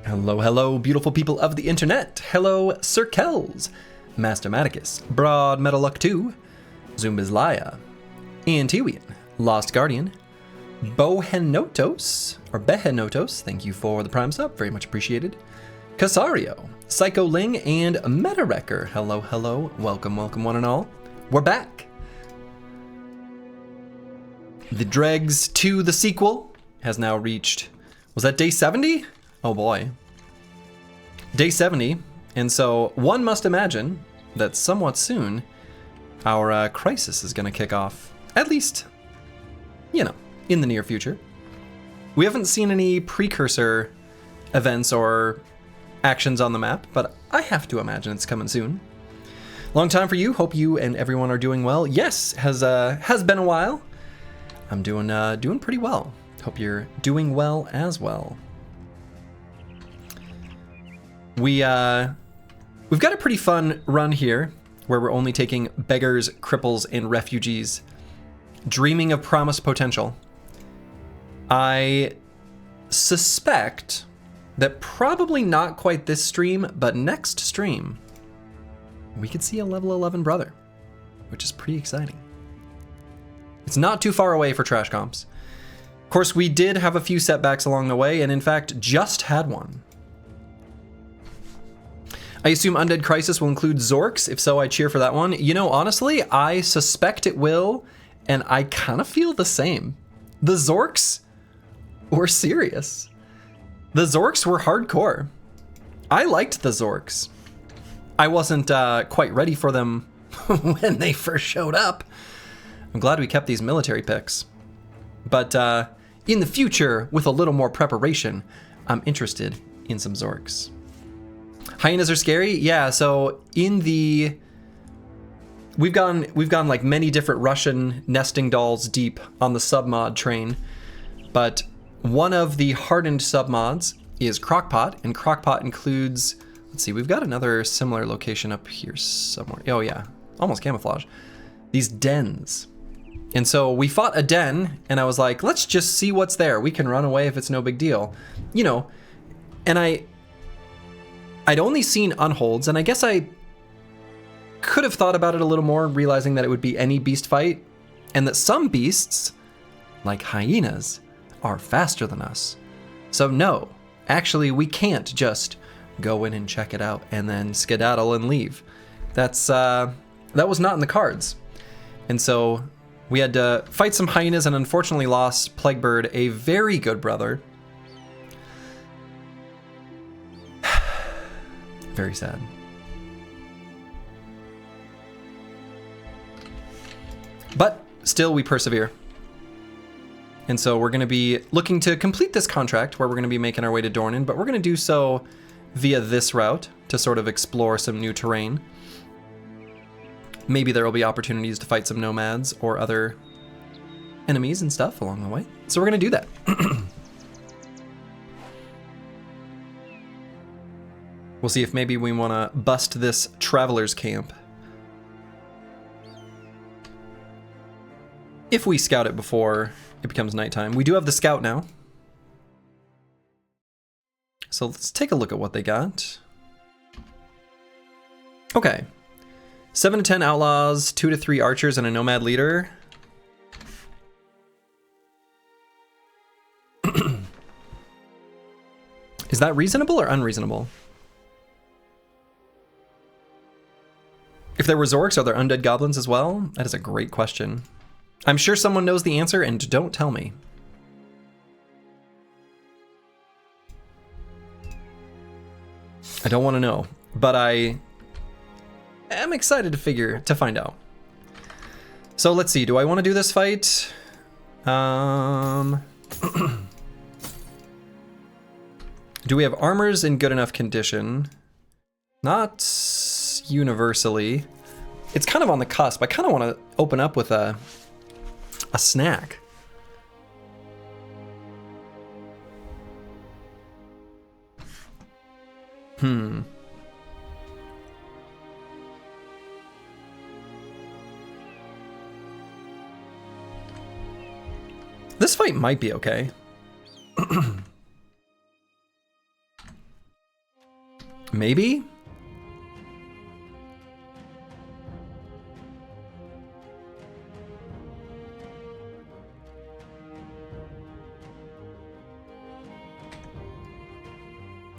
Hello, hello, beautiful people of the internet. Hello, Sir Kells, Mastermaticus, Broad Metal Luck 2, Zumbizlaya, Antiwian, Lost Guardian, Bohenotos, or Behenotos, thank you for the Prime sub, very much appreciated. Casario, Psycho Ling, and Meta Wrecker. Hello, hello, welcome, welcome one and all. We're back. The Dregs 2, the sequel, has now reached, was that day 70? Oh boy. Day 70, and so one must imagine that somewhat soon our crisis is going to kick off. At least, you know, in the near future. We haven't seen any precursor events or actions on the map, but I have to imagine it's coming soon. Long time for you. Hope you and everyone are doing well. Yes, has been a while. I'm doing pretty well. Hope you're doing well as well. We've got a pretty fun run here where we're only taking beggars, cripples, and refugees, dreaming of promised potential. I suspect that probably not quite this stream, but next stream, we could see a level 11 brother, which is pretty exciting. It's not too far away for trash comps. Of course, we did have a few setbacks along the way, and in fact, just had one. I assume Undead Crisis will include Zorks. If so, I cheer for that one. You know, honestly, I suspect it will, and I kind of feel the same. The Zorks were serious. The Zorks were hardcore. I liked the Zorks. I wasn't quite ready for them when they first showed up. I'm glad we kept these military picks. But in the future, with a little more preparation, I'm interested in some Zorks. Hyenas are scary? Yeah, so in the... We've gone like many different Russian nesting dolls deep on the submod train, but one of the hardened submods is Crockpot, and Crockpot includes... Let's see, we've got another similar location up here somewhere. Oh yeah, almost camouflage. These dens. And so we fought a den, and I was like, let's just see what's there. We can run away if it's no big deal. You know, and I'd only seen unholds, and I guess I could have thought about it a little more, realizing that it would be any beast fight, and that some beasts, like hyenas, are faster than us. So no, actually we can't just go in and check it out and then skedaddle and leave. That was not in the cards. And so we had to fight some hyenas and unfortunately lost Plaguebird, a very good brother. Very sad. But still, we persevere. And so we're going to be looking to complete this contract where we're going to be making our way to Dornan, but we're going to do so via this route to sort of explore some new terrain. Maybe there will be opportunities to fight some nomads or other enemies and stuff along the way. So we're going to do that. We'll see if maybe we want to bust this traveler's camp. If we scout it before it becomes nighttime. We do have the scout now. So let's take a look at what they got. Okay. 7 to 10 outlaws, 2 to 3 archers, and a nomad leader. Is that reasonable or unreasonable? If there were Zorks, are there undead goblins as well? That is a great question. I'm sure someone knows the answer, and don't tell me. I don't want to know, but I am excited to find out. So let's see, do I want to do this fight? Do we have armors in good enough condition? Not universally. It's kind of on the cusp. I kind of want to open up with a snack. This fight might be okay. Maybe?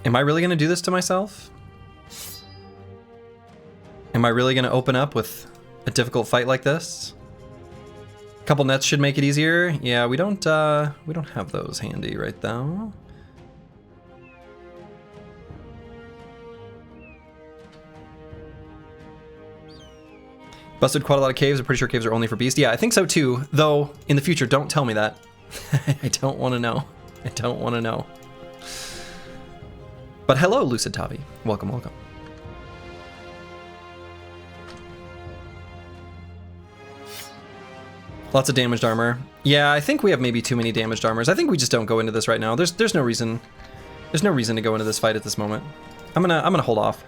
Am I really going to do this to myself? Am I really going to open up with a difficult fight like this? A couple nets should make it easier. Yeah, we don't have those handy right now. Busted quite a lot of caves. I'm pretty sure caves are only for beast. Yeah, I think so too. Though, in the future, don't tell me that. I don't want to know. I don't want to know. But hello, Lucid Tavi. Welcome, welcome. Lots of damaged armor. Yeah, I think we have maybe too many damaged armors. I think we just don't go into this right now. There's no reason. There's no reason to go into this fight at this moment. I'm gonna hold off.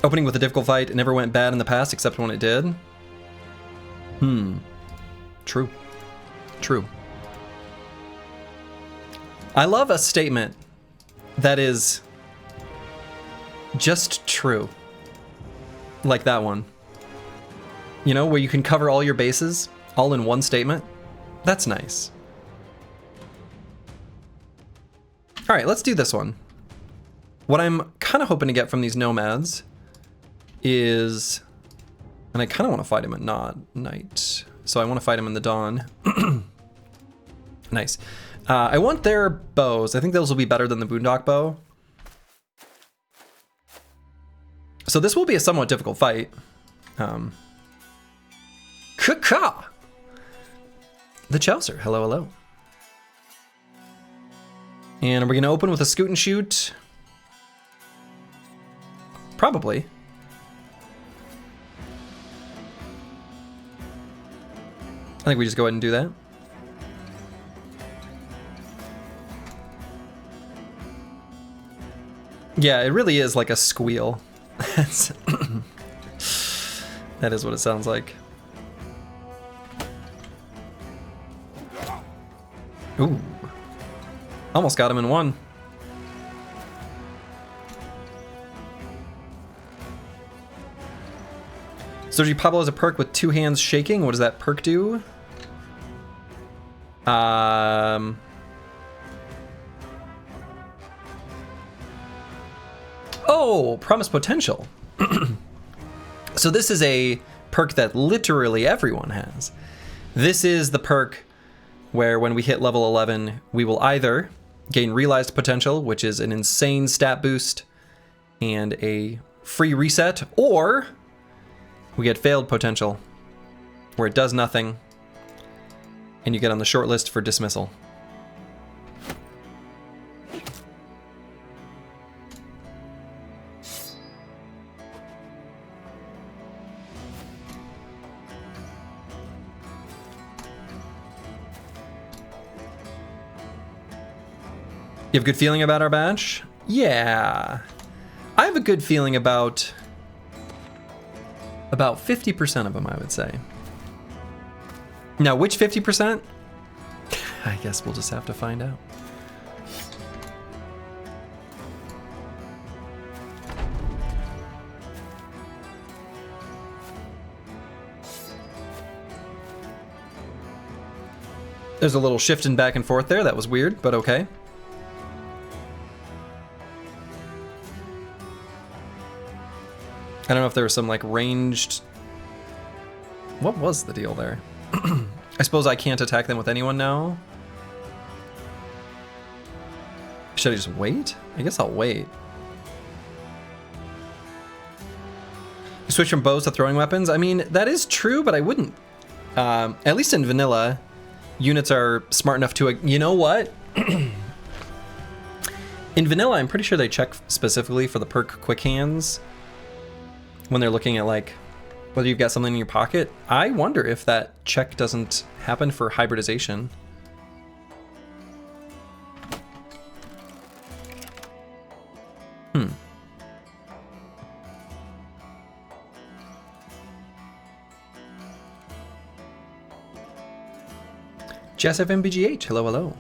Opening with a difficult fight, it never went bad in the past except when it did. True. True. I love a statement that is just true. Like that one. You know, where you can cover all your bases all in one statement. That's nice. All right, let's do this one. What I'm kind of hoping to get from these nomads is, and I kind of want to fight him at night. So I want to fight him in the dawn. Nice. I want their bows. I think those will be better than the Boondock bow. So this will be a somewhat difficult fight. Ka-ka! The Chaucer. Hello, hello. And are we going to open with a scoot and shoot? Probably. I think we just go ahead and do that. Yeah, it really is like a squeal. That is what it sounds like. Ooh. Almost got him in one. Sergi Pablo has a perk with 2 hands shaking. What does that perk do? Oh, Promise Potential. So this is a perk that literally everyone has. This is the perk where when we hit level 11, we will either gain Realized Potential, which is an insane stat boost and a free reset, or we get Failed Potential, where it does nothing, and you get on the short list for dismissal. You have a good feeling about our batch? Yeah. I have a good feeling about 50% of them, I would say. Now, which 50%? I guess we'll just have to find out. There's a little shifting back and forth there. That was weird, but okay. I don't know if there was some like ranged... What was the deal there? I suppose I can't attack them with anyone now. Should I just wait? I guess I'll wait. You switch from bows to throwing weapons? I mean, that is true, but I wouldn't. At least in vanilla, units are smart enough to... You know what? In vanilla, I'm pretty sure they check specifically for the perk Quick Hands when they're looking at like whether you've got something in your pocket. I wonder if that check doesn't happen for hybridization. JSFMBGH, hello, hello.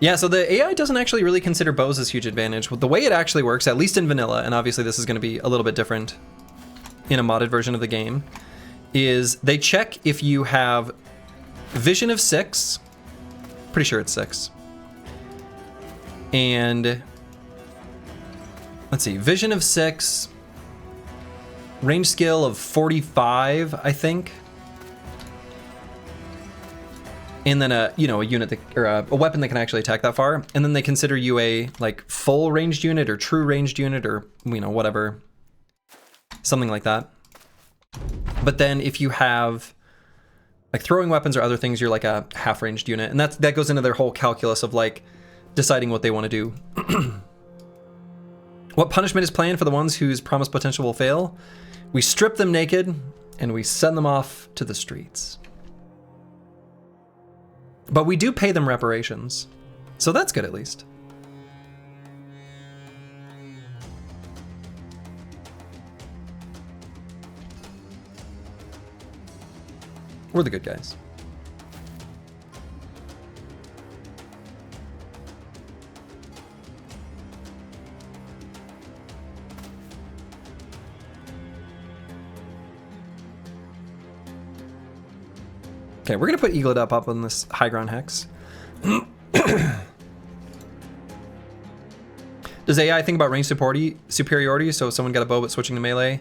Yeah, so the AI doesn't actually really consider bows as huge advantage. The way it actually works, at least in vanilla, and obviously this is going to be a little bit different in a modded version of the game, is they check if you have vision of 6, pretty sure it's 6, and let's see, vision of 6, range skill of 45, I think. And then a unit that, or a weapon that can actually attack that far. And then they consider you a like full ranged unit or true ranged unit or whatever, something like that. But then if you have like throwing weapons or other things, you're like a half ranged unit, and that goes into their whole calculus of like deciding what they want to do. What punishment is planned for the ones whose promised potential will fail? We strip them naked and we send them off to the streets. But we do pay them reparations, so that's good at least. We're the good guys. Okay, we're gonna put Eaglet up on this high ground hex. Does AI think about range superiority? So if someone got a bow but switching to melee?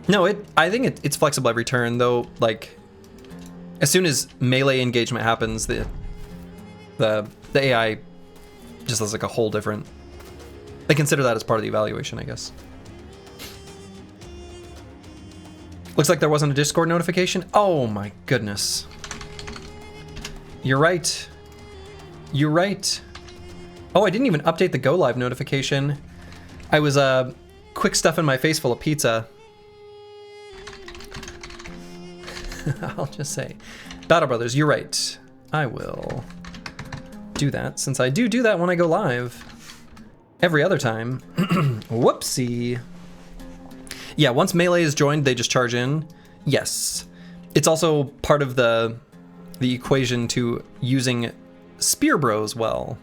No, I think it's flexible every turn, though. Like, as soon as melee engagement happens, the AI just does like a whole different. They consider that as part of the evaluation, I guess. Looks like there wasn't a Discord notification. Oh my goodness. You're right. You're right. Oh, I didn't even update the go live notification. I was quick stuffing my face full of pizza. I'll just say, Battle Brothers, you're right. I will do that, since I do that when I go live. Every other time. Whoopsie. Yeah, once melee is joined, they just charge in. Yes. It's also part of the equation to using Spear Bros well.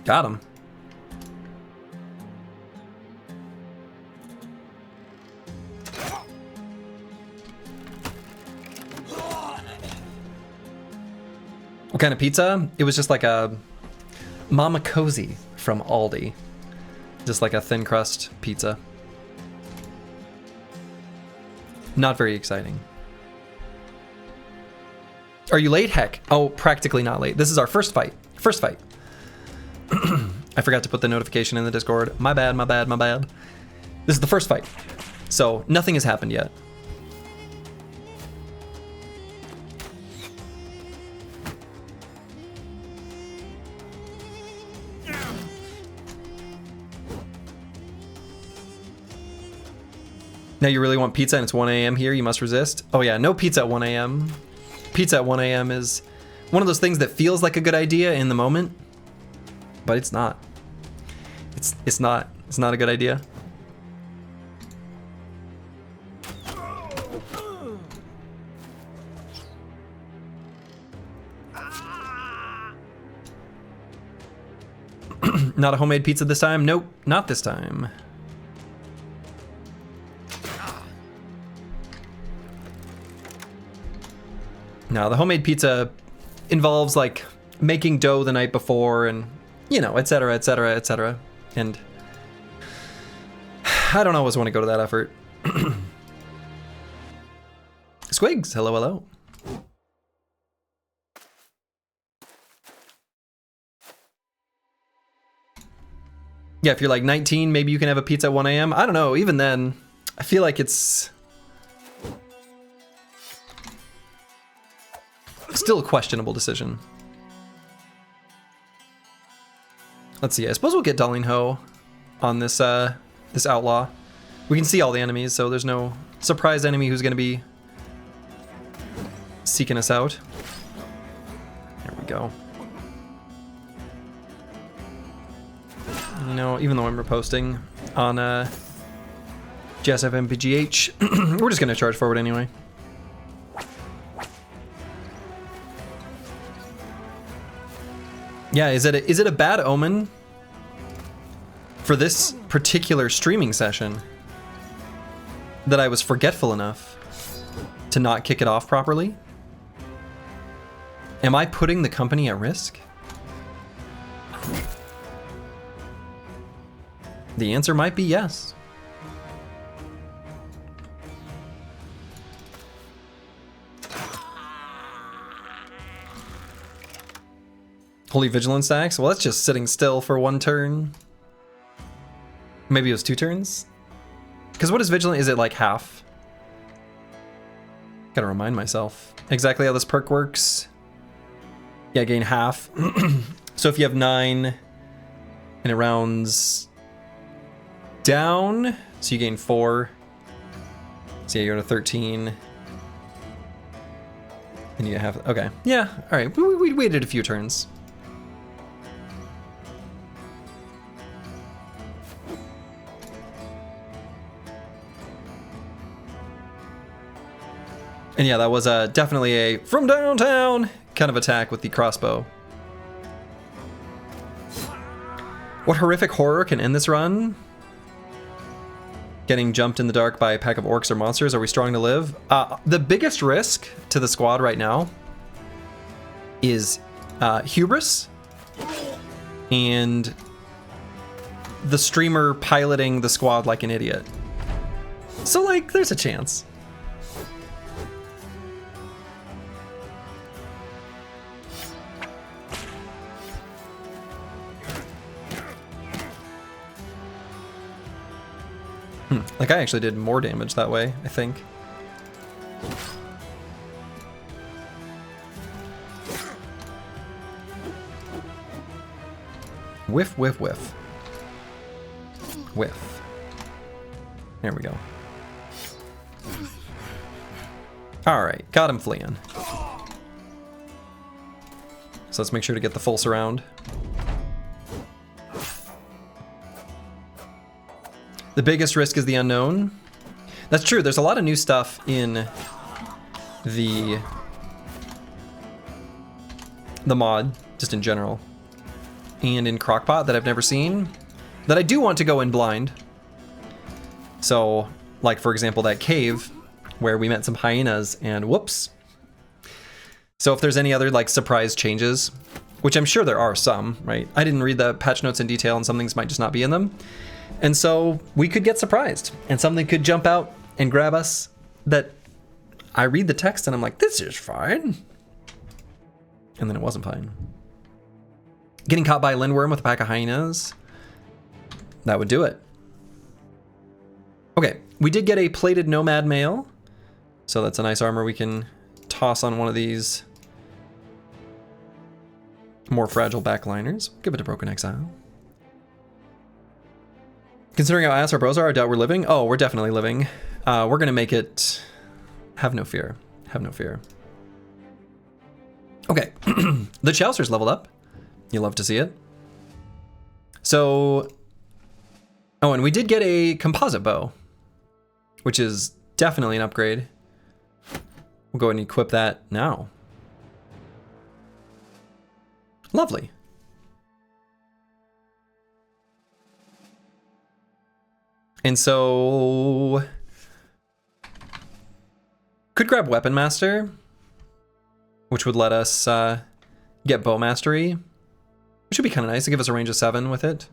Got him. What kind of pizza? It was just like a Mama Cozy from Aldi. Just like a thin crust pizza. Not very exciting. Are you late? Heck. Oh, practically not late. This is our first fight. First fight. I forgot to put the notification in the Discord. My bad, my bad, my bad. This is the first fight. So nothing has happened yet. Now you really want pizza and it's 1 a.m. here, you must resist. Oh yeah, no pizza at 1 a.m. Pizza at 1 a.m. is one of those things that feels like a good idea in the moment, but it's not. It's not a good idea. Not a homemade pizza this time? Nope, not this time. No, the homemade pizza involves like making dough the night before and, you know, etc., etc., etc. And I don't always want to go to that effort. Squigs, hello, hello. Yeah, if you're like 19, maybe you can have a pizza at 1 a.m. I don't know, even then, I feel like it's still a questionable decision. Let's see, I suppose we'll get Dulling Ho on this this outlaw. We can see all the enemies, so there's no surprise enemy who's gonna be seeking us out. There we go. You know, even though I'm reposting on GSFMPGH, we're just gonna charge forward anyway. Yeah, is it a bad omen for this particular streaming session that I was forgetful enough to not kick it off properly? Am I putting the company at risk? The answer might be yes. Holy Vigilance stacks? Well, that's just sitting still for one turn. Maybe it was 2 turns? Because what is Vigilant? Is it like half? Gotta remind myself exactly how this perk works. Yeah, gain half. So if you have 9 and it rounds down, so you gain 4. So yeah, you go to 13. And you have, okay. Yeah, all right, we waited a few turns. And yeah, that was definitely a from downtown kind of attack with the crossbow. What horrific horror can end this run? Getting jumped in the dark by a pack of orcs or monsters. Are we strong to live? The biggest risk to the squad right now is hubris and the streamer piloting the squad like an idiot. So like, there's a chance. Like, I actually did more damage that way, I think. Whiff, whiff, whiff. Whiff. There we go. Alright, got him fleeing. So let's make sure to get the full surround. The biggest risk is the unknown. That's true, there's a lot of new stuff in the mod, just in general. And in Crockpot that I've never seen, that I do want to go in blind. So, like for example, that cave where we met some hyenas and whoops. So if there's any other like surprise changes, which I'm sure there are some, right? I didn't read the patch notes in detail and some things might just not be in them. And so we could get surprised and something could jump out and grab us that I read the text and I'm like, this is fine. And then it wasn't fine. Getting caught by a lindworm with a pack of hyenas, that would do it. Okay, we did get a plated nomad mail. So that's a nice armor we can toss on one of these more fragile backliners. Give it a Broken Exile. Considering how ass our bros are, I doubt we're living. Oh, we're definitely living. We're gonna make it. Have no fear. Have no fear. Okay, the Chaucer's leveled up. You love to see it. So, oh, and we did get a composite bow, which is definitely an upgrade. We'll go ahead and equip that now. Lovely. And so, could grab Weapon Master, which would let us get Bow Mastery, which would be kind of nice to give us a range of 7 with it.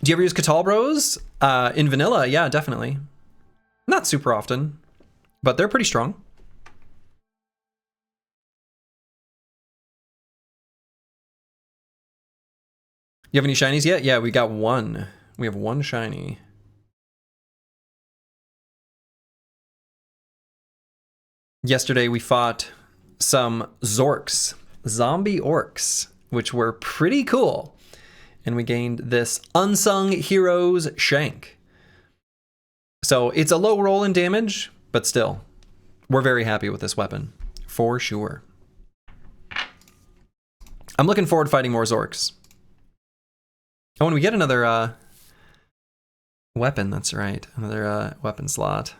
Do you ever use Catal Bros? In vanilla, yeah, definitely. Not super often, but they're pretty strong. You have any shinies yet? Yeah, we got one. We have one shiny. Yesterday we fought some Zorks, zombie orcs, which were pretty cool. And we gained this Unsung Heroes Shank. So it's a low roll in damage, but still, we're very happy with this weapon, for sure. I'm looking forward to fighting more Zorks. Oh, when we get another weapon, that's right. Another weapon slot.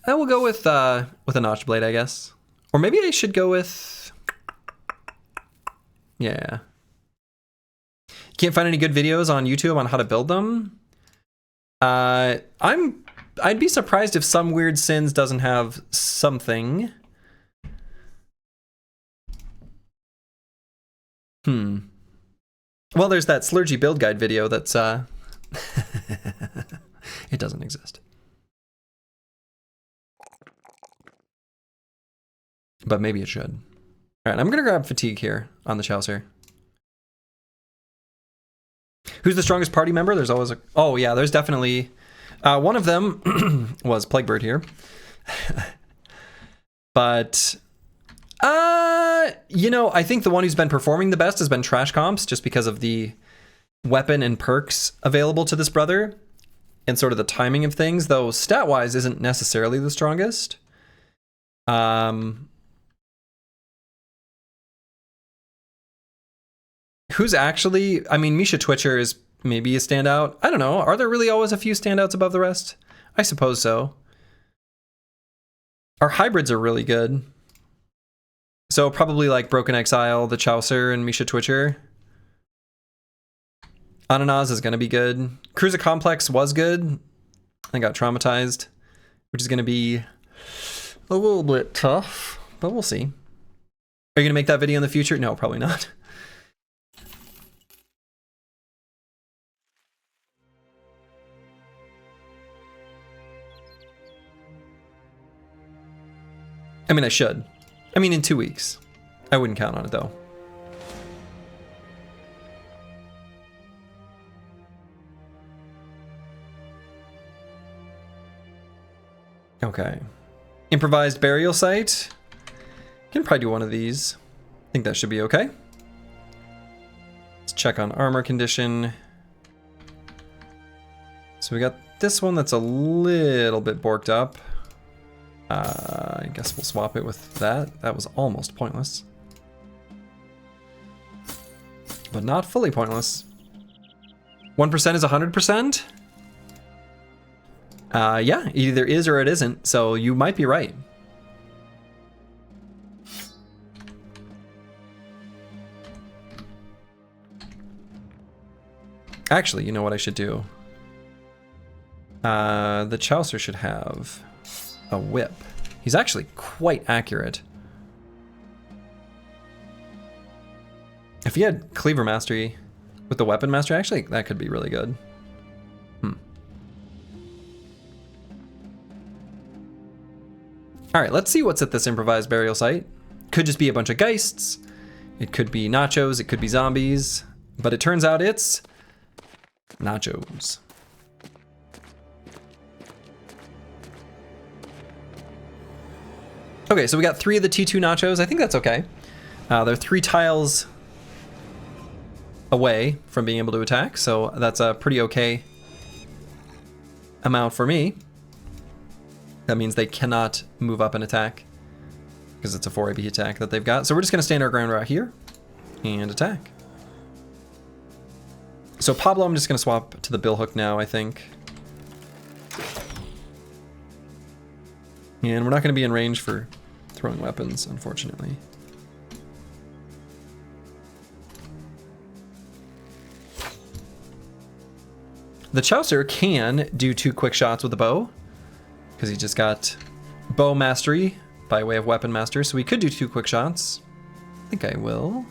I will go with a notch blade, I guess. Or maybe I should go with... Yeah. Can't find any good videos on YouTube on how to build them. I'd be surprised if Some Weird Sins doesn't have something. Well, there's that Slurgy build guide video that's it doesn't exist. But maybe it should. All right, I'm gonna grab fatigue here on the Chaucer. Who's the strongest party member? There's always a... Oh yeah, there's definitely... one of them was Plaguebird here. But... you know, I think the one who's been performing the best has been Trash Comps, just because of the weapon and perks available to this brother, and sort of the timing of things, though stat-wise isn't necessarily the strongest. Who's actually... I mean, Misha Twitcher is maybe a standout. I don't know. Are there really always a few standouts above the rest? I suppose so. Our hybrids are really good. So probably like Broken Exile, the Chaucer, and Misha Twitcher. Ananas is going to be good. Cruiser Complex was good. I got traumatized, which is going to be a little bit tough, but we'll see. Are you going to make that video in the future? No, probably not. I mean, I should. I mean, in 2 weeks. I wouldn't count on it, though. Okay. Improvised burial site. Can probably do one of these. I think that should be okay. Let's check on armor condition. So we got this one that's a little bit borked up. I guess we'll swap it with that. That was almost pointless. But not fully pointless. 1% is 100%? Yeah, either is or it isn't, so you might be right. Actually, you know what I should do? The Chaucer should have a whip. He's actually quite accurate. If he had Cleaver Mastery with the Weapon Mastery, actually, that could be really good. All right, let's see what's at this improvised burial site. Could just be a bunch of Geists. It could be Nachos. It could be zombies. But it turns out it's Nachos. Okay, so we got 3 of the T2 Nachos. I think that's okay. They're 3 tiles away from being able to attack, so that's a pretty okay amount for me. That means they cannot move up and attack because it's a 4 AB attack that they've got. So we're just going to stand our ground right here and attack. So Pablo, I'm just going to swap to the Billhook now, I think. And we're not going to be in range for throwing weapons, unfortunately. The Chaucer can do 2 quick shots with the bow, because he just got bow mastery by way of weapon master, so we could do 2 quick shots. I think I will.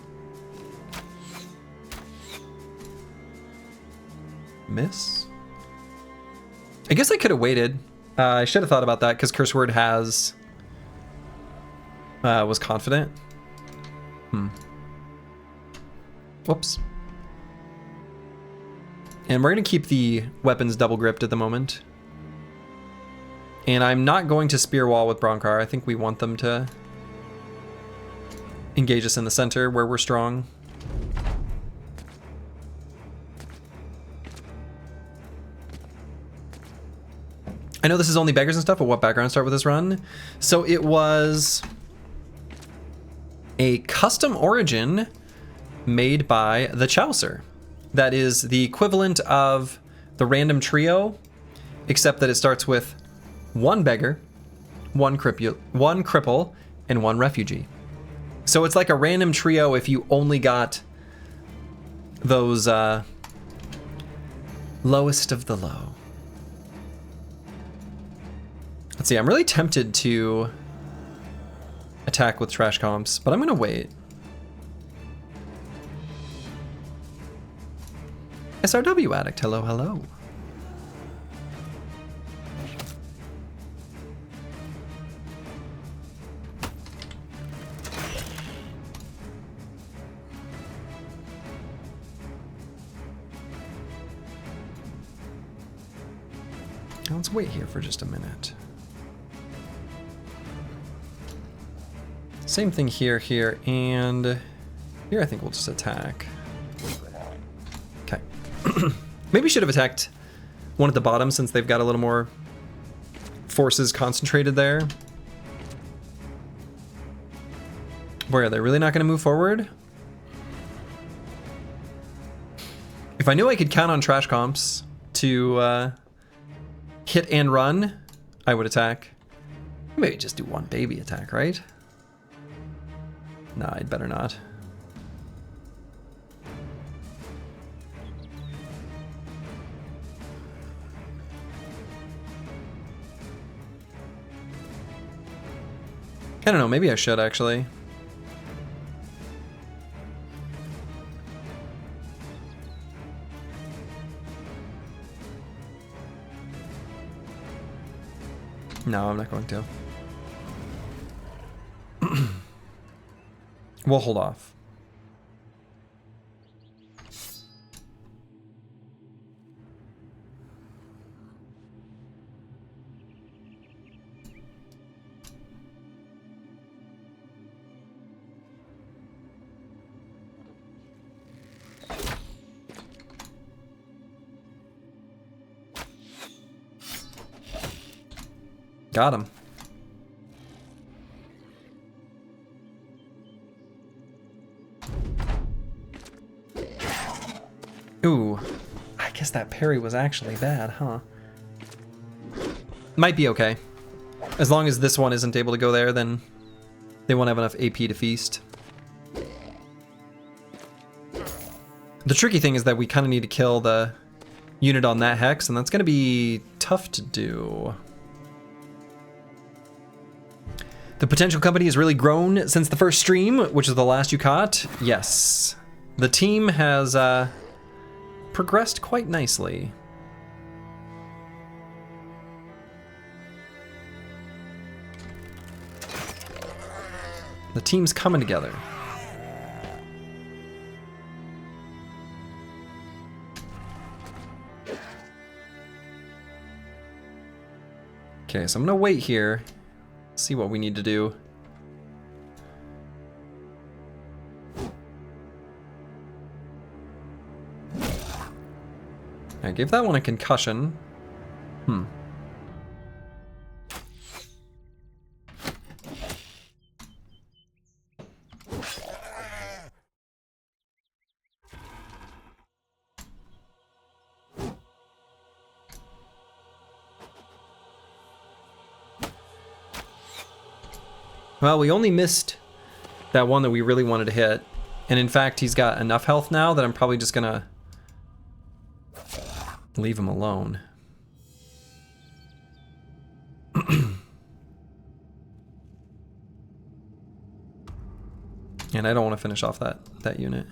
Miss. I guess I could have waited. I should have thought about that, because Curse Word has... was confident. Whoops. And we're going to keep the weapons double gripped at the moment. And I'm not going to Spear Wall with Bronkar. I think we want them to engage us in the center where we're strong. I know this is only Beggars and stuff, but what background start with this run? So it was a custom origin made by the Chaucer. That is the equivalent of the random trio, except that it starts with one beggar, one cripple, and one refugee. So it's like a random trio if you only got those lowest of the low. Let's see, I'm really tempted to attack with trash comps, but I'm gonna wait. SRW Addict, hello, hello. Let's wait here for just a minute. Same thing here, and here I think we'll just attack. Okay. Maybe should have attacked one at the bottom since they've got a little more forces concentrated there. Where are they really not going to move forward? If I knew I could count on trash comps to hit and run, I would attack. Maybe just do one baby attack, right? Nah, I'd better not. I don't know, maybe I should actually. No, I'm not going to. We'll hold off. Got him. Ooh, I guess that parry was actually bad, huh? Might be okay. As long as this one isn't able to go there, then they won't have enough AP to feast. The tricky thing is that we kind of need to kill the unit on that hex, and that's going to be tough to do. The potential company has really grown since the first stream, which is the last you caught. Yes. The team has progressed quite nicely. The team's coming together. Okay, so I'm gonna wait here, see what we need to do. I gave that one a concussion. Well, we only missed that one that we really wanted to hit. And in fact, he's got enough health now that I'm probably just gonna leave him alone. And I don't want to finish off that unit.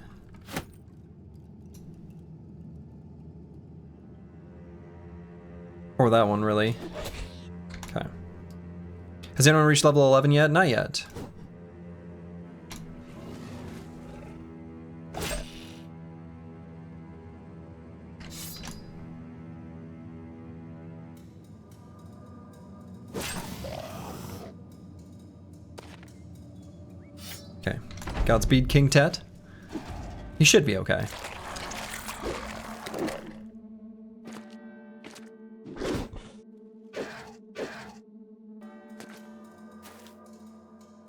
Or that one, really. Okay. Has anyone reached level 11 yet? Not yet. Okay. Godspeed, King Tet. He should be okay.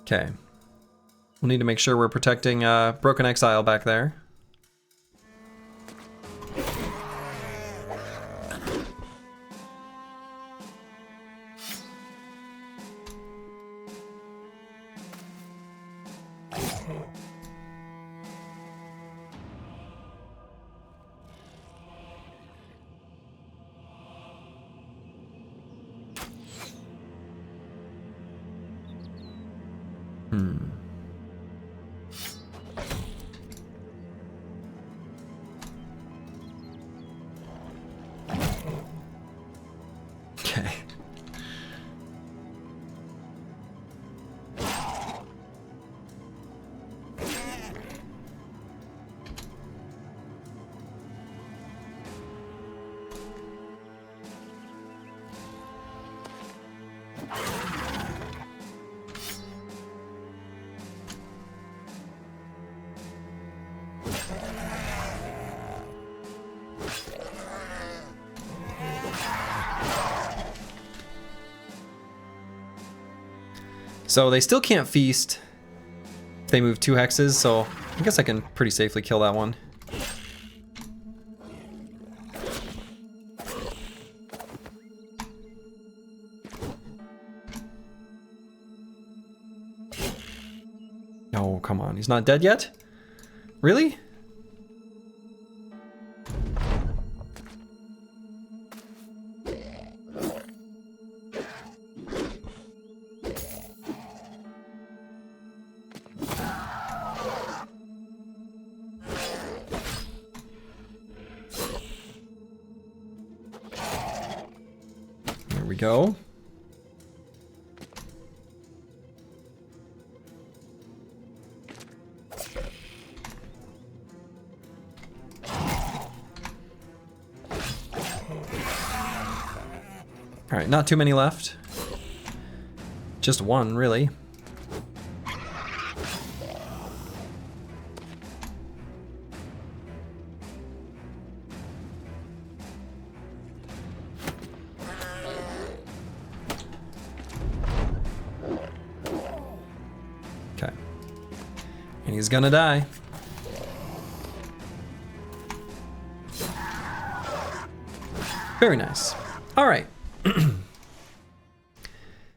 Okay. We'll need to make sure we're protecting Broken Exile back there. Okay. So they still can't feast if they move 2 hexes, so I guess I can pretty safely kill that one. Oh, come on. He's not dead yet? Really? There we go. All right, not too many left. Just one, really. Okay. And he's gonna die. Very nice. All right.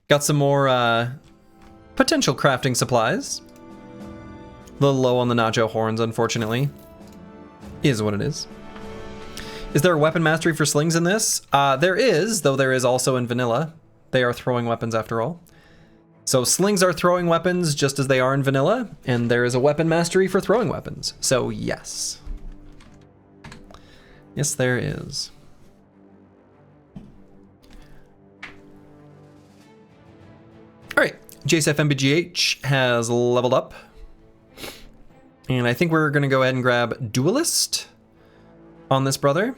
Got some more potential crafting supplies. A little low on the Nacho horns, unfortunately. Is what it is. Is there a weapon mastery for slings in this? There is, though there is also in vanilla. They are throwing weapons after all. So slings are throwing weapons just as they are in vanilla, and there is a weapon mastery for throwing weapons. So yes. Yes, there is. All right, JSFMBGH has leveled up. And I think we're gonna go ahead and grab Duelist on this brother.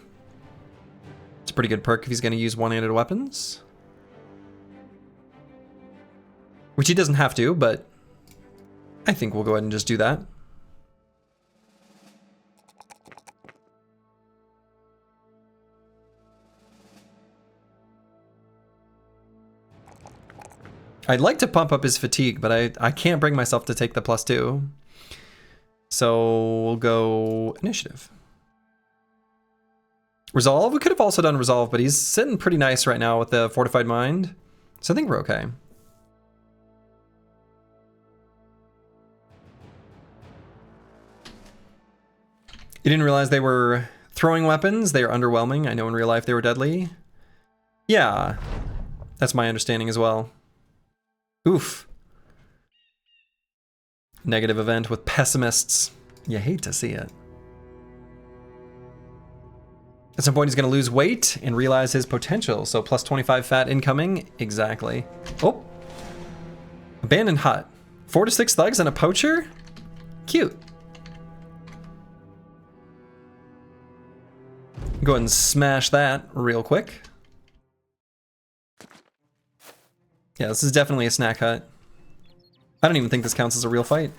It's a pretty good perk if he's gonna use one-handed weapons. Which he doesn't have to, but I think we'll go ahead and just do that. I'd like to pump up his fatigue, but I can't bring myself to take the +2. So we'll go initiative. Resolve, we could have also done resolve, but he's sitting pretty nice right now with the fortified mind. So I think we're okay. You didn't realize they were throwing weapons? They are underwhelming. I know in real life they were deadly. Yeah, that's my understanding as well. Oof. Negative event with pessimists. You hate to see it. At some point he's gonna lose weight and realize his potential. So +25 fat incoming, exactly. Oh, abandoned hut. 4 to 6 thugs and a poacher? Cute. Go ahead and smash that real quick. Yeah, this is definitely a snack hut. I don't even think this counts as a real fight.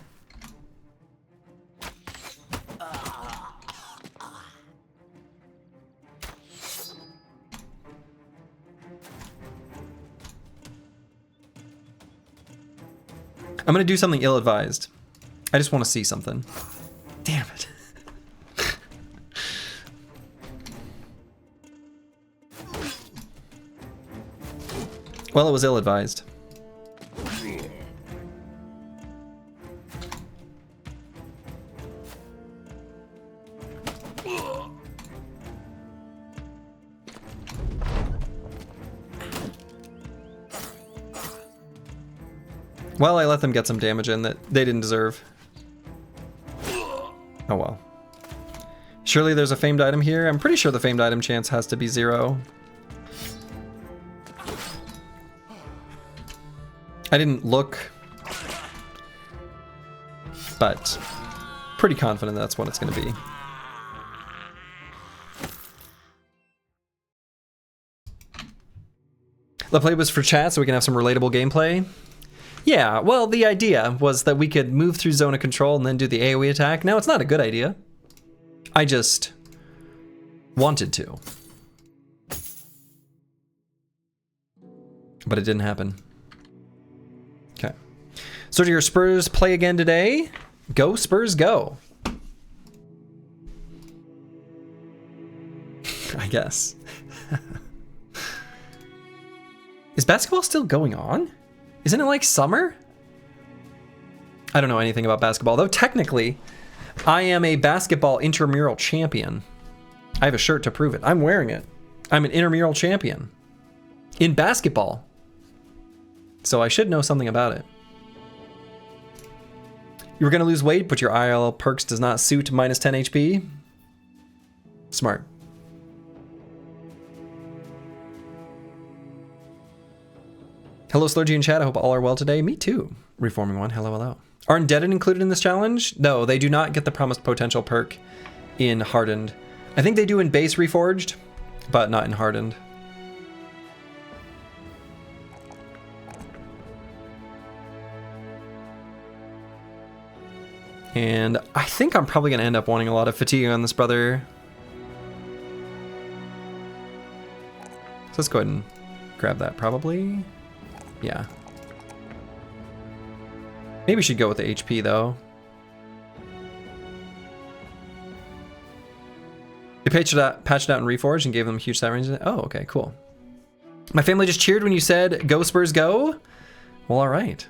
I'm gonna do something ill-advised. I just want to see something. Damn it. Well, it was ill-advised. Well, I let them get some damage in that they didn't deserve. Oh well. Surely there's a famed item here. I'm pretty sure the famed item chance has to be 0. I didn't look, but pretty confident that's what it's going to be. The play was for chat so we can have some relatable gameplay. Yeah, well, the idea was that we could move through zone of control and then do the AoE attack. Now, it's not a good idea. I just wanted to. But it didn't happen. Okay. So do your Spurs play again today? Go Spurs, go. I guess. Is basketball still going on? Isn't it like summer? I don't know anything about basketball, though technically I am a basketball intramural champion. I have a shirt to prove it. I'm wearing it. I'm an intramural champion in basketball. So I should know something about it. You were going to lose weight, but your IRL perks does not suit minus 10 HP. Smart. Hello, Slurgy in chat. I hope all are well today. Me too. Reforming one. Hello, hello. Are Indebted included in this challenge? No, they do not get the promised potential perk in Hardened. I think they do in base Reforged, but not in Hardened. And I think I'm probably going to end up wanting a lot of fatigue on this brother. So let's go ahead and grab that probably. Yeah. Maybe we should go with the HP though. We patched it out in Reforged and gave them huge stat range. Oh, okay, cool. My family just cheered when you said, "Go Spurs, go." Well, all right.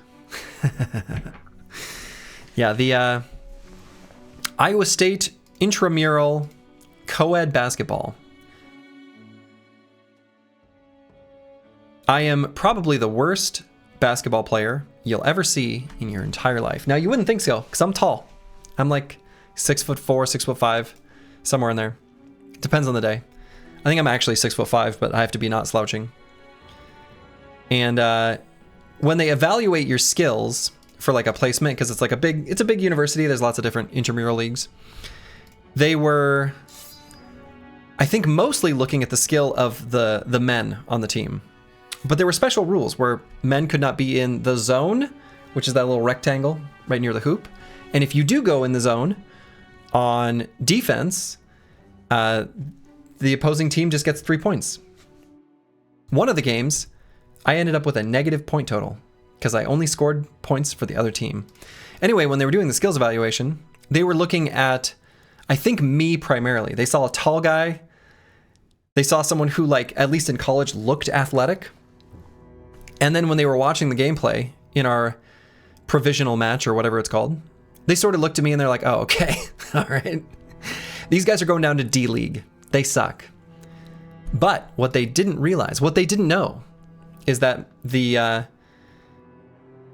Yeah, the Iowa State intramural co-ed basketball. I am probably the worst basketball player you'll ever see in your entire life. Now, you wouldn't think so, because I'm tall. I'm like 6'4", 6'5", somewhere in there. Depends on the day. I think I'm actually 6'5", but I have to be not slouching. And when they evaluate your skills for like a placement, because it's like it's a big university, there's lots of different intramural leagues. They were, I think, mostly looking at the skill of the men on the team. But there were special rules where men could not be in the zone, which is that little rectangle right near the hoop. And if you do go in the zone on defense, the opposing team just gets 3 points. One of the games, I ended up with a negative point total because I only scored points for the other team. Anyway, when they were doing the skills evaluation, they were looking at, I think, me primarily. They saw a tall guy. They saw someone who, like, at least in college, looked athletic. And then when they were watching the gameplay in our provisional match or whatever it's called, they sort of looked at me and they're like, oh, okay, all right. These guys are going down to D League. They suck. But what they didn't realize, what they didn't know, is that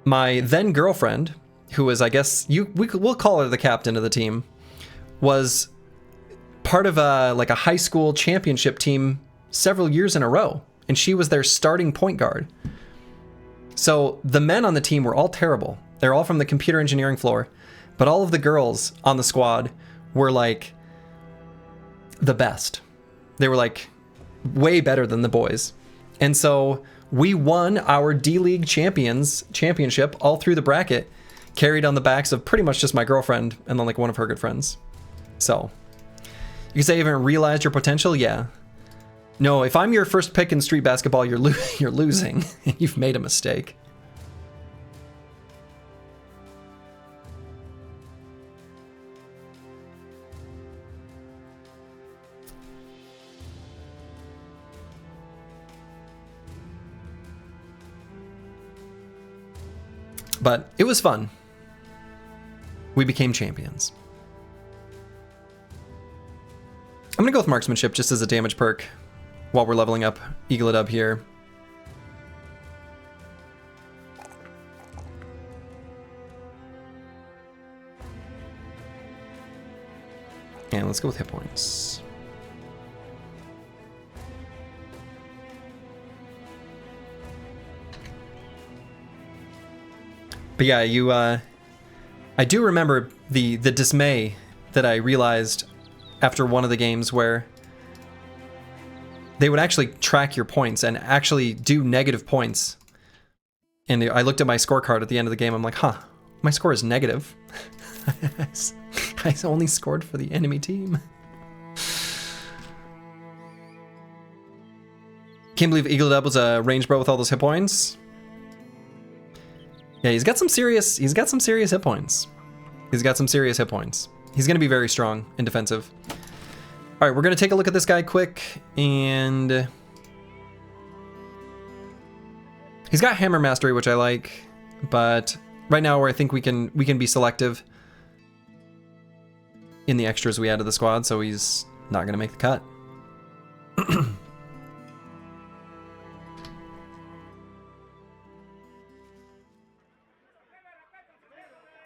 my then girlfriend, who was, I guess, we'll call her the captain of the team, was part of a high school championship team several years in a row. And she was their starting point guard. So the men on the team were all terrible. They're all from the computer engineering floor. But all of the girls on the squad were like the best. They were like way better than the boys. And so we won our D-League championship all through the bracket, carried on the backs of pretty much just my girlfriend and then like one of her good friends. So you can say you haven't realized your potential? Yeah. No, if I'm your first pick in street basketball, you're losing. You've made a mistake. But it was fun. We became champions. I'm gonna go with marksmanship just as a damage perk while we're leveling up Eagle It Up here. And let's go with hit points. But yeah, you I do remember the dismay that I realized after one of the games where they would actually track your points and actually do negative points. And I looked at my scorecard at the end of the game. I'm like, huh, my score is negative. I only scored for the enemy team. Can't believe Eagle Dub was a range bro with all those hit points. Yeah, he's got some serious hit points. He's got some serious hit points. He's gonna be very strong and defensive. All right, we're gonna take a look at this guy quick, and he's got hammer mastery, which I like, but right now where I think we can be selective in the extras we add to the squad, so he's not gonna make the cut.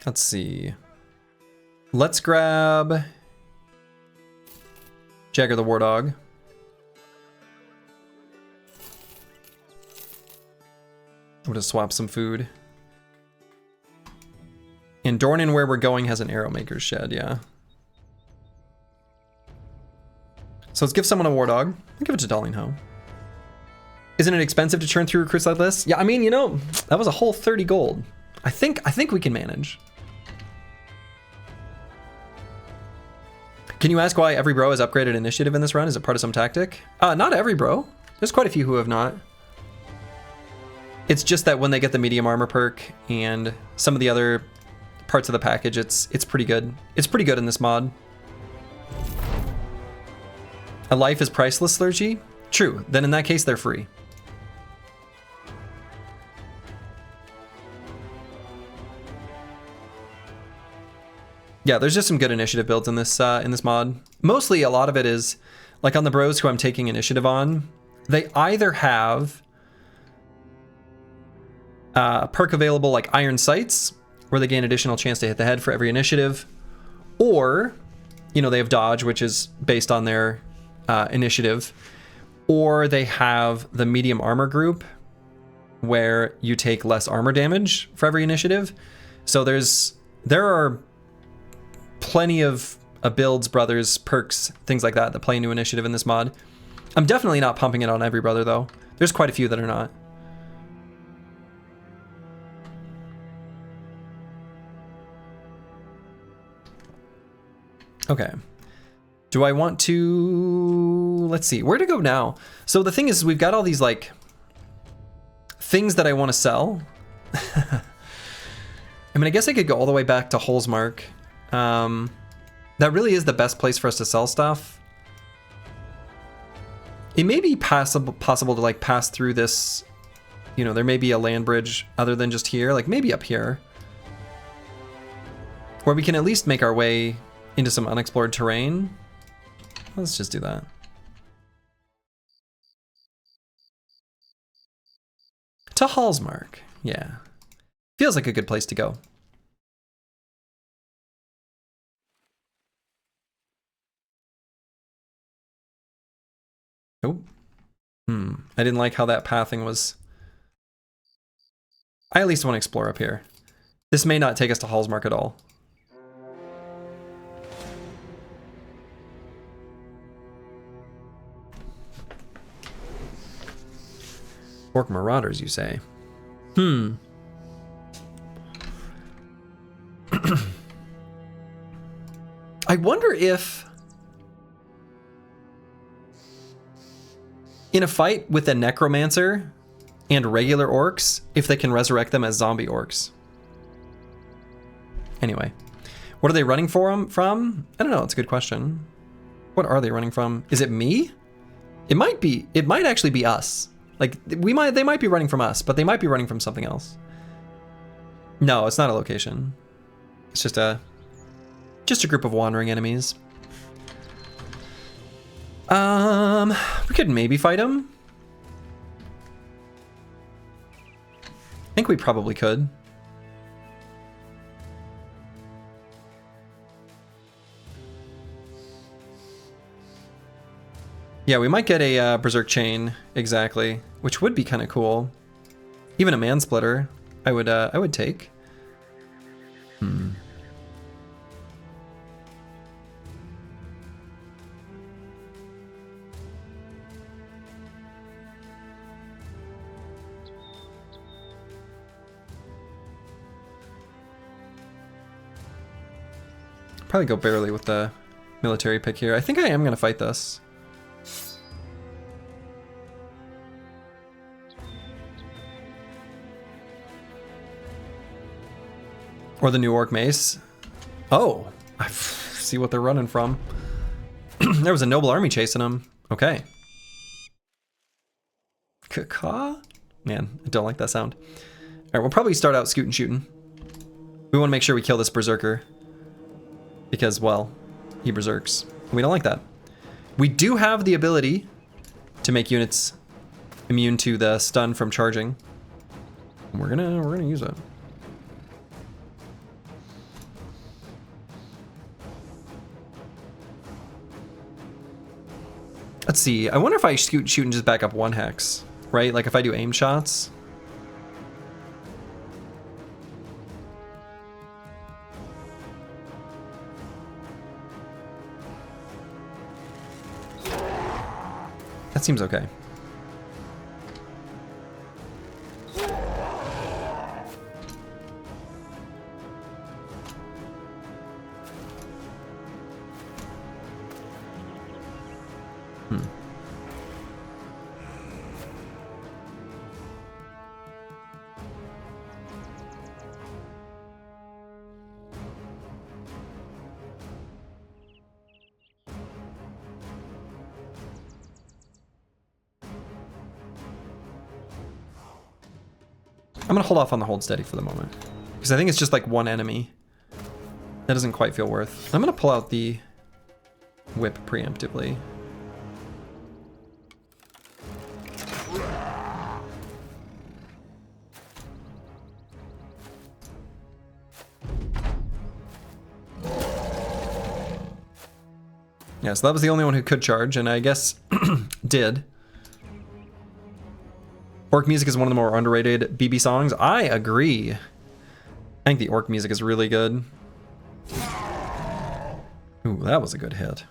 Let's see. Let's grab Jagger the War Dog. I'm gonna swap some food. And Dornan, where we're going, has an arrow maker's shed, yeah. So let's give someone a War Dog. I'll give it to Darling Ho. Isn't it expensive to churn through recruits like this? Yeah, I mean, you know, that was a whole 30 gold. I think we can manage. Can you ask why every bro has upgraded initiative in this run? Is it part of some tactic? Not every bro. There's quite a few who have not. It's just that when they get the medium armor perk and some of the other parts of the package, it's pretty good. It's pretty good in this mod. A life is priceless, Slurgy? True. Then in that case, they're free. Yeah, there's just some good initiative builds in this mod. Mostly, a lot of it is like on the bros who I'm taking initiative on. They either have a perk available like Iron Sights, where they gain additional chance to hit the head for every initiative, or you know they have dodge, which is based on their initiative, or they have the medium armor group, where you take less armor damage for every initiative. So there are plenty of builds, brothers, perks, things like that play into initiative in this mod. I'm definitely not pumping it on every brother though. There's quite a few that are not. Okay. Do I want to, let's see, where to go now? So the thing is, we've got all these like things that I want to sell. I mean, I guess I could go all the way back to Holzmark. That really is the best place for us to sell stuff. It may be possible to like pass through this, you know, there may be a land bridge other than just here, like maybe up here, where we can at least make our way into some unexplored terrain. Let's just do that. To Hallsmark, yeah. Feels like a good place to go. Oh. I didn't like how that pathing was. I at least want to explore up here. This may not take us to Hallsmark at all. Orc Marauders, you say? I wonder if in a fight with a necromancer and regular orcs, if they can resurrect them as zombie orcs. Anyway, what are they running from? I don't know, it's a good question. What are they running from? Is it me? It might actually be us. Like they might be running from us, but they might be running from something else. No, it's not a location. It's just a group of wandering enemies. We could maybe fight him. I think we probably could. Yeah, we might get a Berserk Chain, exactly, which would be kind of cool. Even a Man-Splitter, I would take. Probably go barely with the military pick here. I think I am going to fight this. Or the new Orc Mace. Oh, I see what they're running from. There was a noble army chasing them. Okay. Caw? Man, I don't like that sound. All right, we'll probably start out scooting shooting. We want to make sure we kill this Berserker. Because, well, he berserks. We don't like that. We do have the ability to make units immune to the stun from charging. We're gonna use it. Let's see. I wonder if I shoot and just back up one hex, right? Like if I do aim shots. That seems okay. I'm gonna hold off on the hold steady for the moment, because I think it's just like one enemy. That doesn't quite feel worth. I'm gonna pull out the whip preemptively. Yeah, so that was the only one who could charge, and I guess did. Orc music is one of the more underrated BB songs. I agree. I think the orc music is really good. Ooh, that was a good hit.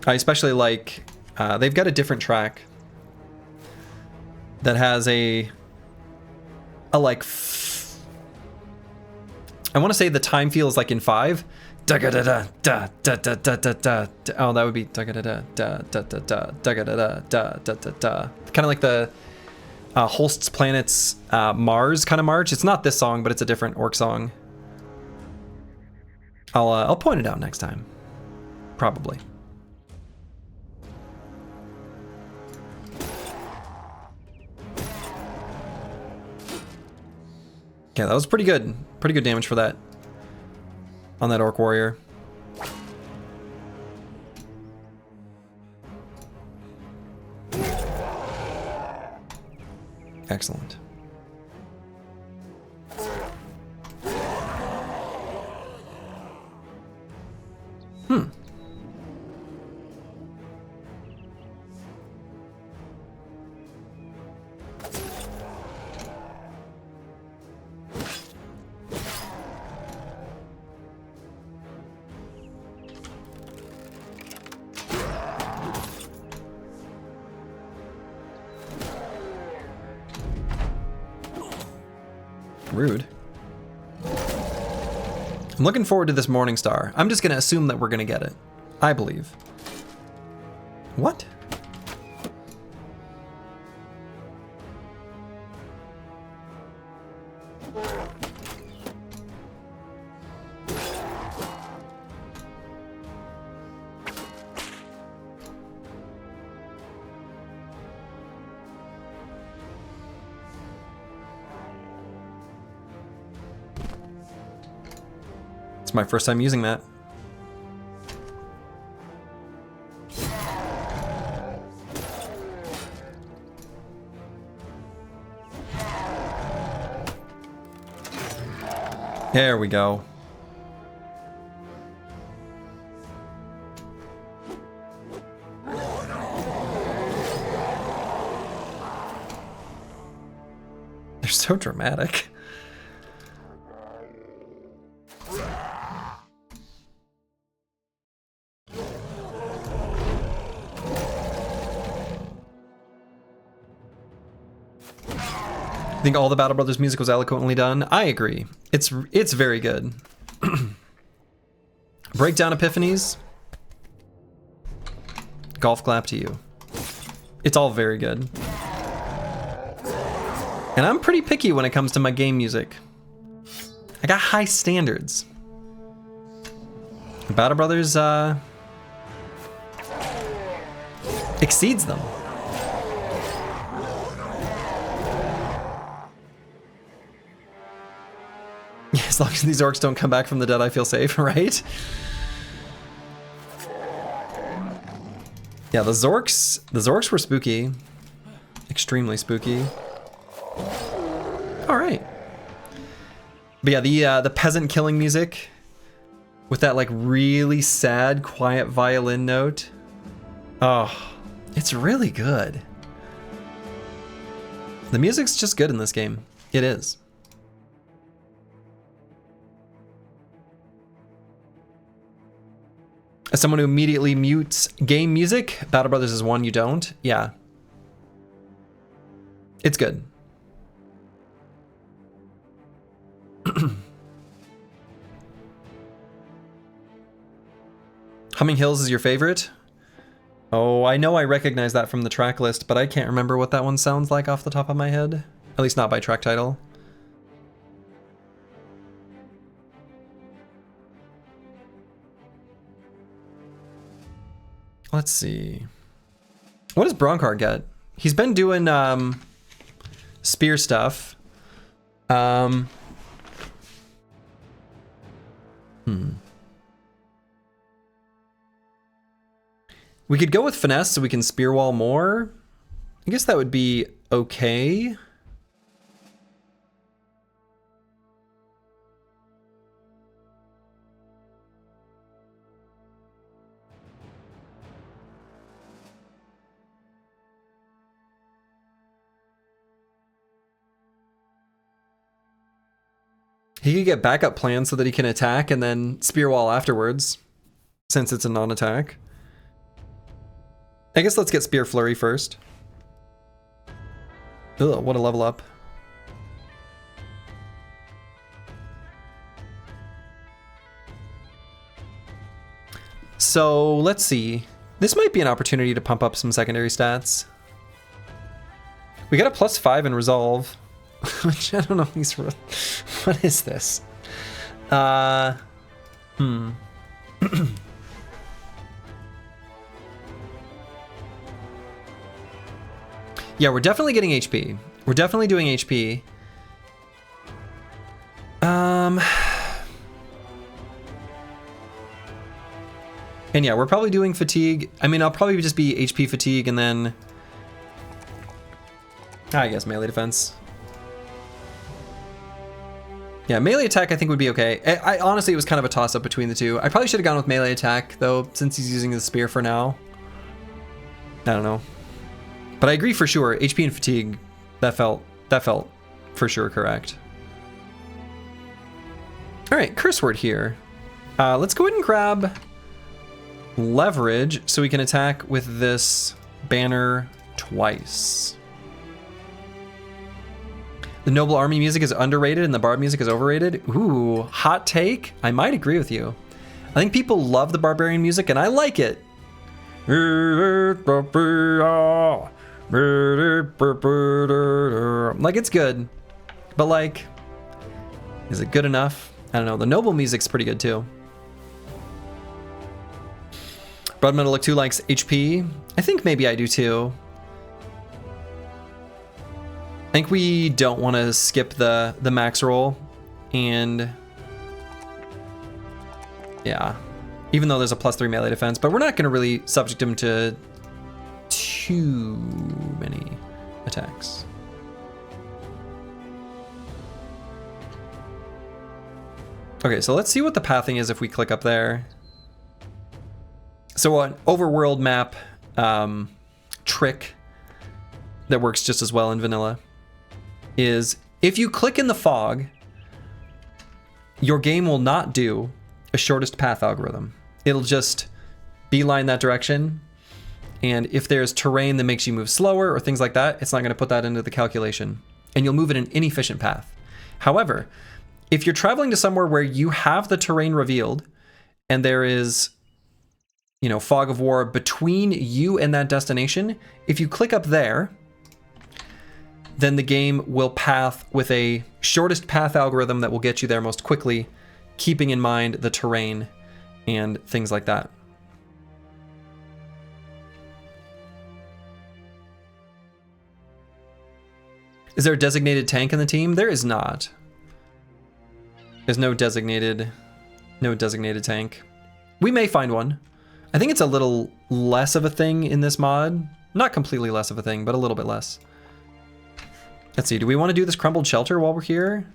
I especially like, they've got a different track that has a like, I want to say the time feels like in 5. Oh, that would be kind of like the Holst's Planet's Mars kind of march. It's not this song, but it's a different orc song. I'll point it out next time, probably. Yeah, that was pretty good. Pretty good damage for that. On that Orc Warrior. Excellent. Rude. I'm looking forward to this Morning Star. I'm just going to assume that we're going to get it. I believe. What? It's my first time using that. There we go. They're so dramatic. I think all the Battle Brothers music was eloquently done. I agree. It's very good. Breakdown Epiphanies. Golf clap to you. It's all very good. And I'm pretty picky when it comes to my game music. I got high standards. Battle Brothers exceeds them. As long as these orcs don't come back from the dead, I feel safe, right? Yeah, the Zorks were spooky. Extremely spooky. All right. But yeah, the peasant killing music with that like really sad, quiet violin note. Oh, it's really good. The music's just good in this game. It is. As someone who immediately mutes game music, Battle Brothers is one you don't. Yeah. It's good. Humming Hills is your favorite? Oh, I know I recognize that from the track list, but I can't remember what that one sounds like off the top of my head. At least not by track title. Let's see. What does Bronkar get? He's been doing spear stuff. We could go with finesse so we can spear wall more. I guess that would be okay. He could get backup plans so that he can attack and then spear wall afterwards, since it's a non-attack. I guess let's get Spear Flurry first. Ugh, what a level up. So let's see. This might be an opportunity to pump up some secondary stats. We got a +5 in Resolve. Which I don't know if these... What is this? Yeah, we're definitely getting HP. We're definitely doing HP. And yeah, we're probably doing fatigue. I mean, I'll probably just be HP fatigue and then... I guess melee defense. Yeah, melee attack I think would be okay. I honestly, it was kind of a toss-up between the two. I probably should have gone with melee attack, though, since he's using the spear for now. I don't know. But I agree for sure, HP and fatigue, that felt for sure correct. All right, curse word here. Let's go ahead and grab leverage so we can attack with this banner twice. The Noble Army music is underrated and the Bard music is overrated. Ooh, hot take. I might agree with you. I think people love the Barbarian music and I like it. Like, it's good. But like, is it good enough? I don't know. The Noble music's pretty good too. Blood Metal Look 2 likes HP. I think maybe I do too. I think we don't want to skip the max roll, and Yeah. Even though there's a +3 melee defense, but we're not going to really subject him to too many attacks. Okay, so let's see what the pathing is if we click up there. So an overworld map trick that works just as well in vanilla is if you click in the fog, your game will not do a shortest path algorithm. It'll just beeline that direction. And if there's terrain that makes you move slower or things like that, it's not going to put that into the calculation. And you'll move in an inefficient path. However, if you're traveling to somewhere where you have the terrain revealed and there is, you know, fog of war between you and that destination, if you click up there, then the game will path with a shortest path algorithm that will get you there most quickly, keeping in mind the terrain and things like that. Is there a designated tank in the team? There is not. There's no designated tank. We may find one. I think it's a little less of a thing in this mod. Not completely less of a thing, but a little bit less. Let's see, do we want to do this crumbled shelter while we're here?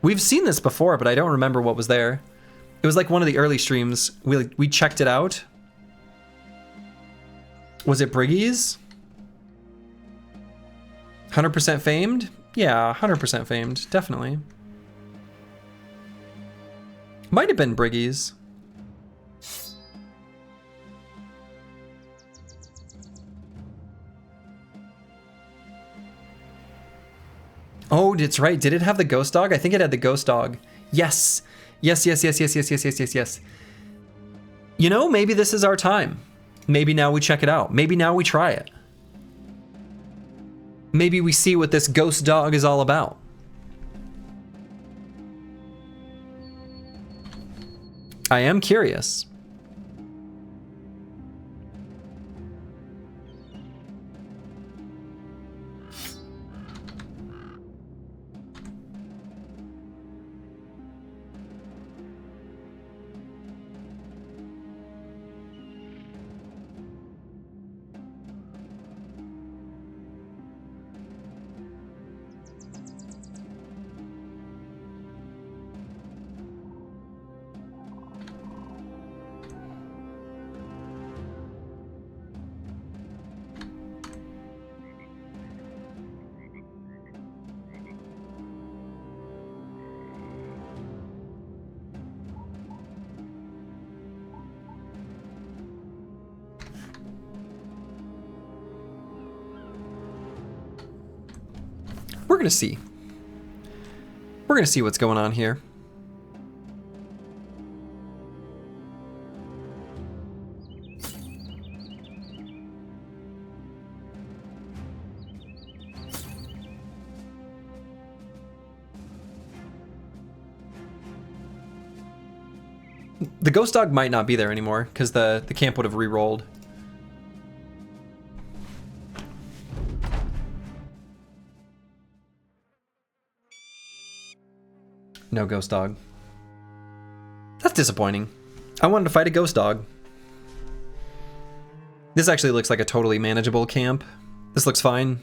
We've seen this before, but I don't remember what was there. It was like one of the early streams. We checked it out. Was it Briggies? 100% famed? Yeah, 100% famed, definitely. Might have been Briggies. Oh, it's right. Did it have the ghost dog? I think it had the ghost dog. Yes. Yes. You know, maybe this is our time. Maybe now we check it out. Maybe now we try it. Maybe we see what this ghost dog is all about. I am curious. We're gonna see. We're gonna see what's going on here. The ghost dog might not be there anymore because the camp would have re-rolled. No ghost dog. That's disappointing. I wanted to fight a ghost dog. This actually looks like a totally manageable camp. This looks fine.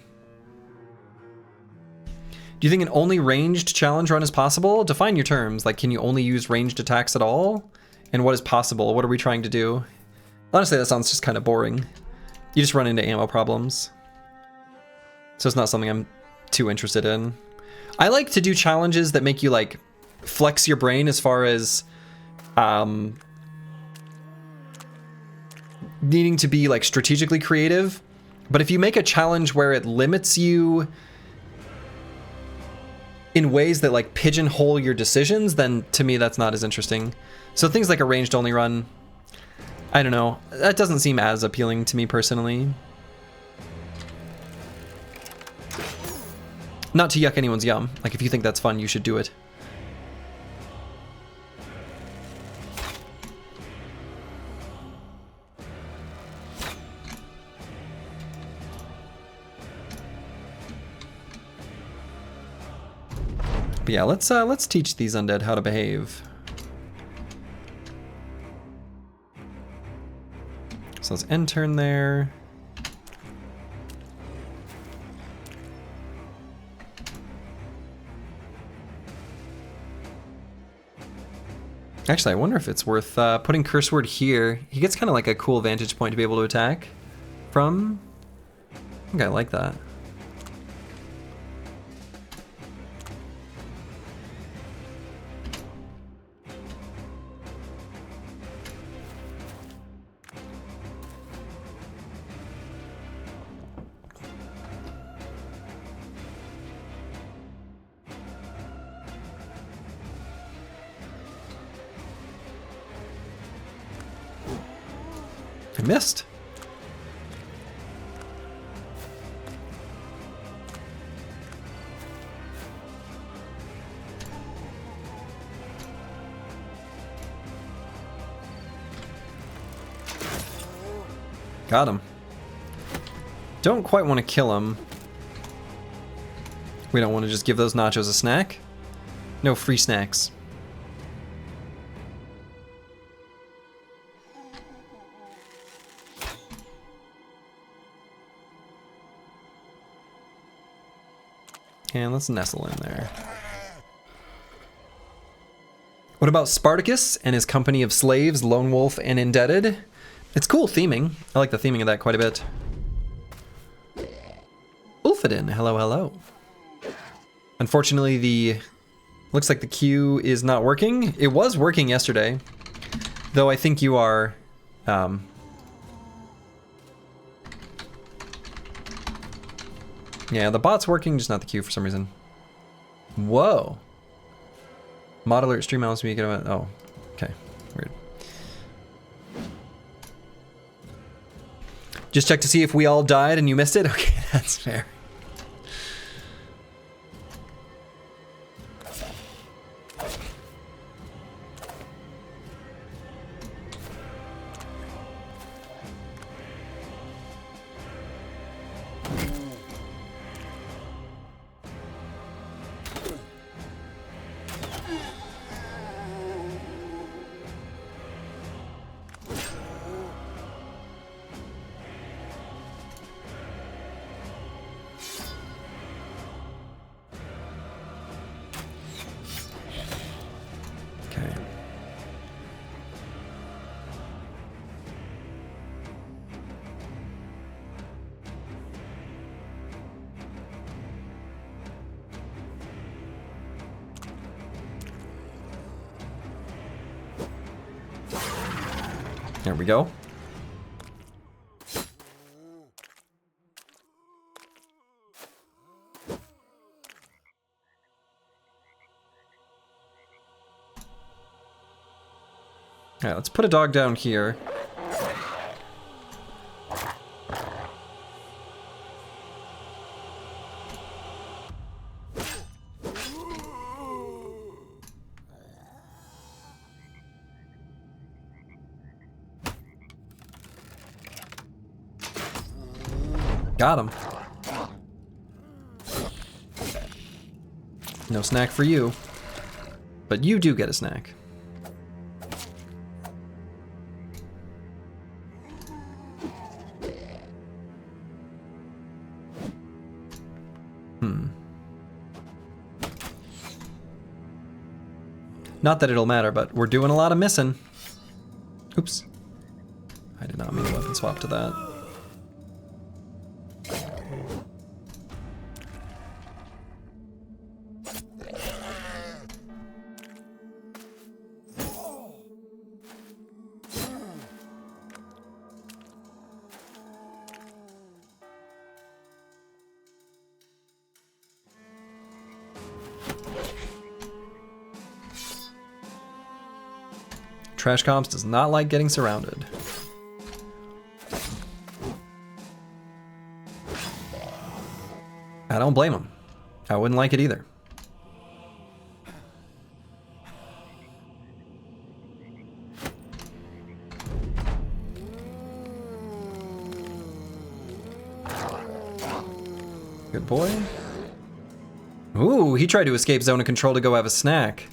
Do you think an only ranged challenge run is possible? Define your terms. Like, can you only use ranged attacks at all? And what is possible? What are we trying to do? Honestly, that sounds just kind of boring. You just run into ammo problems. So it's not something I'm too interested in. I like to do challenges that make you, like, flex your brain as far as needing to be, like, strategically creative. But if you make a challenge where it limits you in ways that, like, pigeonhole your decisions, then to me that's not as interesting. So things like a ranged only run, I don't know, that doesn't seem as appealing to me personally. Not to yuck anyone's yum. Like, if you think that's fun, you should do it. But yeah, let's teach these undead how to behave. So let's end turn there. Actually, I wonder if it's worth putting Curse Word here. He gets kind of like a cool vantage point to be able to attack from. I think I like that. I missed. Got him. Don't quite want to kill him. We don't want to just give those nachos a snack. No free snacks. And let's nestle in there. What about Spartacus and his company of slaves, Lone Wolf and Indebted? It's cool theming. I like the theming of that quite a bit. Ulfidin, hello, hello. Unfortunately, looks like the queue is not working. It was working yesterday, though I think you are, yeah, the bot's working, just not the queue for some reason. Whoa. Mod alert stream mouse me get about. Oh, okay. Weird. Just check to see if we all died and you missed it? Okay, that's fair. There we go. All right, let's put a dog down here. Got him. No snack for you. But you do get a snack. Not that it'll matter, but we're doing a lot of missing. Oops. I did not mean to weapon swap to that. Trash Comps does not like getting surrounded. I don't blame him. I wouldn't like it either. Good boy. Ooh, he tried to escape zone of control to go have a snack.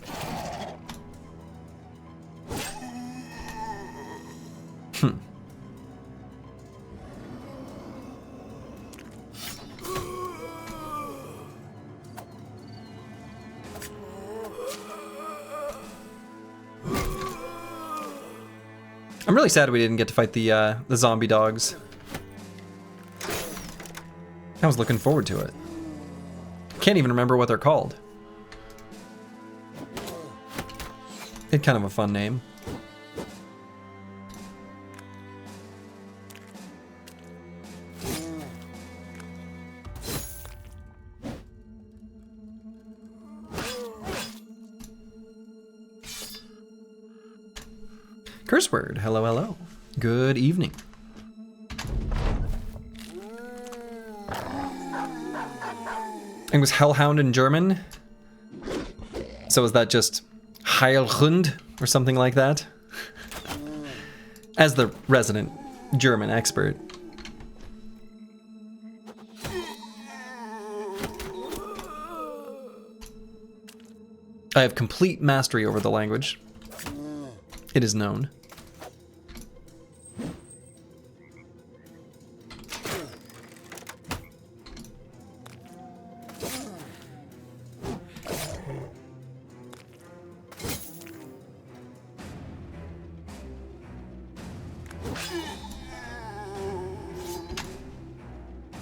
I'm really sad we didn't get to fight the zombie dogs. I was looking forward to it. Can't even remember what they're called. It's kind of a fun name. Curse word. Hello, hello. Good evening. It was Hellhound in German. So is that just Heilhund or something like that? As the resident German expert. I have complete mastery over the language. It is known.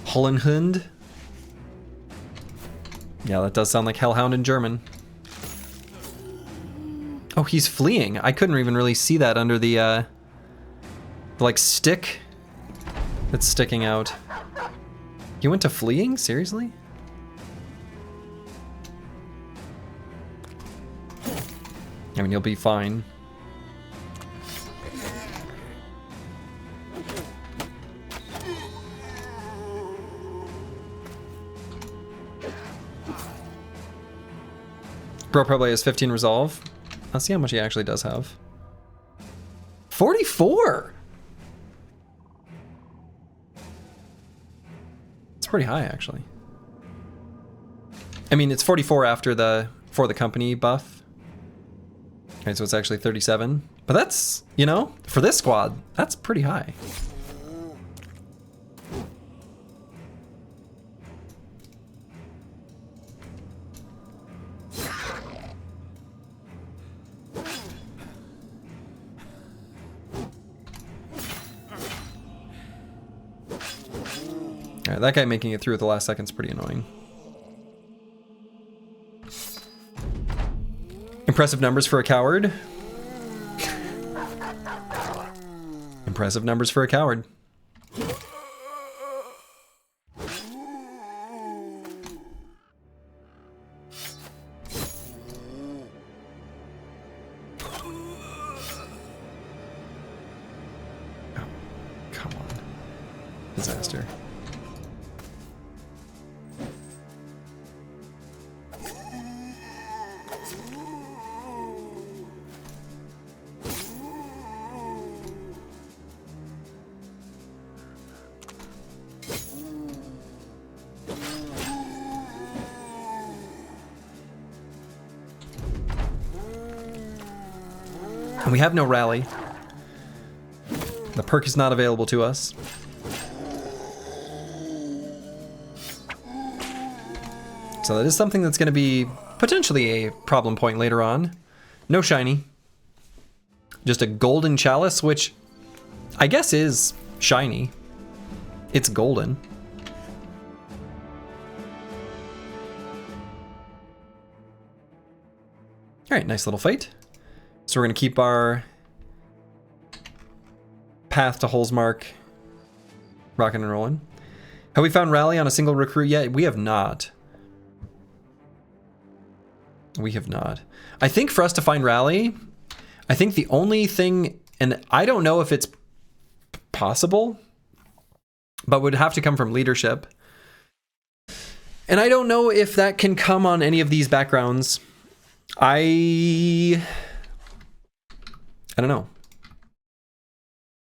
Hollenhund? Yeah, that does sound like Hellhound in German. Oh, he's fleeing. I couldn't even really see that under the like, stick that's sticking out. He went to fleeing? Seriously? I mean, he'll be fine. Bro probably has 15 resolve. Let's see how much he actually does have. 44! It's pretty high, actually. I mean, it's 44 after the for the company buff. Okay, so it's actually 37. But that's, you know, for this squad, that's pretty high. Alright, that guy making it through at the last second's pretty annoying. Impressive numbers for a coward. Impressive numbers for a coward. Oh, come on. Disaster. And we have no rally. The perk is not available to us. So that is something that's going to be potentially a problem point later on. No shiny. Just a golden chalice, which I guess is shiny. It's golden. Alright, nice little fight. So we're going to keep our path to Holzmark rocking and rolling. Have we found rally on a single recruit yet? We have not. We have not. I think for us to find rally, I think the only thing, and I don't know if it's possible, but would have to come from leadership. And I don't know if that can come on any of these backgrounds. I don't know.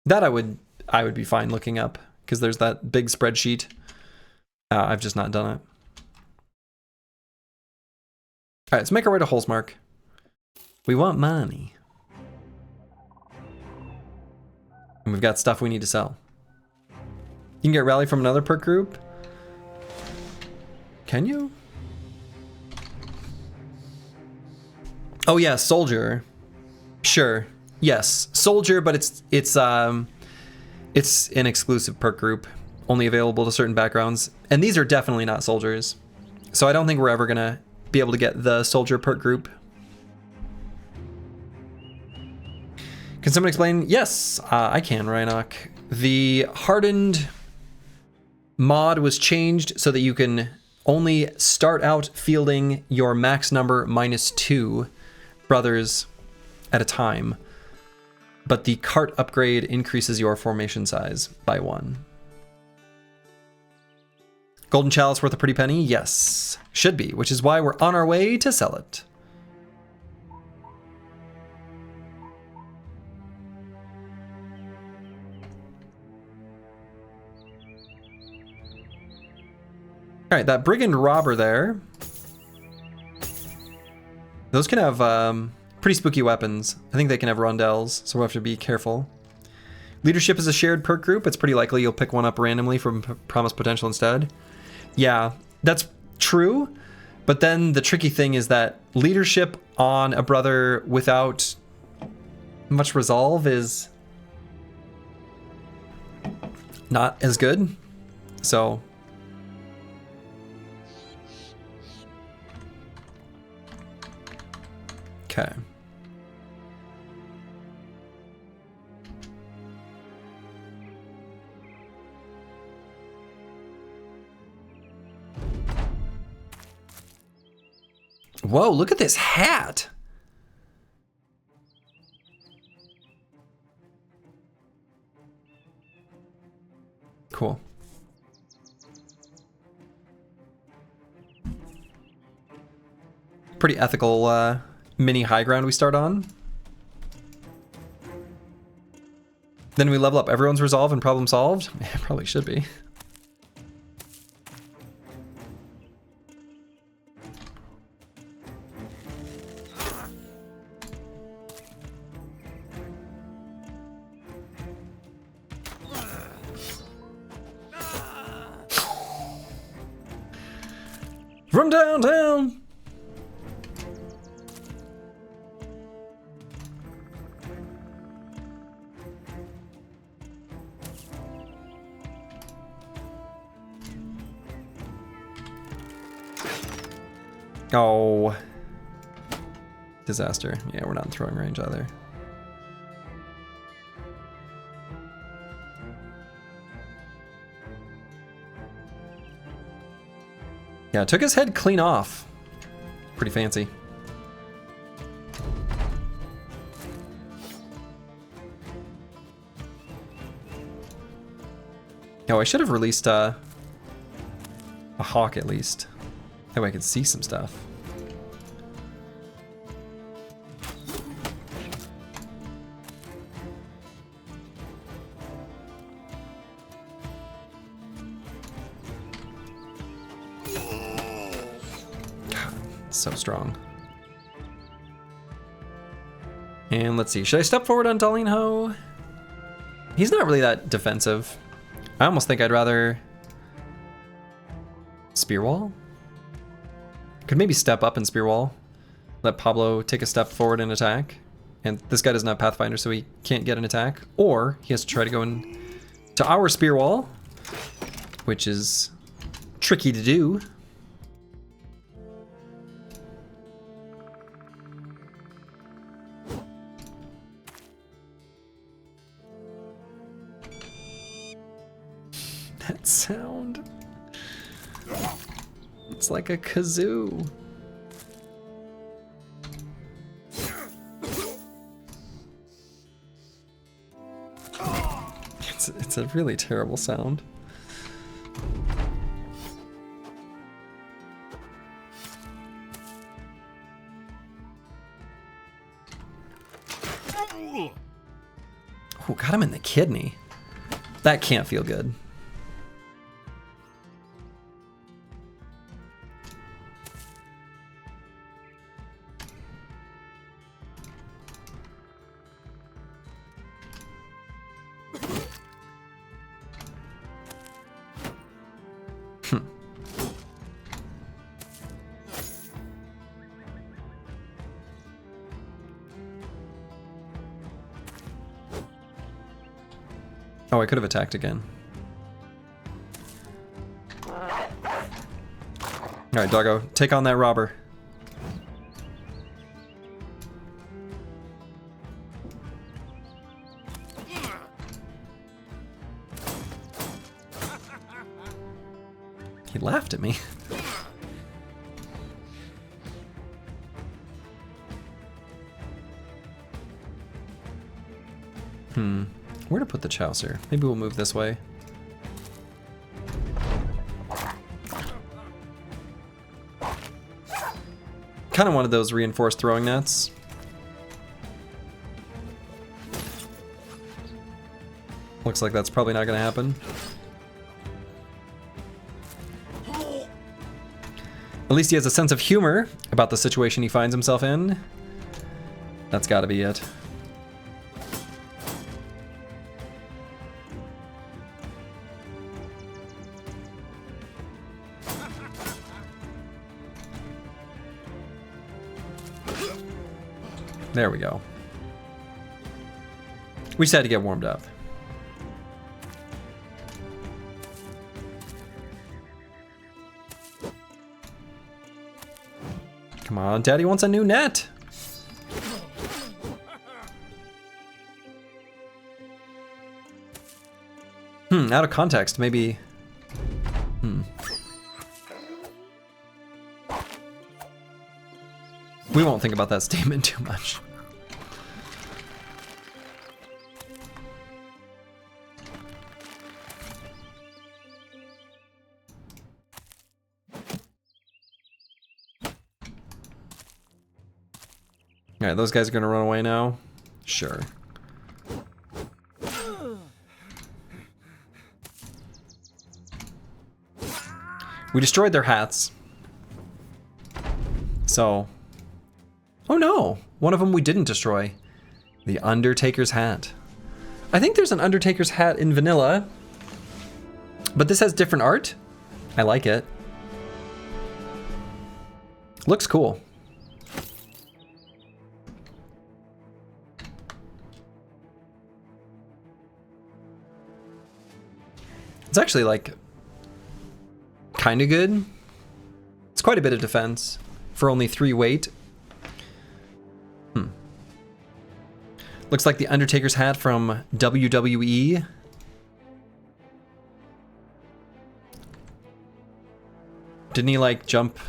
That I would be fine looking up, because there's that big spreadsheet. I've just not done it. All right, let's make our way to Holzmark. We want money. And we've got stuff we need to sell. You can get rally from another perk group. Can you? Oh yeah, soldier. Sure. Yes, soldier, but it's an exclusive perk group, only available to certain backgrounds, and these are definitely not soldiers. So I don't think we're ever gonna be able to get the soldier perk group. Can someone explain? Yes, I can, Rhinoc. The Hardened mod was changed so that you can only start out fielding your max number -2 brothers at a time. But the cart upgrade increases your formation size by 1. Golden Chalice worth a pretty penny? Yes, should be, which is why we're on our way to sell it. All right, that Brigand Robber there. Those can have pretty spooky weapons. I think they can have rondelles, so we'll have to be careful. Leadership is a shared perk group. It's pretty likely you'll pick one up randomly from Promised Potential instead. Yeah, that's true. But then the tricky thing is that leadership on a brother without much resolve is not as good. So okay. Whoa, look at this hat. Cool. Pretty ethical mini high ground we start on. Then we level up everyone's resolve and problem solved. Yeah, probably should be. From downtown. Oh. Disaster. Yeah, we're not in throwing range either. Yeah, took his head clean off. Pretty fancy. Oh, I should have released a hawk at least. That way I could see some stuff. God, so strong. And let's see, should I step forward on Dalinho? He's not really that defensive. I almost think I'd rather Spear Wall? Could maybe step up and Spear Wall. Let Pablo take a step forward and attack. And this guy doesn't have Pathfinder, so he can't get an attack. Or he has to try to go in to our Spear Wall, which is tricky to do. That sound. It's like a kazoo. It's a really terrible sound. Oh, got him in the kidney. That can't feel good. Oh, I could have attacked again. Alright, doggo, take on that robber. He laughed at me. Where to put the Chaucer? Maybe we'll move this way. Kind of wanted those reinforced throwing nets. Looks like that's probably not going to happen. At least he has a sense of humor about the situation he finds himself in. That's got to be it. There we go. We just had to get warmed up. Come on, Daddy wants a new net. Out of context, maybe. We won't think about that statement too much. Alright, those guys are gonna run away now? Sure. We destroyed their hats. So... Oh no! One of them we didn't destroy. The Undertaker's hat. I think there's an Undertaker's hat in vanilla. But this has different art. I like it. Looks cool. It's actually like kind of good. It's quite a bit of defense for only 3 weight. Looks like the Undertaker's hat from WWE. Didn't he like jump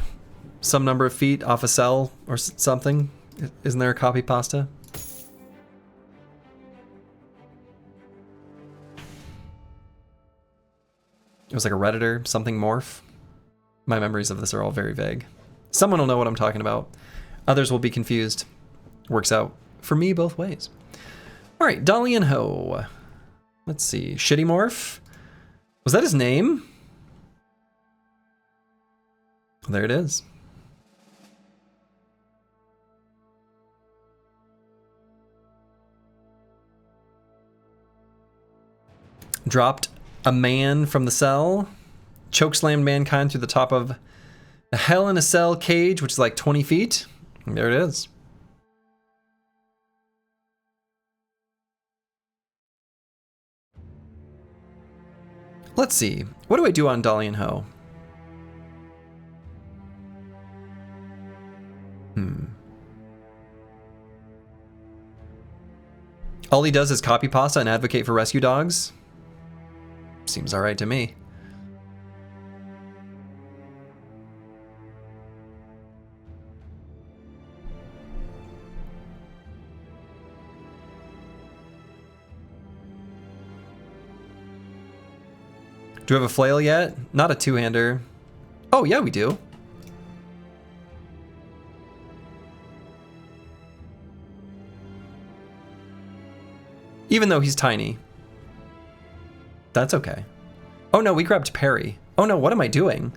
some number of feet off a cell or something? Isn't there a copy pasta? It was like a Redditor, something morph. My memories of this are all very vague. Someone will know what I'm talking about. Others will be confused. Works out for me both ways. All right, Dolly and Ho. Let's see, Shitty Morph. Was that his name? There it is. Dropped a man from the cell. Chokeslammed mankind through the top of a Hell in a Cell cage, which is like 20 feet. And there it is. Let's see. What do I do on Dolly and Ho? All he does is copy pasta and advocate for rescue dogs? Seems alright to me. Do we have a flail yet? Not a two-hander. Oh, yeah, we do. Even though he's tiny. That's okay. Oh no, we grabbed Perry. Oh no, what am I doing?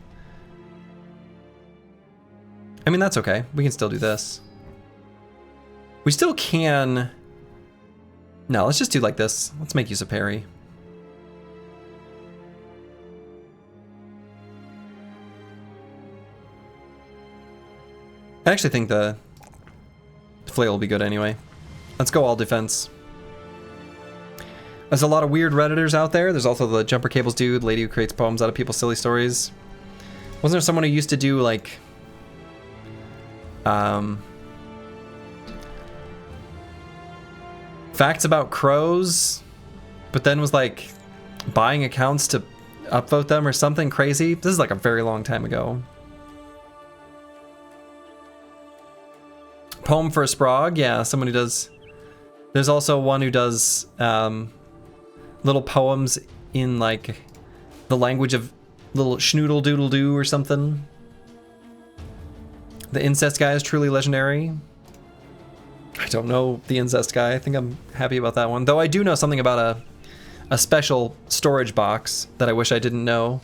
I mean, that's okay. We can still do this. We still can... No, let's just do like this. Let's make use of Perry. I actually think the flail will be good anyway. Let's go all defense. There's a lot of weird Redditors out there. There's also the Jumper Cables dude, lady who creates poems out of people's silly stories. Wasn't there someone who used to do like facts about crows, but then was like buying accounts to upvote them or something crazy? This is like a very long time ago. Poem for a Sprog, yeah, someone who does. There's also one who does little poems in like the language of little schnoodle doodle doo or something. The incest guy is truly legendary. I don't know the incest guy. I think I'm happy about that one. Though I do know something about a special storage box that I wish I didn't know.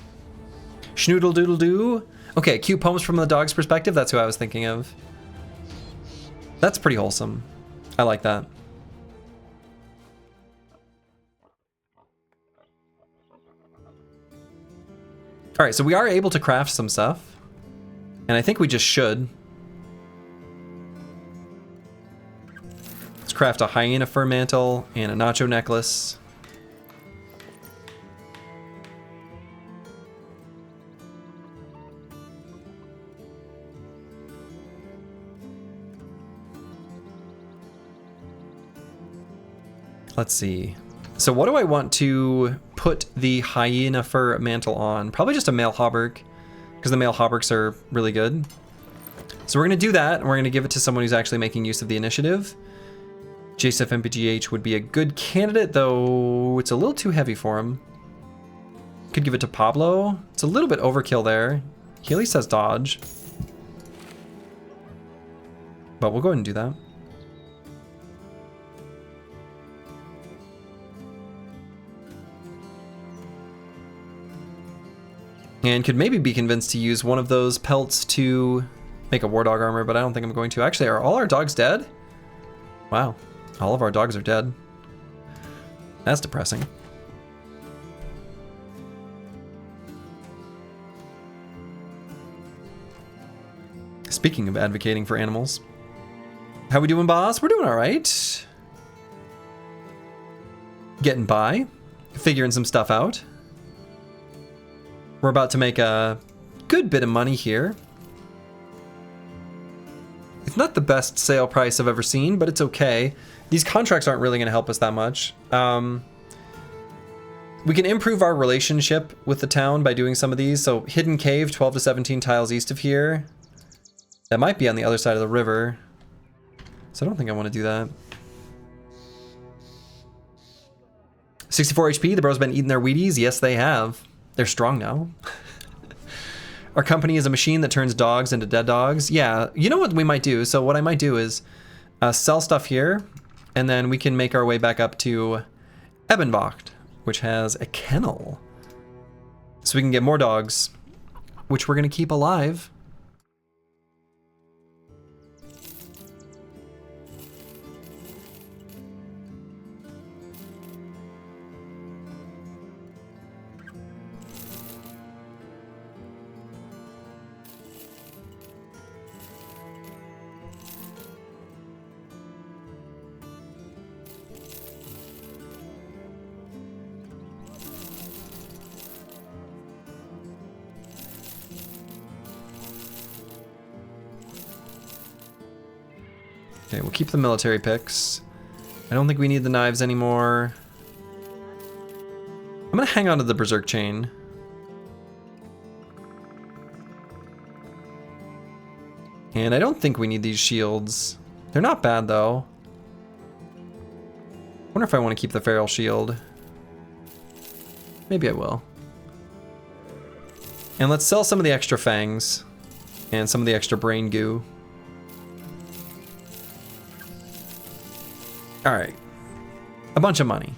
Schnoodle doodle doo. Okay, cute poems from the dog's perspective. That's who I was thinking of. That's pretty wholesome. I like that. All right, so we are able to craft some stuff, and I think we just should. Let's craft a hyena fur mantle and a nacho necklace. Let's see. So what do I want to put the hyena fur mantle on? Probably just a male hauberk, because the male hauberks are really good. So we're going to do that, and we're going to give it to someone who's actually making use of the initiative. JSF MPGH would be a good candidate, though it's a little too heavy for him. Could give it to Pablo. It's a little bit overkill there. He at least has dodge. But we'll go ahead and do that. And could maybe be convinced to use one of those pelts to make a war dog armor, but I don't think I'm going to. Actually, are all our dogs dead? Wow, all of our dogs are dead. That's depressing. Speaking of advocating for animals, how we doing, boss? We're doing all right. Getting by, figuring some stuff out. We're about to make a good bit of money here. It's not the best sale price I've ever seen, but it's okay. These contracts aren't really going to help us that much. We can improve our relationship with the town by doing some of these. So Hidden Cave, 12 to 17 tiles east of here. That might be on the other side of the river. So I don't think I want to do that. 64 HP, the bros been eating their Wheaties? Yes, they have. They're strong now. Our company is a machine that turns dogs into dead dogs. Yeah, you know what we might do? So what I might do is sell stuff here, and then we can make our way back up to Ebenwacht, which has a kennel. So we can get more dogs, which we're going to keep alive. Okay, we'll keep the military picks. I don't think we need the knives anymore. I'm gonna hang on to the berserk chain. And I don't think we need these shields. They're not bad though. Wonder if I want to keep the feral shield. Maybe I will. And let's sell some of the extra fangs and some of the extra brain goo. All right, a bunch of money.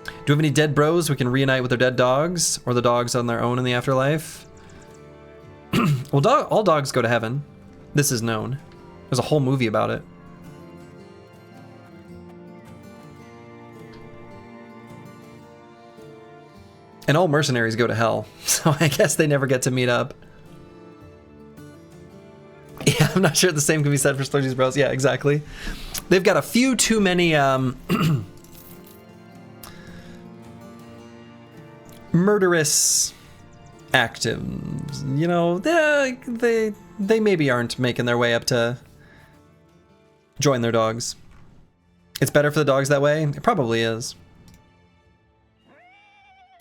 Do we have any dead bros we can reunite with their dead dogs, or the dogs on their own in the afterlife? Well, all dogs go to heaven. This is known. There's a whole movie about it. And all mercenaries go to hell, so I guess they never get to meet up. Yeah, I'm not sure the same can be said for Sturgy's Bros. Yeah, exactly. They've got a few too many murderous active. You know, they maybe aren't making their way up to join their dogs. It's better for the dogs that way? It probably is.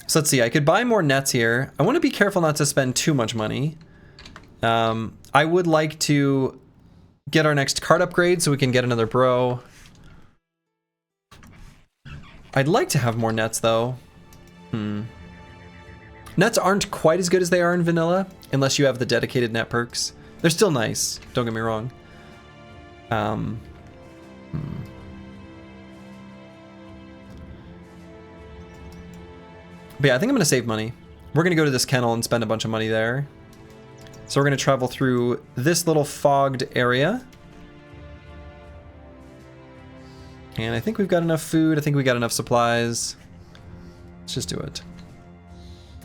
So let's see, I could buy more nets here. I want to be careful not to spend too much money. I would like to get our next card upgrade so we can get another bro. I'd like to have more nets though. Nets aren't quite as good as they are in vanilla, unless you have the dedicated net perks. They're still nice, don't get me wrong. But yeah, I think I'm gonna save money. We're gonna go to this kennel and spend a bunch of money there. So we're gonna travel through this little fogged area. And I think we've got enough food. I think we got enough supplies. Let's just do it.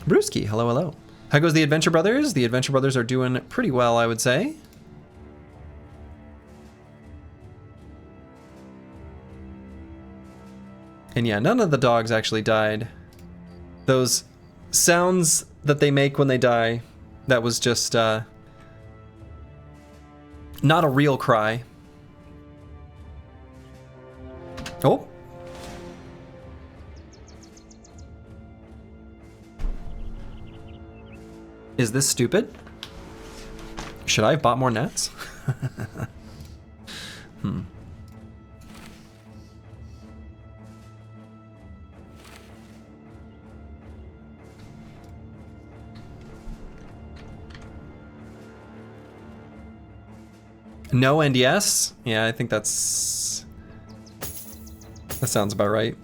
Brewski, hello, hello. How goes the Adventure Brothers? The Adventure Brothers are doing pretty well, I would say. And yeah, none of the dogs actually died. Those sounds that they make when they die, that was just not a real cry. Oh. Is this stupid? Should I have bought more nets? No and yes? Yeah, I think that sounds about right.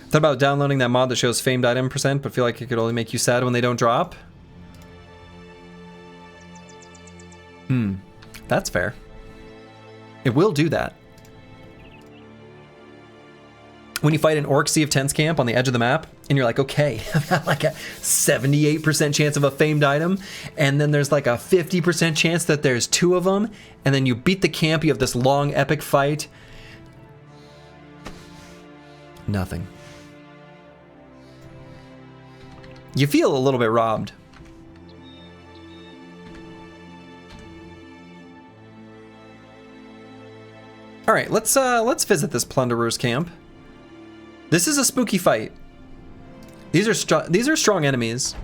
Thought about downloading that mod that shows famed item percent, but feel like it could only make you sad when they don't drop. That's fair. It will do that. When you fight an Orc Sea of Tents camp on the edge of the map, and you're like, okay, I've got like a 78% chance of a famed item, and then there's like a 50% chance that there's 2 of them, and then you beat the camp, you have this long epic fight. Nothing. You feel a little bit robbed. All right, let's visit this plunderer's camp. This is a spooky fight. These are strong enemies.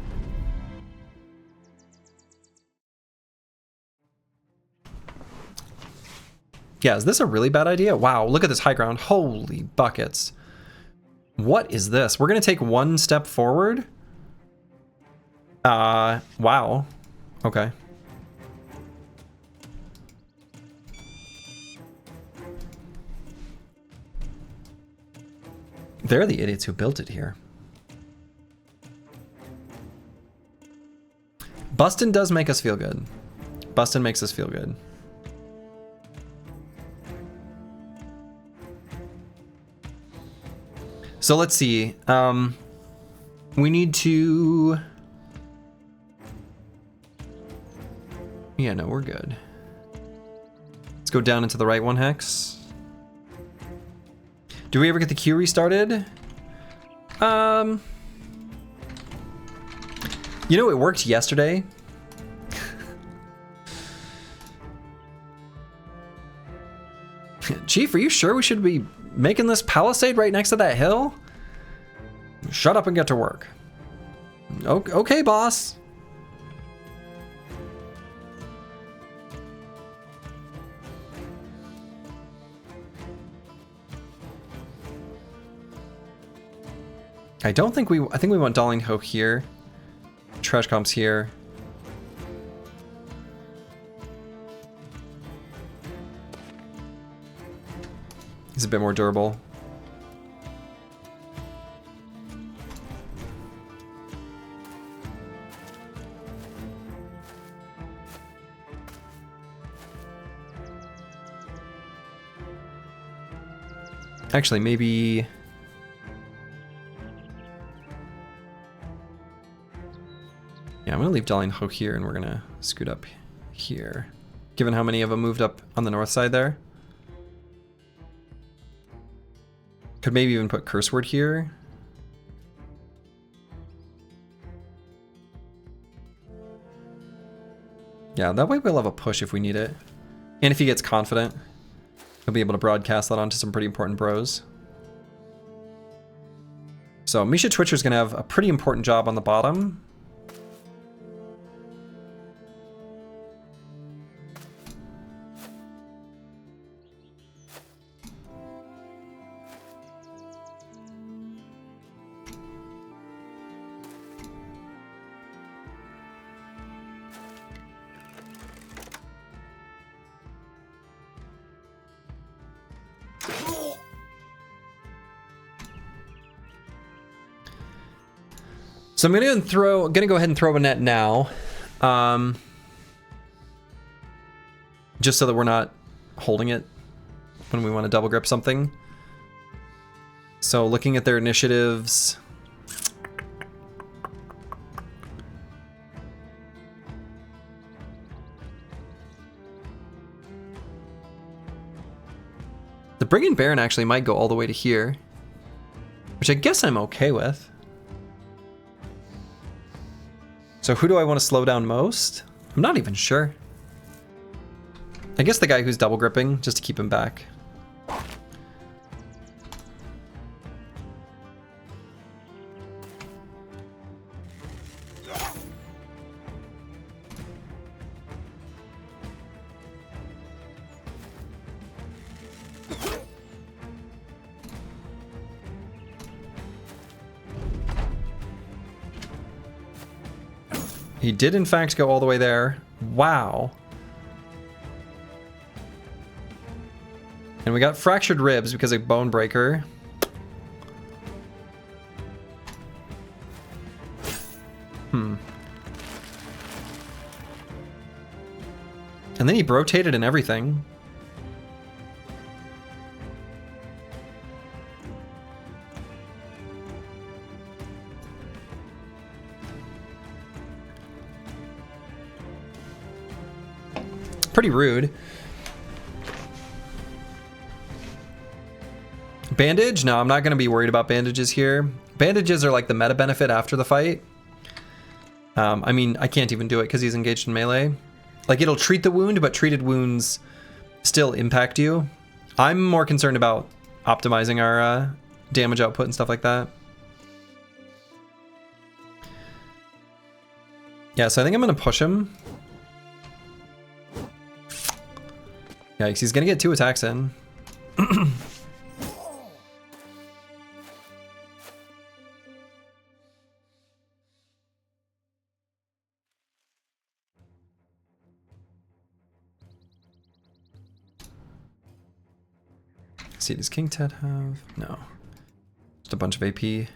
Yeah, is this a really bad idea? Wow, look at this high ground. Holy buckets. What is this? We're gonna take one step forward. Wow. Okay. They're the idiots who built it here. Bustin' does make us feel good. Bustin' makes us feel good. So let's see. We need to... Yeah, no, we're good. Let's go down into the right one, Hex. Do we ever get the queue restarted? You know, it worked yesterday. Chief, are you sure we should be making this palisade right next to that hill? Shut up and get to work. Okay, boss. I think we want Darlinghoe here. Trash comps here. He's a bit more durable. Actually, maybe... Yeah, I'm gonna leave Dalian Ho here and we're gonna scoot up here. Given how many of them moved up on the north side there. Could maybe even put Curse Word here. Yeah, that way we'll have a push if we need it. And if he gets confident, he'll be able to broadcast that onto some pretty important bros. So Misha Twitcher's gonna have a pretty important job on the bottom. So I'm gonna go ahead and throw a net now, just so that we're not holding it when we want to double grip something. So looking at their initiatives, the Brigand Baron actually might go all the way to here, which I guess I'm okay with. So who do I want to slow down most? I'm not even sure. I guess the guy who's double gripping, just to keep him back. He did in fact go all the way there. Wow. And we got fractured ribs because of Bone Breaker. And then he rotated and everything. Pretty rude. Bandage? No, I'm not going to be worried about bandages here. Bandages are like the meta benefit after the fight. I mean, I can't even do it because he's engaged in melee. Like, it'll treat the wound, but treated wounds still impact you. I'm more concerned about optimizing our damage output and stuff like that. Yeah, so I think I'm going to push him. Yikes, he's gonna get 2 attacks in. See, does King Ted have? No. Just a bunch of AP.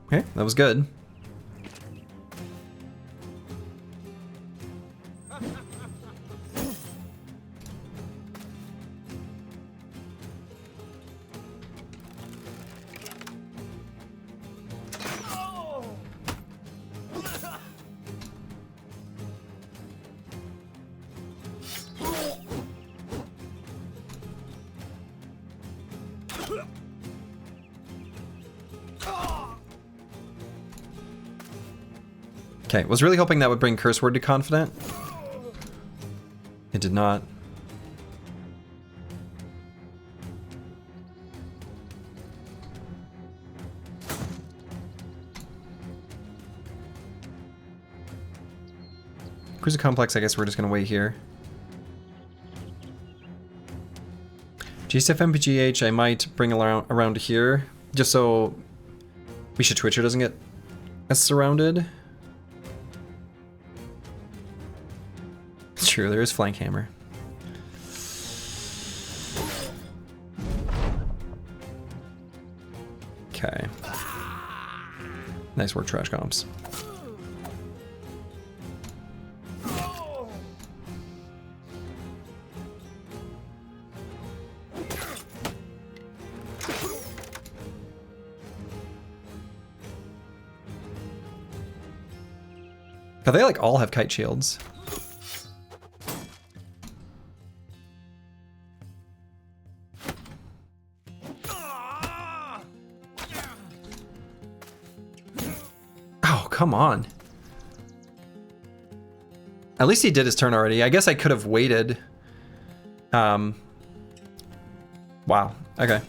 Okay, that was good. Okay, was really hoping that would bring Curse Word to Confident. It did not. Cruiser Complex, I guess we're just gonna wait here. GSF MPGH I might bring around here, just so Misha Twitcher doesn't get as surrounded. It's true, there is Flank Hammer. Okay. Nice work, Trash Comps. God, they like all have kite shields. Oh, come on. At least he did his turn already. I guess I could have waited. Wow. Okay.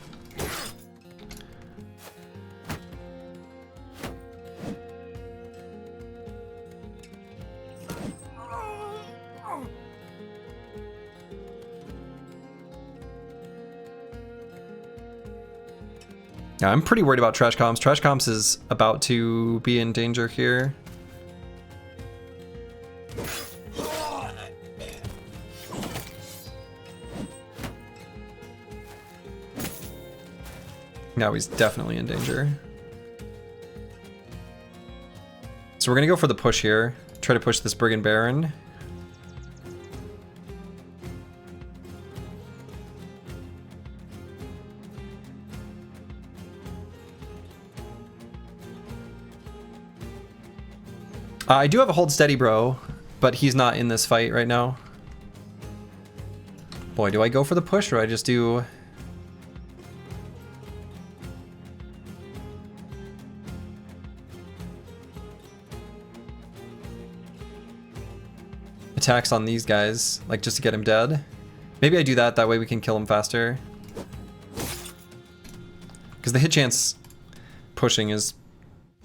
Yeah, I'm pretty worried about Trash Comps. Trash Comps is about to be in danger here. Now he's definitely in danger. So we're gonna go for the push here. Try to push this Brigand Baron. I do have a hold steady bro, but he's not in this fight right now. Boy, do I go for the push or do I just do... attacks on these guys, like just to get him dead? Maybe I do that, that way we can kill him faster. Because the hit chance pushing is...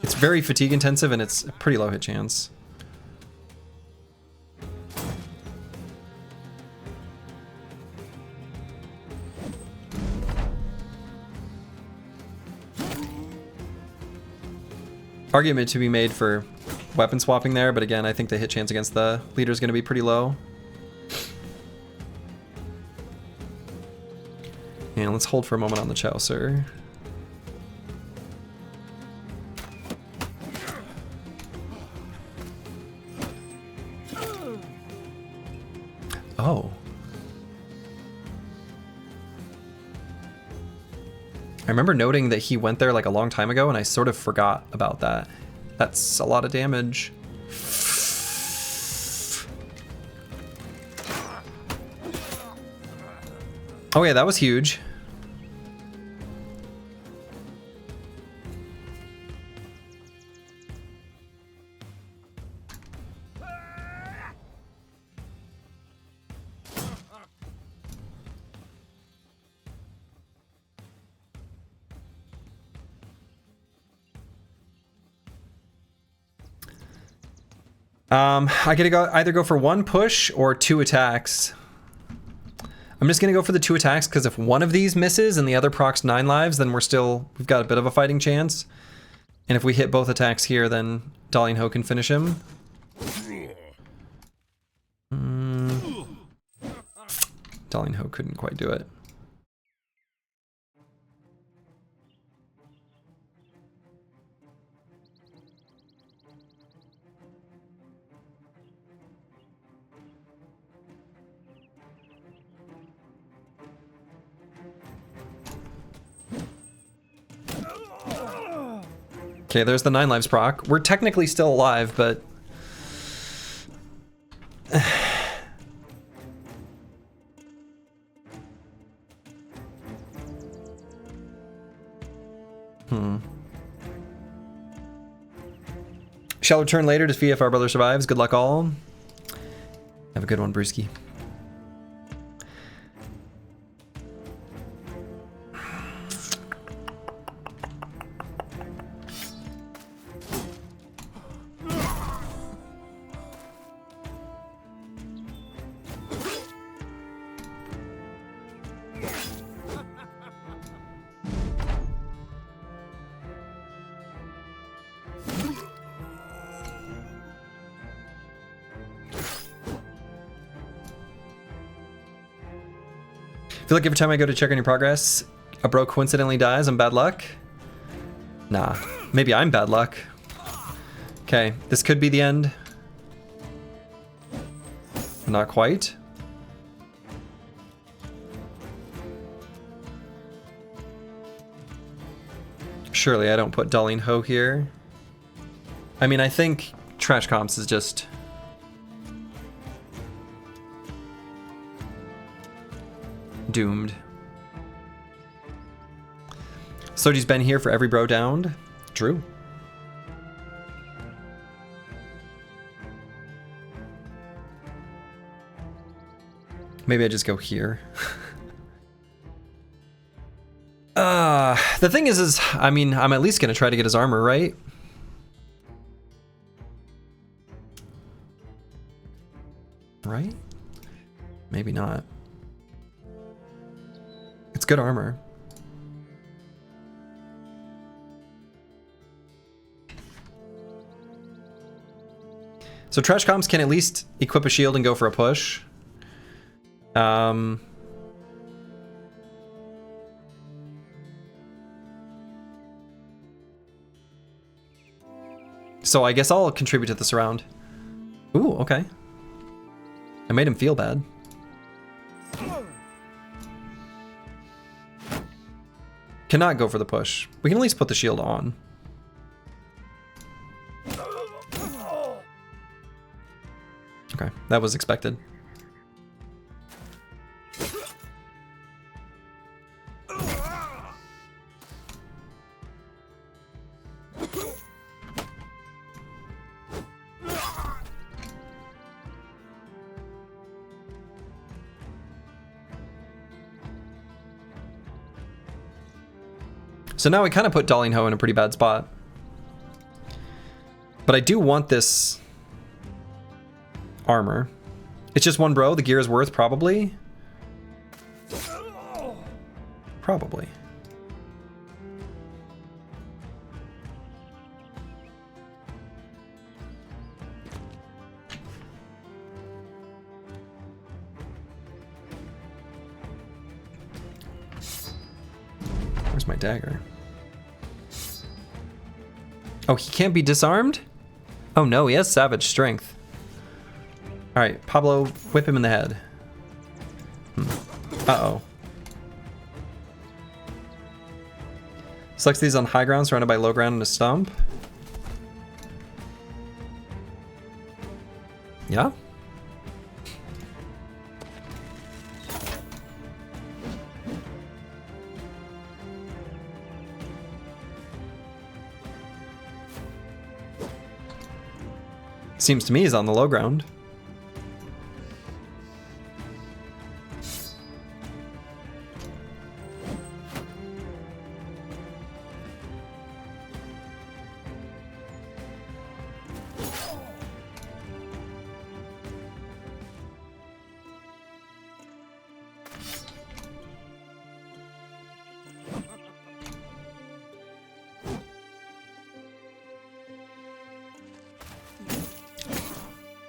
it's very fatigue intensive and it's a pretty low hit chance. Argument to be made for weapon swapping there, but again, I think the hit chance against the leader is going to be pretty low. And let's hold for a moment on the Chaucer. Oh. I remember noting that he went there like a long time ago and I sort of forgot about that. That's a lot of damage. Oh yeah, that was huge. I could either go for one push or 2 attacks. I'm just gonna go for the 2 attacks because if one of these misses and the other procs 9 lives, then we've got a bit of a fighting chance. And if we hit both attacks here, then Dalian Ho can finish him. Dalian Ho couldn't quite do it. Okay, there's the 9 lives proc. We're technically still alive, but... Shall return later to see if our brother survives. Good luck all. Have a good one, Brewski. I feel like every time I go to check on your progress, a bro coincidentally dies. I'm bad luck. Nah, maybe I'm bad luck. Okay, this could be the end. Not quite. Surely I don't put Dalian Ho here. I mean, I think Trash comps is just... doomed. Soji's been here for every bro downed. True. Maybe I just go here. The thing is, I mean, I'm at least gonna try to get his armor, right? Right? Maybe not. It's good armor. So trash comps can at least equip a shield and go for a push. So I guess I'll contribute to this round. Ooh, okay. I made him feel bad. Cannot go for the push. We can at least put the shield on. Okay, that was expected. So now we kind of put Darling Ho in a pretty bad spot. But I do want this armor. It's just one bro. The gear is worth probably. Probably. Where's my dagger? Oh, he can't be disarmed? Oh no, he has savage strength. Alright, Pablo, whip him in the head. Uh-oh. Selects these on high ground, surrounded by low ground and a stump. Yeah? Seems to me he's on the low ground.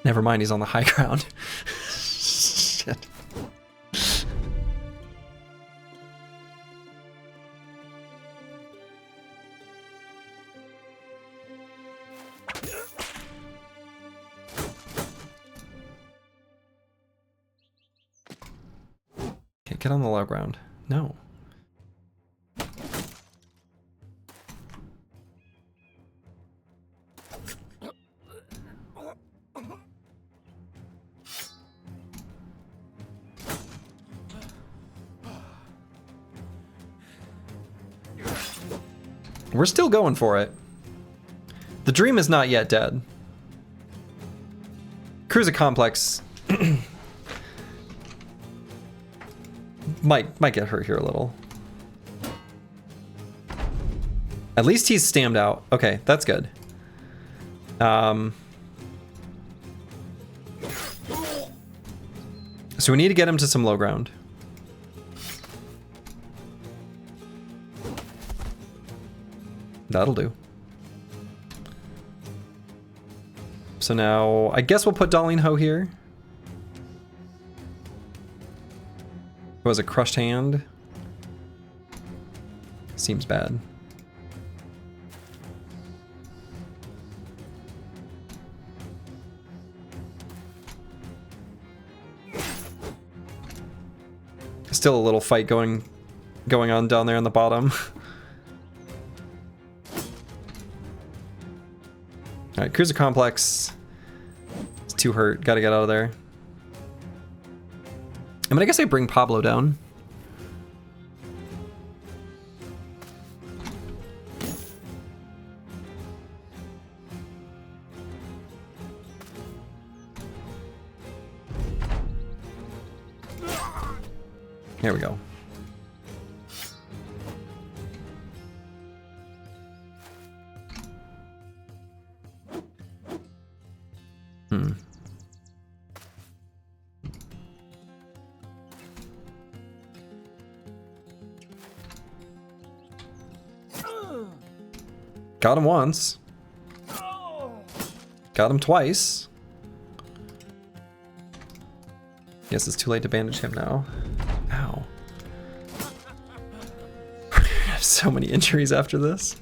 Never mind, he's on the high ground. Shit. Okay, get on the low ground. No. We're still going for it. The dream is not yet dead. Cruiser Complex might get hurt here a little. At least he's stammed out. Okay, that's good. So we need to get him to some low ground. That'll do. So now, I guess we'll put Darling Ho here. Who has a crushed hand? Seems bad. Still a little fight going on down there on the bottom. Alright, Cruiser Complex. It's too hurt. Gotta get out of there. I mean, I guess I bring Pablo down. There we go. Got him once. Got him twice. Guess it's too late to bandage him now. Ow. I have so many injuries after this.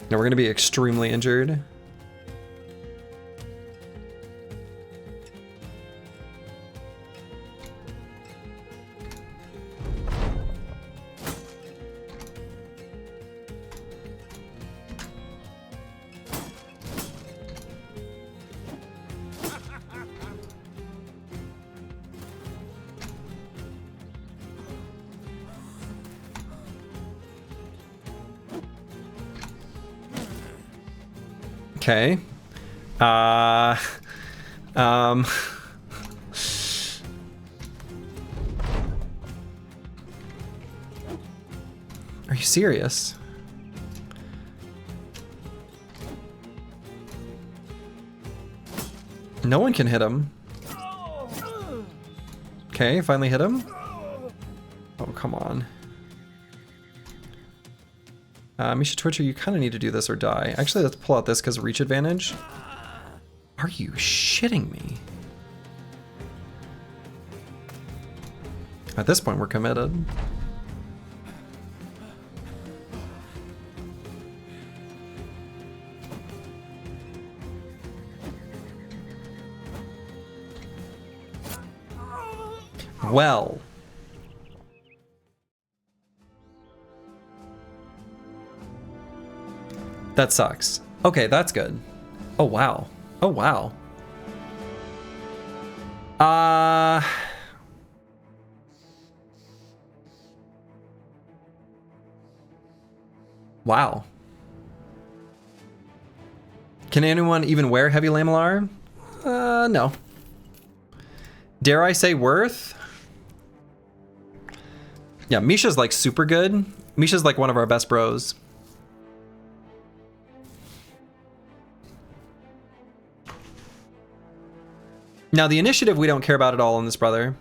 Now we're gonna be extremely injured. Okay. Are you serious? No one can hit him. Okay, finally hit him. Oh, come on. Misha Twitcher, you kind of need to do this or die. Actually, let's pull out this because of reach advantage. Are you shitting me? At this point, we're committed. Well. That sucks. Okay, that's good. Oh, wow. Oh, wow. Wow. Can anyone even wear heavy lamellar? No. Dare I say worth? Yeah, Misha's like super good. Misha's like one of our best bros. Now, the initiative we don't care about at all on this brother.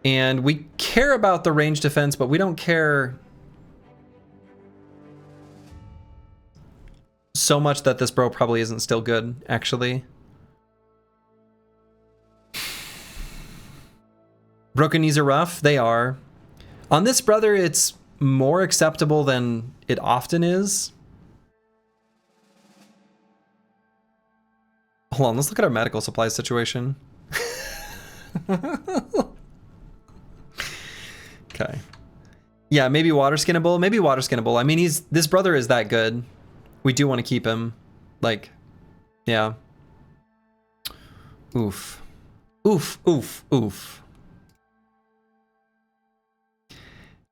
And we care about the range defense, but we don't care so much that this bro probably isn't still good, actually. Broken knees are rough. They are. On this brother, it's more acceptable than it often is. Hold on, let's look at our medical supply situation. Okay. Yeah, maybe water skinnable. Maybe water skinnable. I mean, this brother is that good. We do want to keep him. Like, yeah. Oof. Oof, oof, oof.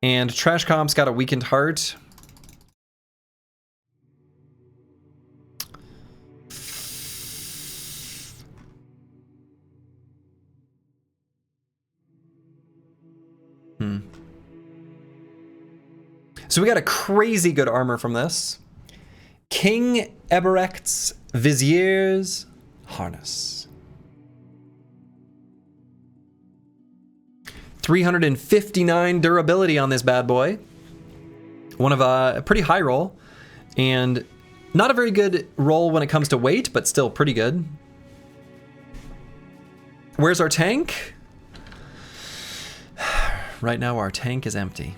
And Trash Comp's got a weakened heart. So we got a crazy good armor from this. King Eberecht's Vizier's Harness. 359 durability on this bad boy. One of a pretty high roll. And not a very good roll when it comes to weight, but still pretty good. Where's our tank? Right now our tank is empty.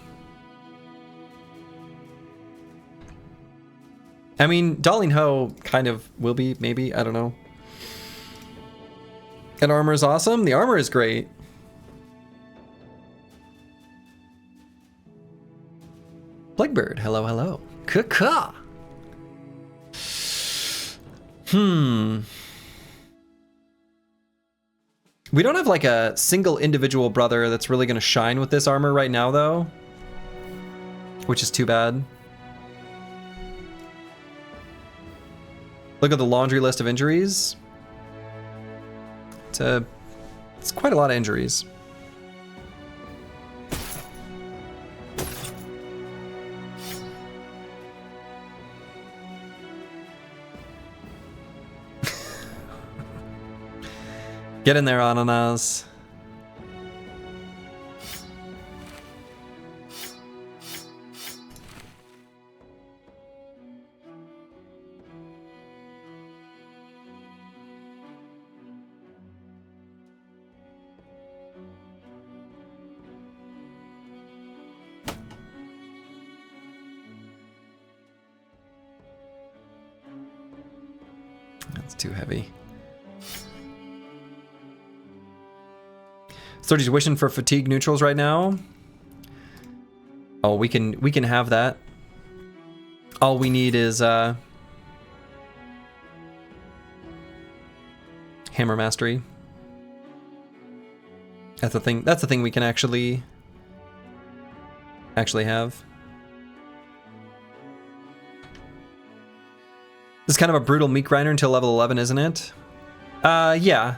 I mean, Darling Ho kind of will be, maybe, I don't know. And armor is awesome? The armor is great. Blackbird, hello, hello. Caw. We don't have like a single individual brother that's really gonna shine with this armor right now though, which is too bad. Look at the laundry list of injuries. It's quite a lot of injuries. Get in there, Ananas. That's too heavy. 30's wishing for fatigue neutrals right now. Oh, we can have that. All we need is hammer mastery. That's the thing. That's the thing we can actually have. This is kind of a brutal meat grinder until level 11, isn't it? Yeah.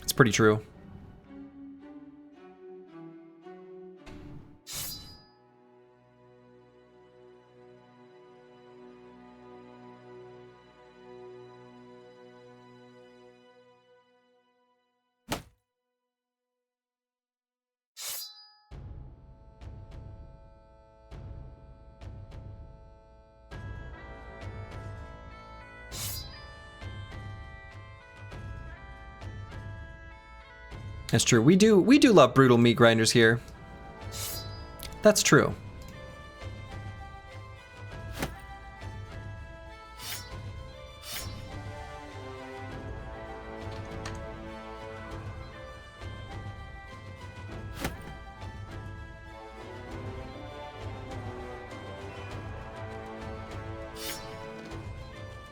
It's pretty true. That's true. We do love brutal meat grinders here. That's true.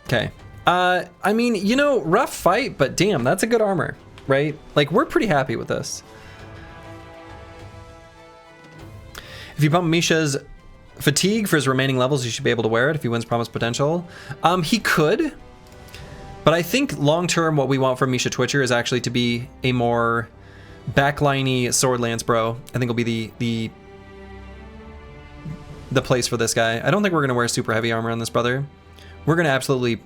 Okay. I mean, you know, rough fight, but damn, that's a good armor. Right? Like, we're pretty happy with this. If you pump Misha's fatigue for his remaining levels, you should be able to wear it if he wins Promised Potential. He could, but I think long-term what we want from Misha Twitcher is actually to be a more backliney sword lance bro. I think will be the place for this guy. I don't think we're going to wear super heavy armor on this brother. We're going to absolutely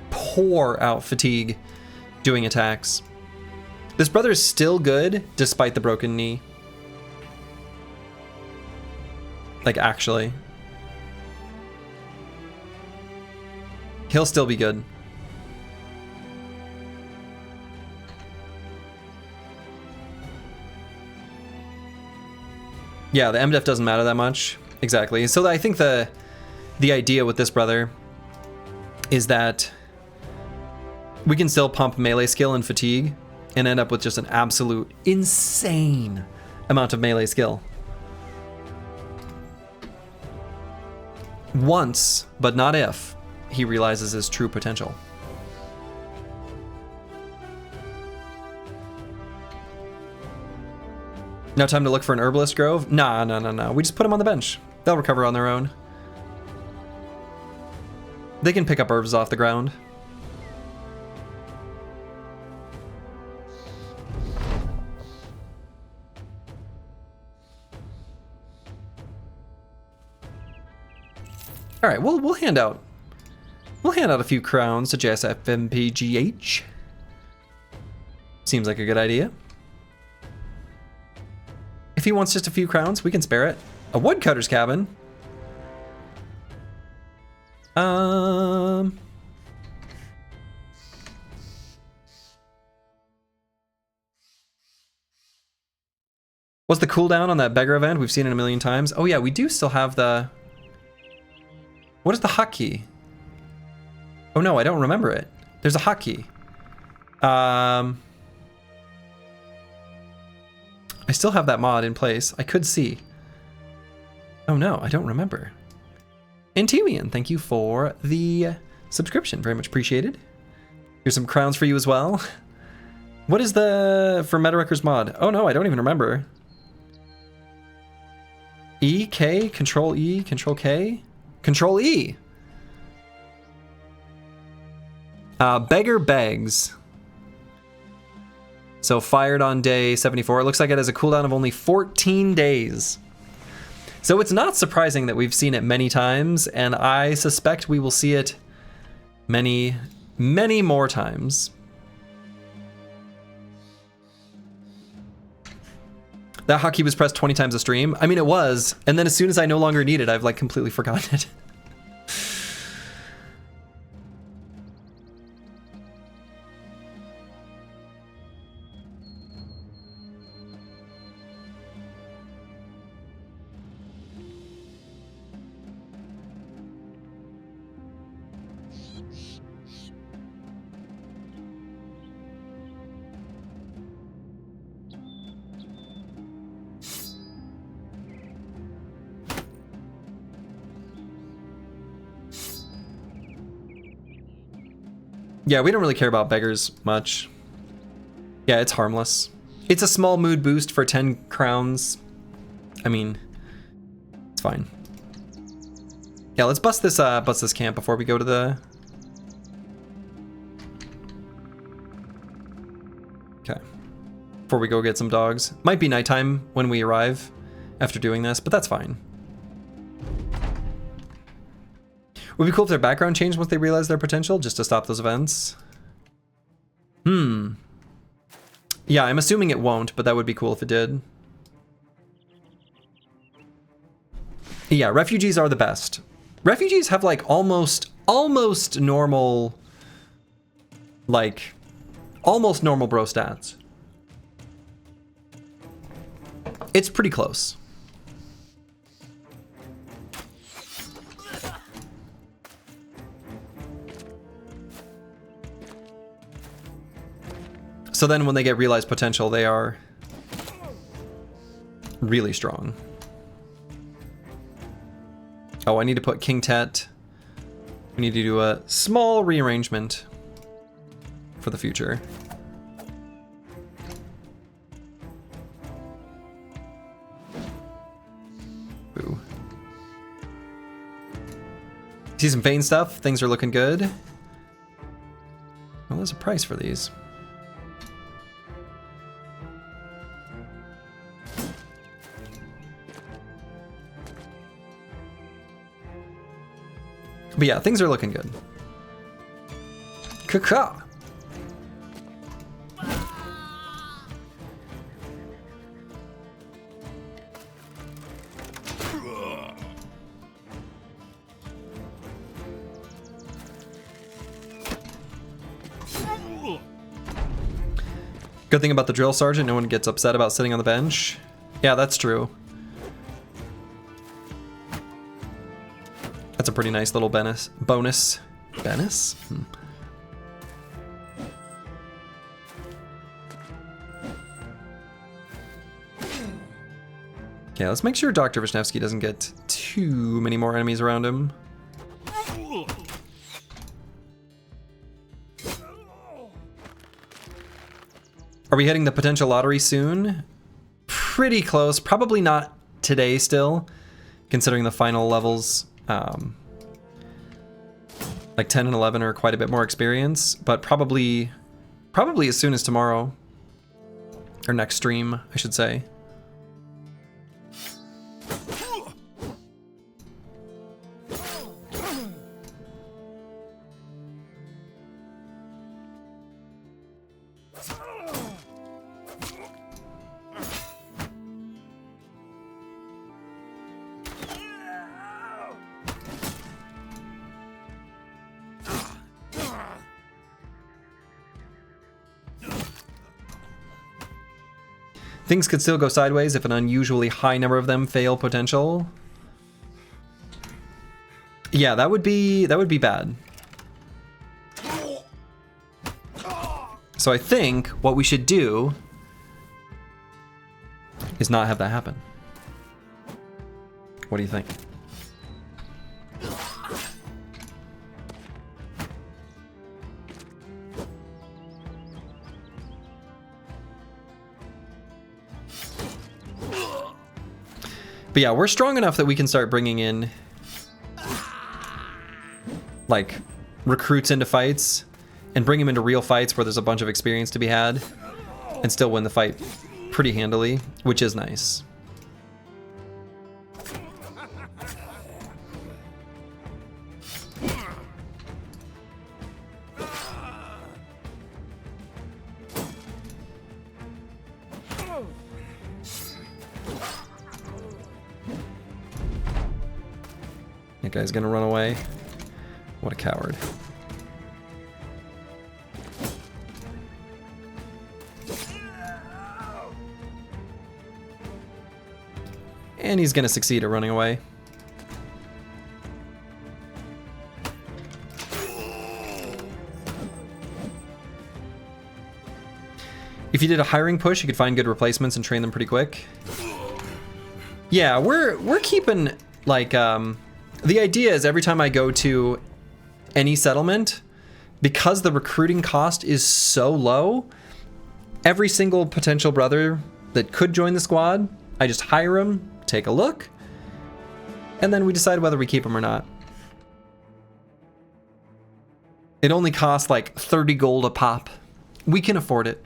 pour out fatigue doing attacks. This brother is still good despite the broken knee. Like, actually. He'll still be good. Yeah, the MDEF doesn't matter that much. Exactly. So I think the idea with this brother is that we can still pump melee skill and fatigue and end up with just an absolute insane amount of melee skill. Once, but not if, he realizes his true potential. Now time to look for an herbalist grove? Nah. We just put them on the bench. They'll recover on their own. They can pick up herbs off the ground. All right, we'll hand out a few crowns to JSFMPGH. Seems like a good idea. If he wants just a few crowns, we can spare it. A woodcutter's cabin. What's the cooldown on that beggar event? We've seen it a million times. Oh yeah, we do still have the... What is the hotkey? Oh no, I don't remember it. There's a hotkey. I still have that mod in place. I could see. Oh no, I don't remember. Antemian, thank you for the subscription. Very much appreciated. Here's some crowns for you as well. What is the for Metawreckers mod? Oh no, I don't even remember. E, K, Control E, Control K, Control E. Beggar begs. So fired on day 74. It looks like it has a cooldown of only 14 days. So it's not surprising that we've seen it many times, and I suspect we will see it many, many more times. That hotkey was pressed 20 times a stream. I mean, it was, and then as soon as I no longer need it, I've like completely forgotten it. Yeah, we don't really care about beggars much. Yeah, it's harmless. It's a small mood boost for 10 crowns. I mean, it's fine. Yeah, let's bust this camp before we go to the... Okay. Before we go get some dogs. Might be nighttime when we arrive after doing this, but that's fine. Would be cool if their background changed once they realize their potential, just to stop those events. Yeah, I'm assuming it won't, but that would be cool if it did. Yeah, refugees are the best. Refugees have like almost normal, like almost normal bro stats. It's pretty close. So then when they get realized potential, they are really strong. Oh, I need to put King Tet. We need to do a small rearrangement for the future. Boo. See some Vayne stuff. Things are looking good. Well, there's a price for these. But yeah, things are looking good. Caca. Good thing about the drill sergeant, no one gets upset about sitting on the bench. Yeah, that's true. That's a pretty nice little bonus. Bonus? Okay, let's make sure Dr. Vishnevsky doesn't get too many more enemies around him. Are we hitting the potential lottery soon? Pretty close. Probably not today still, considering the final levels. Like 10 and 11 are quite a bit more experience, but probably as soon as tomorrow, or next stream, I should say. Things could still go sideways if an unusually high number of them fail potential. Yeah, that would be bad. So I think what we should do is not have that happen. What do you think? But yeah, we're strong enough that we can start bringing in like recruits into fights and bring them into real fights where there's a bunch of experience to be had and still win the fight pretty handily, which is nice. That guy's gonna run away. What a coward. And he's gonna succeed at running away. If you did a hiring push, you could find good replacements and train them pretty quick. Yeah, we're keeping like the idea is every time I go to any settlement, because the recruiting cost is so low, every single potential brother that could join the squad, I just hire him, take a look, and then we decide whether we keep him or not. It only costs like 30 gold a pop. We can afford it.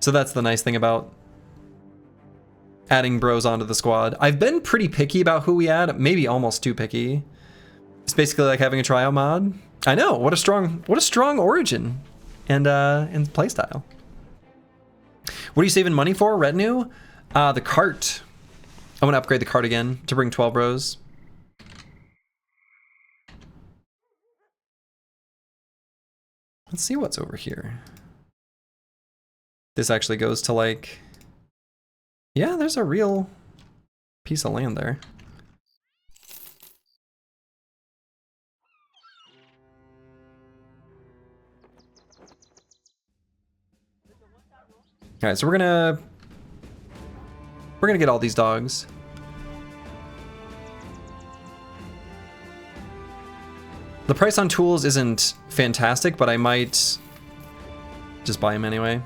So that's the nice thing about adding bros onto the squad. I've been pretty picky about who we add, maybe almost too picky. It's basically like having a tryout mod. I know, what a strong origin and playstyle. What are you saving money for? Retinue? The cart. I want to upgrade the cart again to bring 12 bros. Let's see what's over here. This actually goes to like, yeah, there's a real piece of land there. All right, so we're gonna get all these dogs. The price on tools isn't fantastic, but I might just buy them anyway.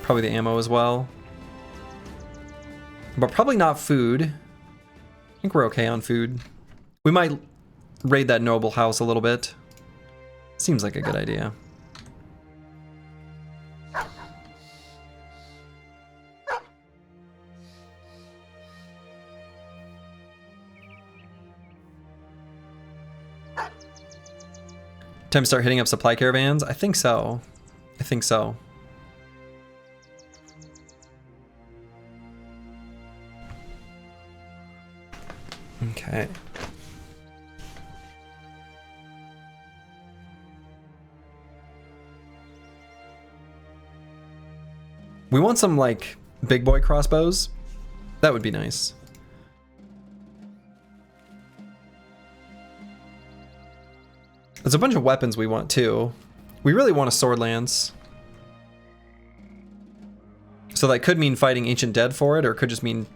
Probably the ammo as well. But probably not food. I think we're okay on food. We might raid that noble house a little bit. Seems like a good idea. Time to start hitting up supply caravans? I think so. I think so. Okay. We want some like big boy crossbows. That would be nice. There's a bunch of weapons we want too. We really want a sword lance. So that could mean fighting Ancient Dead for it, or it could just mean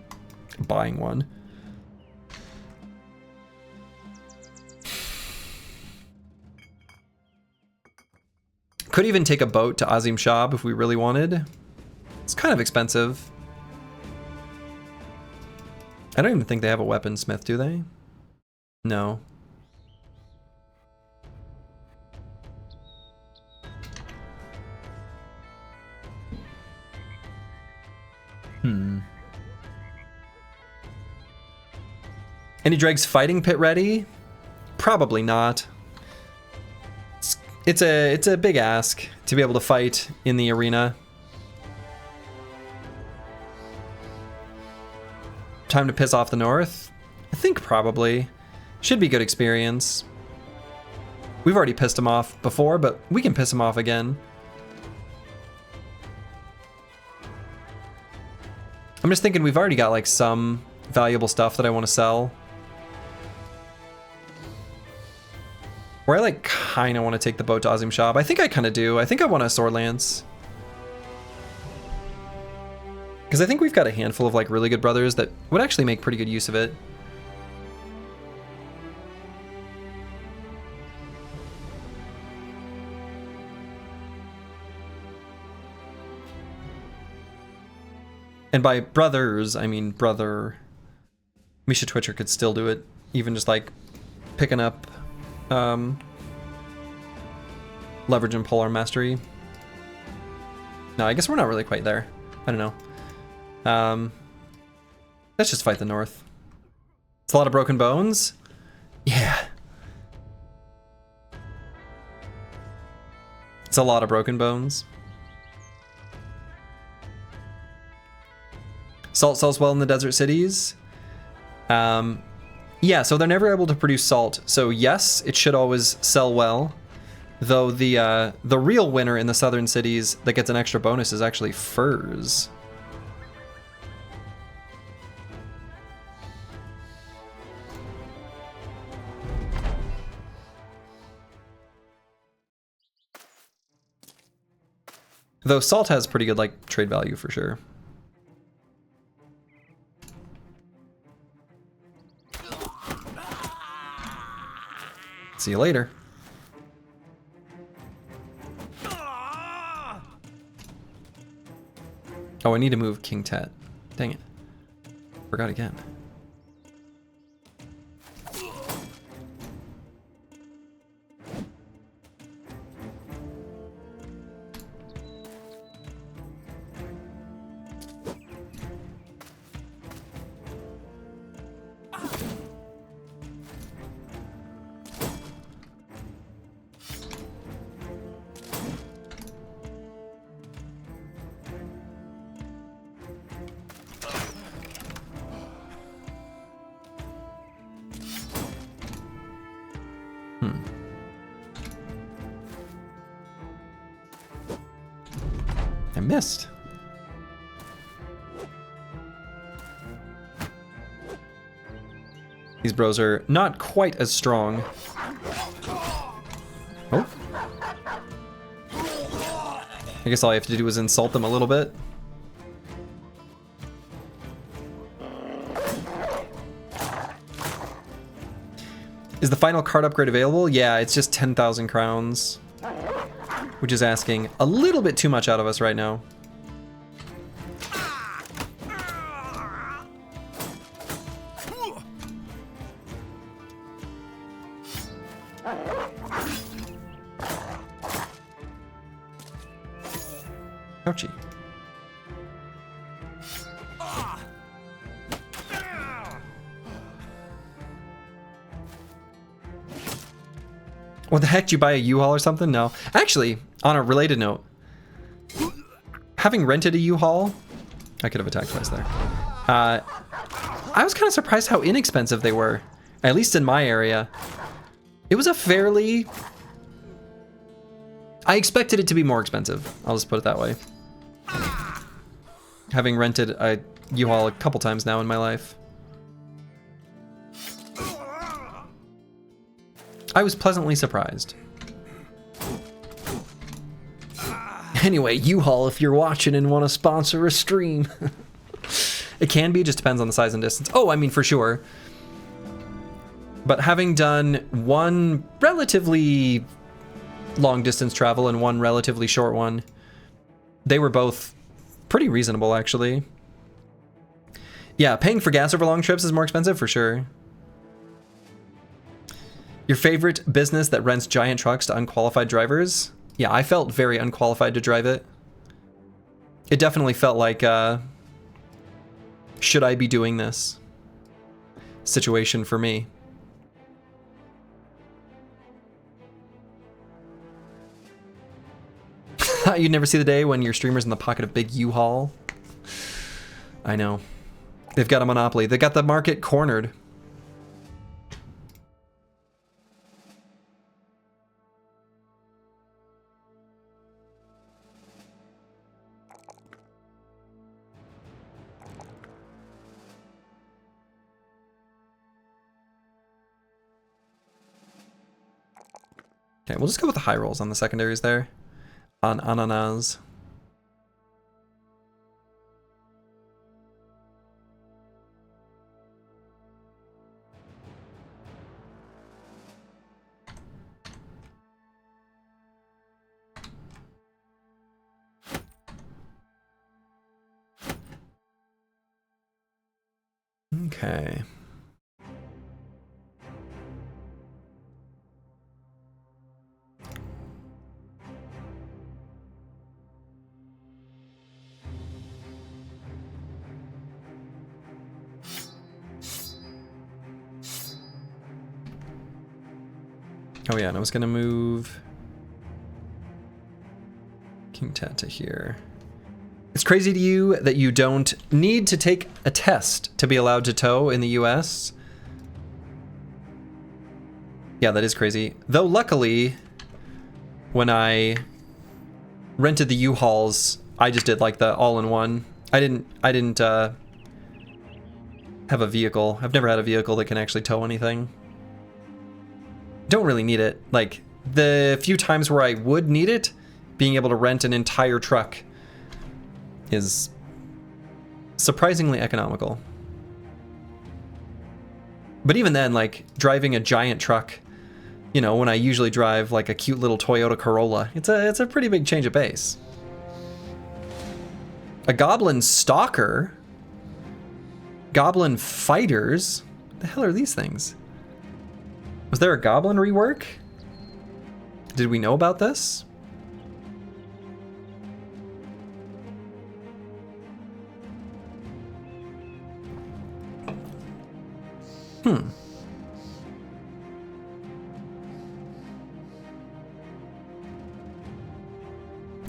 buying one. Could even take a boat to Azim Shab if we really wanted. It's kind of expensive. I don't even think they have a weaponsmith, do they? No. Any Dregs fighting pit ready? Probably not. It's a big ask to be able to fight in the arena. Time to piss off the North? I think probably. Should be good experience. We've already pissed them off before, but we can piss them off again. I'm just thinking we've already got like some valuable stuff that I want to sell. Or I like kind of want to take the boat to Azim Shab. I think I kind of do. I think I want a Sword Lance. Because I think we've got a handful of like really good brothers that would actually make pretty good use of it. And by brothers, I mean brother. Misha Twitcher could still do it. Even just like picking up leverage and polearm mastery. No, I guess we're not really quite there. I don't know. Let's just fight the North. It's a lot of broken bones. Yeah. It's a lot of broken bones. Salt sells well in the desert cities. Yeah, so they're never able to produce salt. So yes, it should always sell well. Though the real winner in the southern cities that gets an extra bonus is actually furs. Though salt has pretty good like trade value for sure. See you later. Oh, I need to move King Tet. Dang it. Forgot again. I missed. These bros are not quite as strong. Oh. I guess all I have to do is insult them a little bit. Is the final card upgrade available? Yeah, it's just 10,000 crowns. Which is asking a little bit too much out of us right now. Ouchie. What the heck, did you buy a U-Haul or something? No. Actually, on a related note, having rented a U-Haul, I could have attacked twice there. I was kind of surprised how inexpensive they were, at least in my area. It was a fairly... I expected it to be more expensive. I'll just put it that way. Having rented a U-Haul a couple times now in my life. I was pleasantly surprised. Anyway, U-Haul, if you're watching and want to sponsor a stream. It can be, just depends on the size and distance. Oh, I mean, for sure. But having done one relatively long distance travel and one relatively short one, they were both pretty reasonable, actually. Yeah, paying for gas over long trips is more expensive, for sure. Your favorite business that rents giant trucks to unqualified drivers? Yeah, I felt very unqualified to drive it. It definitely felt like, should I be doing this situation for me? You'd never see the day when your streamer's in the pocket of big U-Haul. I know. They've got a monopoly. They got the market cornered. Okay, we'll just go with the high rolls on the secondaries there. On ananas. Okay. Oh yeah, and I was gonna move King Tat to here. It's crazy to you that you don't need to take a test to be allowed to tow in the US. Yeah, that is crazy. Though luckily, when I rented the U-Hauls, I just did like the all-in-one. I didn't have a vehicle. I've never had a vehicle that can actually tow anything. Don't really need it. Like, the few times where I would need it, being able to rent an entire truck is surprisingly economical. But even then, like, driving a giant truck, you know, when I usually drive like a cute little Toyota Corolla, it's a pretty big change of pace. A Goblin Stalker? Goblin Fighters? What the hell are these things? Was there a Goblin rework? Did we know about this?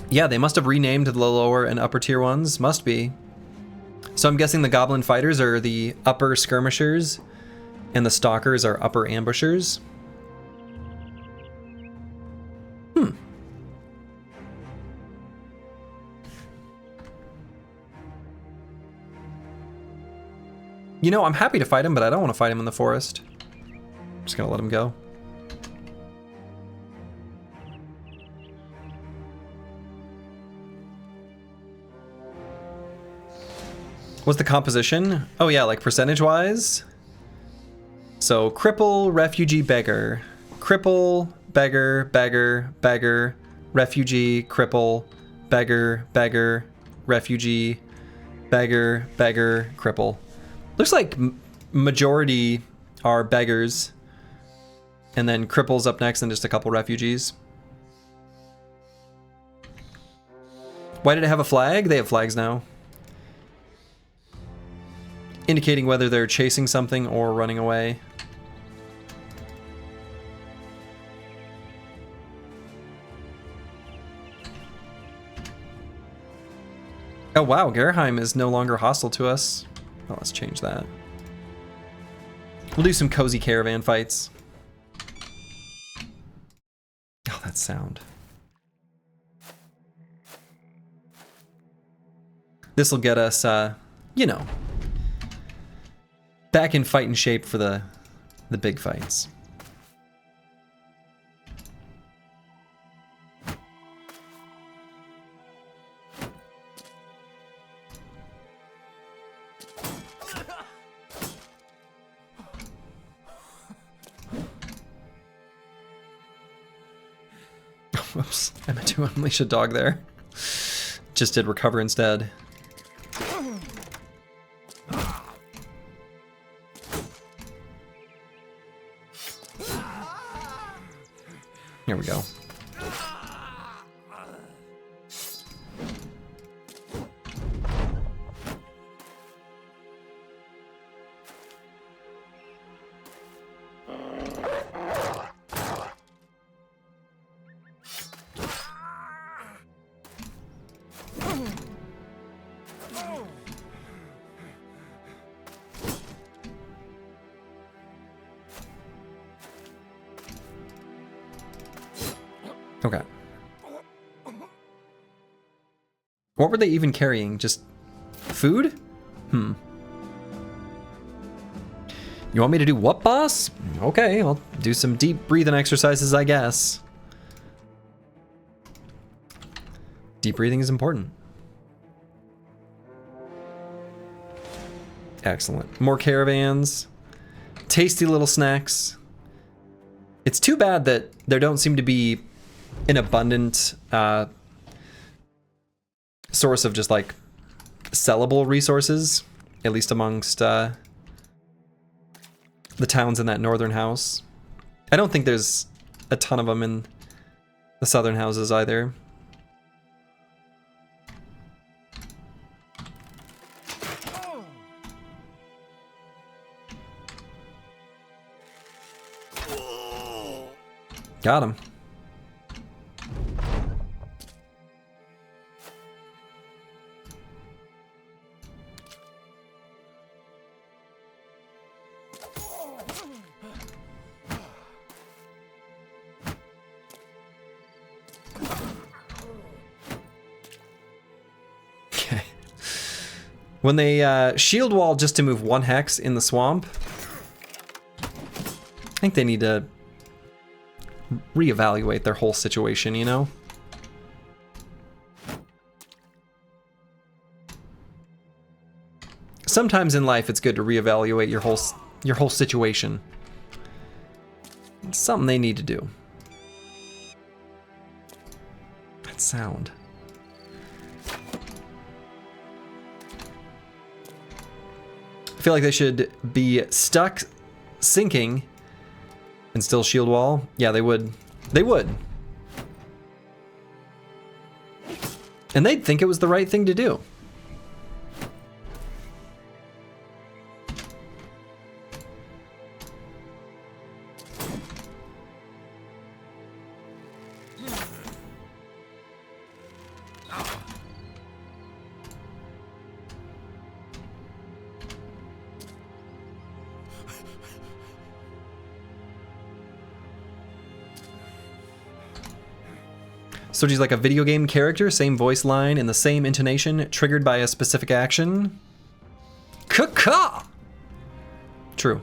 Yeah, they must have renamed the lower and upper tier ones. Must be. So I'm guessing the Goblin Fighters are the upper skirmishers and the Stalkers are upper ambushers. You know, I'm happy to fight him, but I don't want to fight him in the forest. I'm just gonna let him go. What's the composition? Oh yeah, like percentage-wise? So, cripple, refugee, beggar. Cripple, beggar, beggar, beggar, refugee, cripple, beggar, beggar, refugee, beggar, beggar, cripple. Looks like majority are beggars, and then cripples up next, and just a couple refugees. Why did it have a flag? They have flags now. Indicating whether they're chasing something or running away. Oh wow, Gerheim is no longer hostile to us. Well, let's change that. We'll do some cozy caravan fights. Oh, that sound. This will get us, you know, back in fighting shape for the big fights. Whoops, I meant to unleash a dog there. Just did recover instead. Here we go. Okay. What were they even carrying? Just food? You want me to do what, boss? Okay, I'll do some deep breathing exercises, I guess. Deep breathing is important. Excellent. More caravans. Tasty little snacks. It's too bad that there don't seem to be an abundant source of just like sellable resources, at least amongst the towns in that northern house. I don't think there's a ton of them in the southern houses either. Got him. Okay. When they shield wall just to move 1 hex in the swamp, I think they need to reevaluate their whole situation, you know? Sometimes in life it's good to reevaluate your whole situation. It's something they need to do. That sound. I feel like they should be stuck sinking and still shield wall? Yeah, they would. They would. And they'd think it was the right thing to do. So she's like a video game character, same voice line and the same intonation, triggered by a specific action. Caw-caw! True.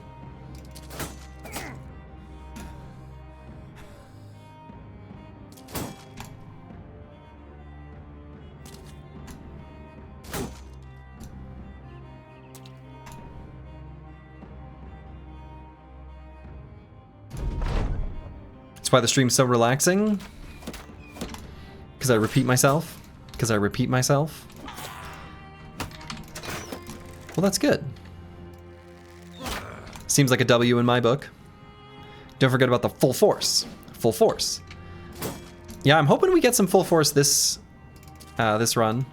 That's why the stream's so relaxing. Because I repeat myself. Because I repeat myself. Well, that's good. Seems like a W in my book. Don't forget about the full force. Full force. Yeah, I'm hoping we get some full force this run.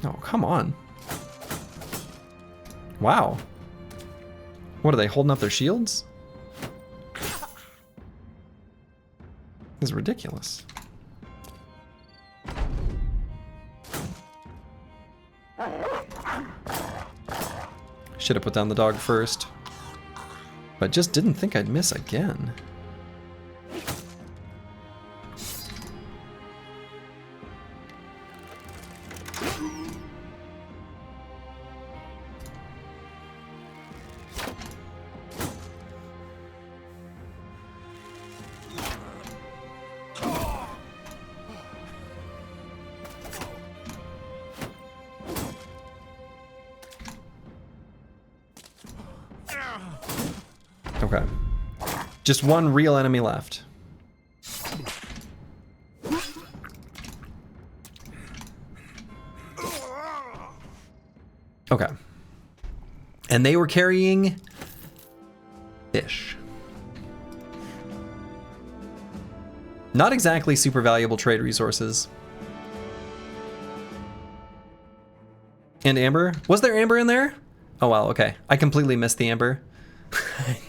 Oh, come on. Wow. What are they holding up their shields? This is ridiculous. Should have put down the dog first, but just didn't think I'd miss again. Okay. Just one real enemy left. Okay. And they were carrying fish. Not exactly super valuable trade resources. And amber? Was there amber in there? Oh wow, okay. I completely missed the amber.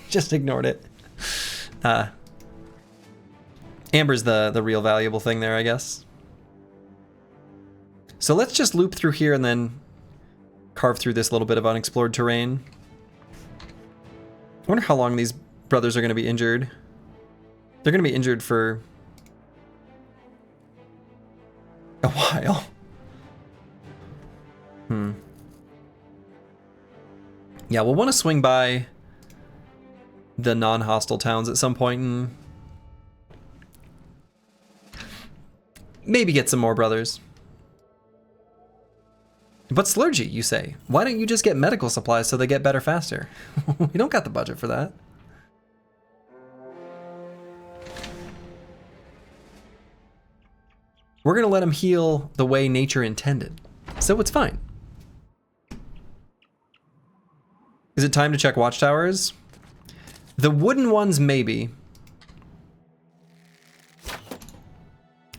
Just ignored it. Amber's the real valuable thing there, I guess. So let's just loop through here and then carve through this little bit of unexplored terrain. I wonder how long these brothers are going to be injured. They're going to be injured for a while. Yeah, we'll want to swing by the non-hostile towns at some point and maybe get some more brothers. But Slurgy, you say, why don't you just get medical supplies so they get better faster? We don't got the budget for that. We're gonna let him heal the way nature intended. So it's fine. Is it time to check watchtowers? The wooden ones, maybe.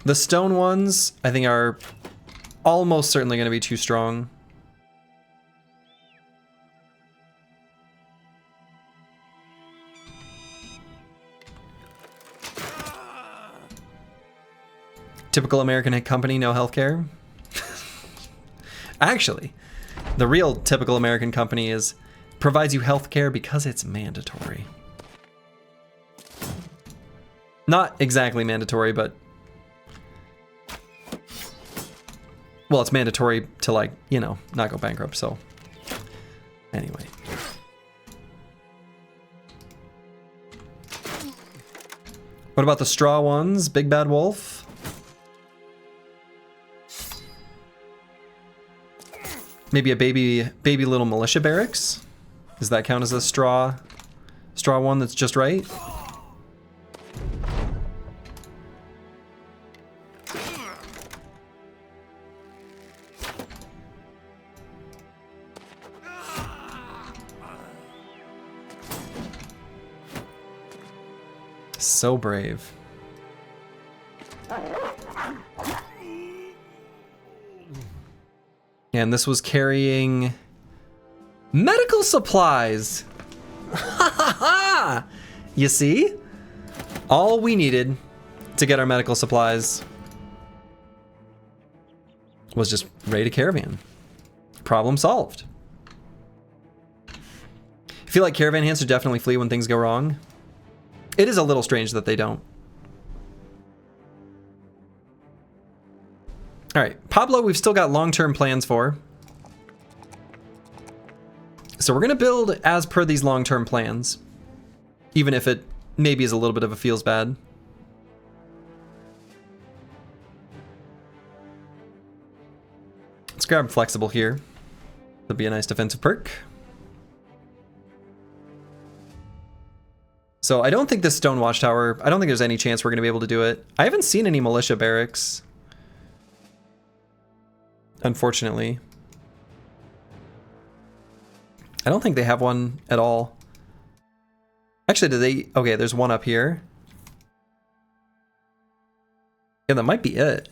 The stone ones, I think, are almost certainly going to be too strong. Typical American company, no healthcare. Actually, the real typical American company is provides you healthcare because it's mandatory. Not exactly mandatory, but well, it's mandatory to, like, you know, not go bankrupt, so anyway. What about the straw ones? Big Bad Wolf? Maybe a baby little militia barracks? Does that count as a straw one that's just right? So brave. And this was carrying medical supplies. You see? All we needed to get our medical supplies was just raid a caravan. Problem solved. I feel like caravan hands should definitely flee when things go wrong. It is a little strange that they don't. All right, Pablo, we've still got long-term plans for. So we're gonna build as per these long-term plans, even if it maybe is a little bit of a feels bad. Let's grab flexible here. That'd be a nice defensive perk. So I don't think this stone watchtower, I don't think there's any chance we're gonna be able to do it. I haven't seen any militia barracks, unfortunately. I don't think they have one at all. Actually, do they? Okay, there's one up here. Yeah, that might be it.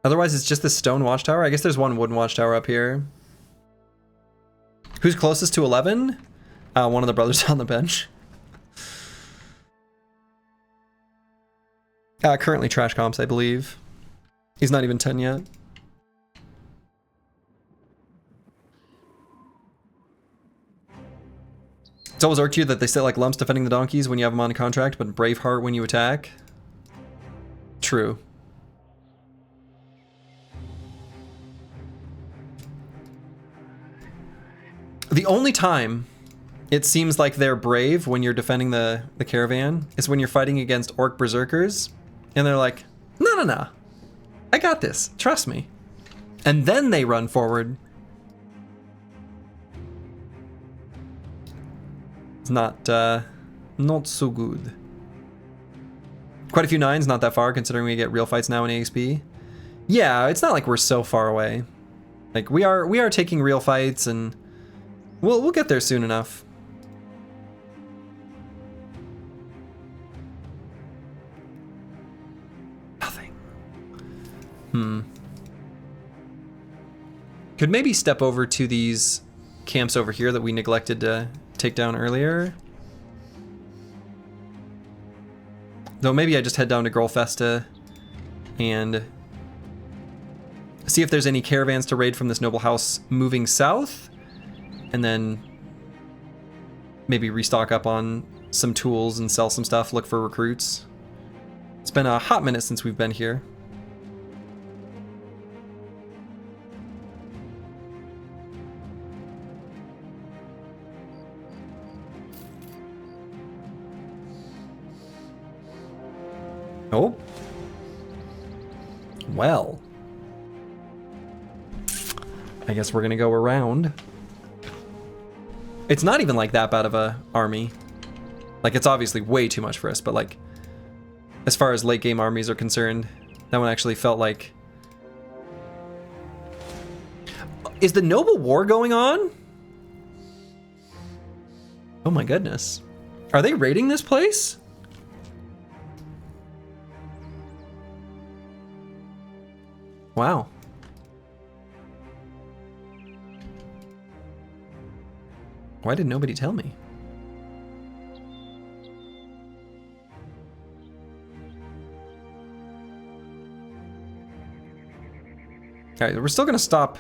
Otherwise, it's just this stone watchtower. I guess there's one wooden watchtower up here. Who's closest to 11? One of the brothers on the bench. Currently trash comps, I believe. He's not even 10 yet. It's always irked you that they sit like lumps defending the donkeys when you have them on contract, but Braveheart when you attack. True. The only time it seems like they're brave when you're defending the caravan is when you're fighting against orc berserkers, and they're like, no, I got this, trust me. And then they run forward. It's not so good. Quite a few 9s, not that far, considering we get real fights now in AXP. Yeah, it's not like we're so far away. Like, we are taking real fights, and we'll get there soon enough. Could maybe step over to these camps over here that we neglected to take down earlier. Though maybe I just head down to Grolfesta and see if there's any caravans to raid from this noble house moving south, and then maybe restock up on some tools and sell some stuff, look for recruits. It's been a hot minute since we've been here. Oh, Well, I guess we're gonna go around. It's not even like that bad of a army. Like, it's obviously way too much for us, but like, as far as late game armies are concerned, that one actually felt like... Is the Noble War going on? Oh my goodness. Are they raiding this place? Wow. Why did nobody tell me? All right, we're still gonna stop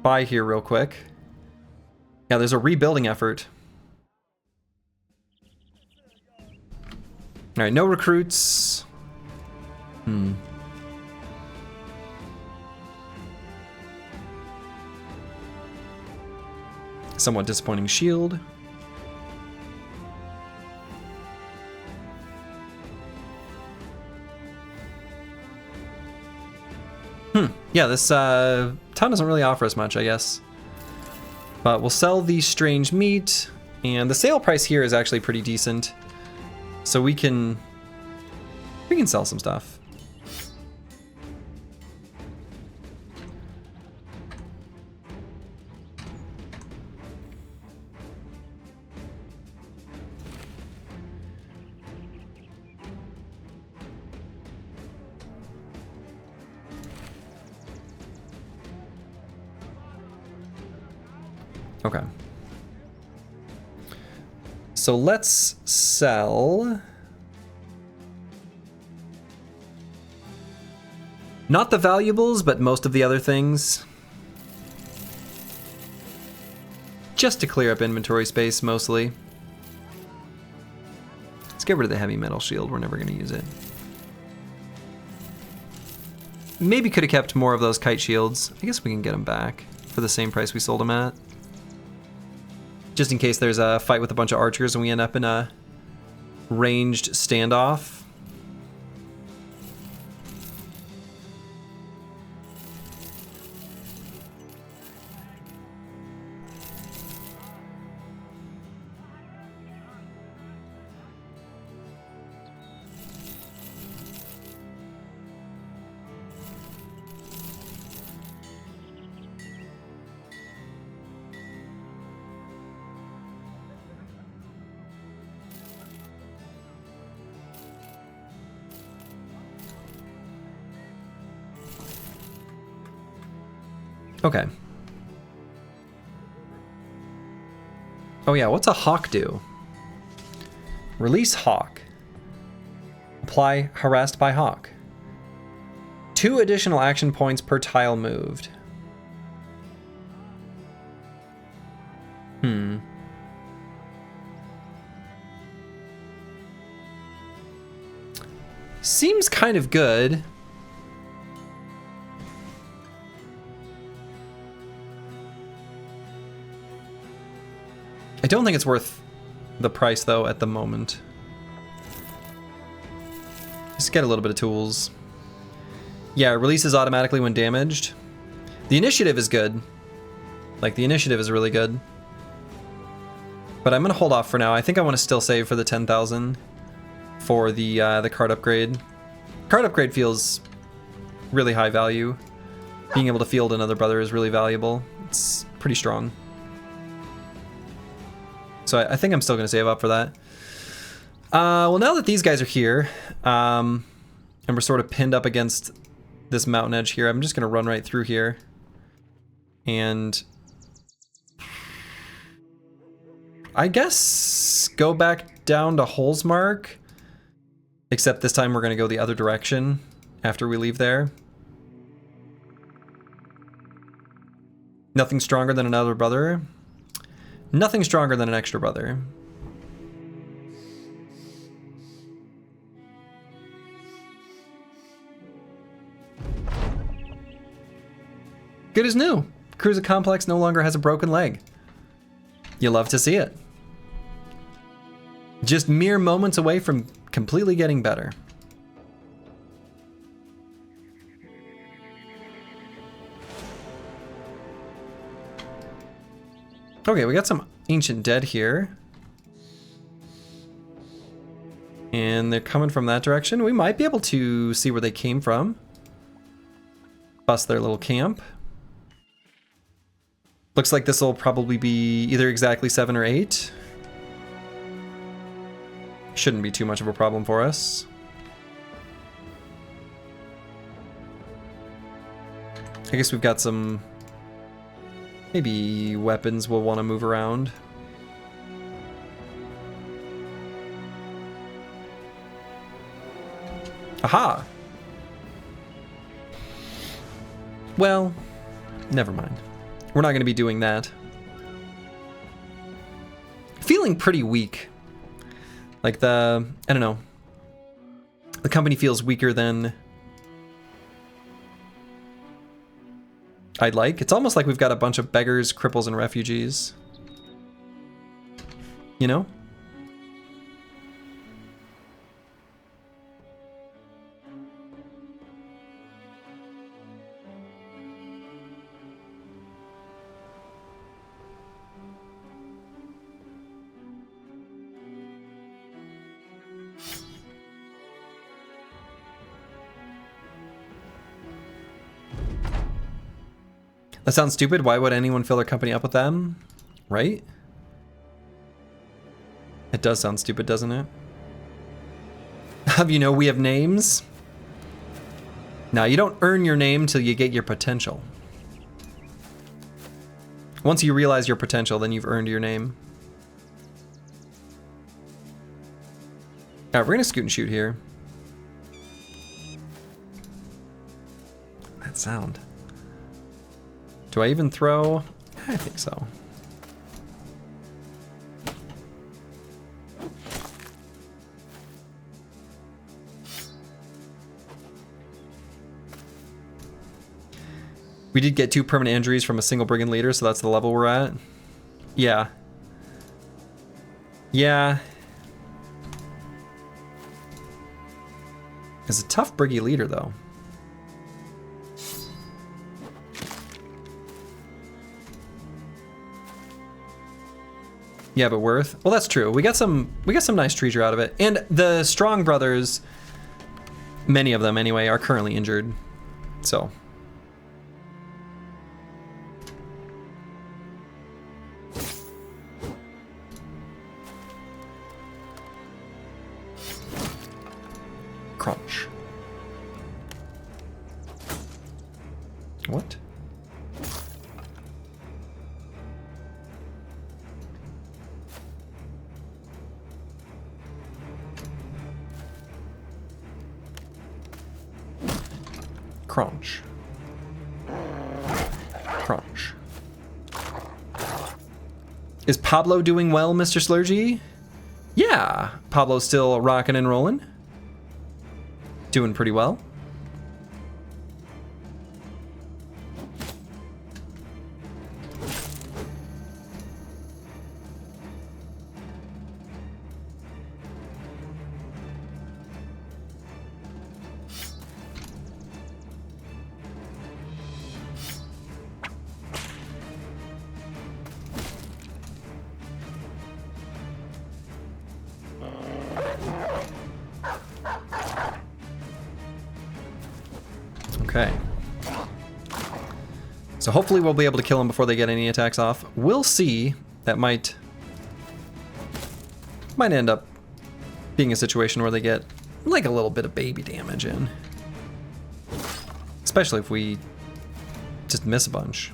by here real quick. Yeah, there's a rebuilding effort. All right, no recruits. Somewhat disappointing shield. Yeah, this town doesn't really offer us much, I guess. But we'll sell the strange meat, and the sale price here is actually pretty decent. So we can sell some stuff. Okay. So let's sell... Not the valuables, but most of the other things. Just to clear up inventory space, mostly. Let's get rid of the heavy metal shield. We're never going to use it. Maybe could have kept more of those kite shields. I guess we can get them back for the same price we sold them at. Just in case there's a fight with a bunch of archers and we end up in a ranged standoff. Okay. Oh yeah, what's a hawk do? Release hawk. Apply harassed by hawk. 2 additional action points per tile moved. Seems kind of good. I don't think it's worth the price though at the moment. Just get a little bit of tools. Yeah, it releases automatically when damaged. The initiative is good. Like, the initiative is really good. But I'm gonna hold off for now. I think I want to still save for the 10,000 for the card upgrade. Card upgrade feels really high value. Being able to field another brother is really valuable. It's pretty strong. So I think I'm still going to save up for that. Well, now that these guys are here, and we're sort of pinned up against this mountain edge here, I'm just going to run right through here. And I guess go back down to Holzmark. Except this time we're going to go the other direction after we leave there. Nothing stronger than another brother. Nothing stronger than an extra brother. Good as new. Cruiser Complex no longer has a broken leg. You love to see it. Just mere moments away from completely getting better. Okay, we got some Ancient Dead here. And they're coming from that direction. We might be able to see where they came from. Bust their little camp. Looks like this will probably be either exactly 7 or 8. Shouldn't be too much of a problem for us. I guess we've got some maybe weapons we'll want to move around. Aha! Well, never mind. We're not going to be doing that. Feeling pretty weak. Like I don't know. The company feels weaker than I'd like. It's almost like we've got a bunch of beggars, cripples, and refugees. You know? That sounds stupid. Why would anyone fill their company up with them? Right? It does sound stupid, doesn't it? You know, we have names. Now, you don't earn your name till you get your potential. Once you realize your potential, then you've earned your name. Alright, we're gonna scoot and shoot here. That sound. Do I even throw? I think so. We did get 2 permanent injuries from a single brigand leader, so that's the level we're at. Yeah. Yeah. It's a tough briggy leader, though. Yeah, but worth. Well, that's true. We got some nice treasure out of it. And the strong brothers, many of them anyway, are currently injured. So. Crunch. What? Crunch. Crunch. Is Pablo doing well, Mr. Slurgy? Yeah, Pablo's still rocking and rolling. Doing pretty well. Okay. So hopefully we'll be able to kill them before they get any attacks off. We'll see. That might end up being a situation where they get like a little bit of baby damage in. Especially if we just miss a bunch.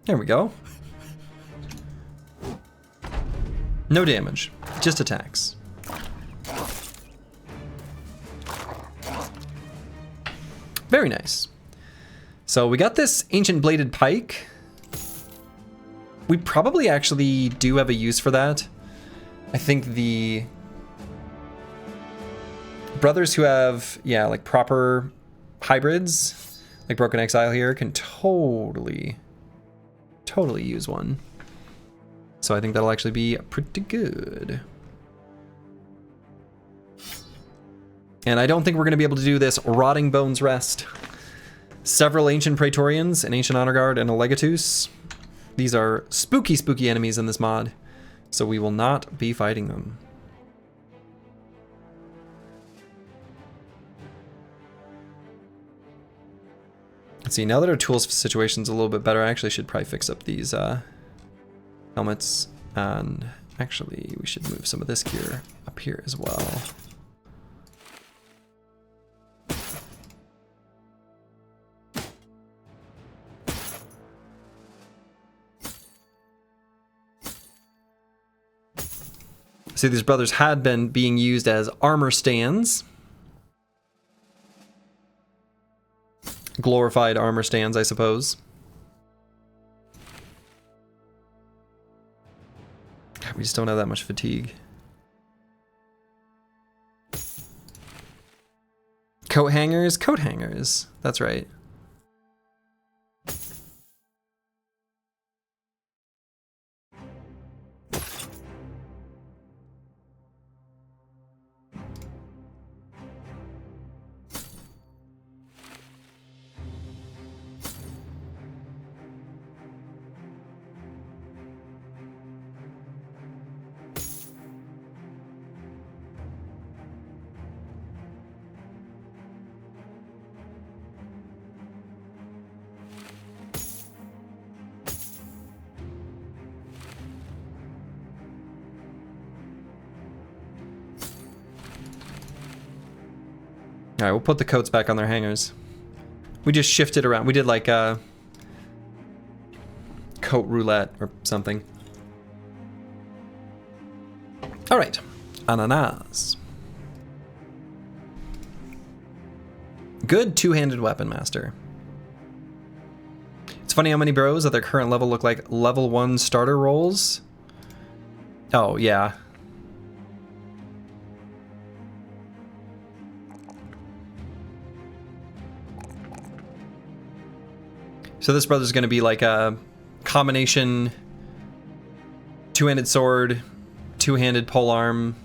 There we go. No damage, just attacks. Very nice. So we got this ancient bladed pike. We probably actually do have a use for that. I think the brothers who have, yeah, like proper hybrids Like Broken Exile here can totally use one. So I think that'll actually be pretty good. And I don't think we're going to be able to do this Rotting Bones Rest. Several Ancient Praetorians, an Ancient Honor Guard, and a Legatus. These are spooky, spooky enemies in this mod, so we will not be fighting them. Let's see, now that our tools situation's a little bit better, I actually should probably fix up these helmets. And actually, we should move some of this gear up here as well. See, these brothers had been being used as armor stands. Glorified armor stands, I suppose. We just don't have that much fatigue. Coat hangers? Coat hangers. That's right. All right, we'll put the coats back on their hangers. We just shifted around. We did like a coat roulette or something. All right, ananas. Good two-handed weapon master. It's funny how many bros at their current level look like level 1 starter roles. Oh, yeah. So this brother's going to be like a combination two-handed sword, two-handed polearm,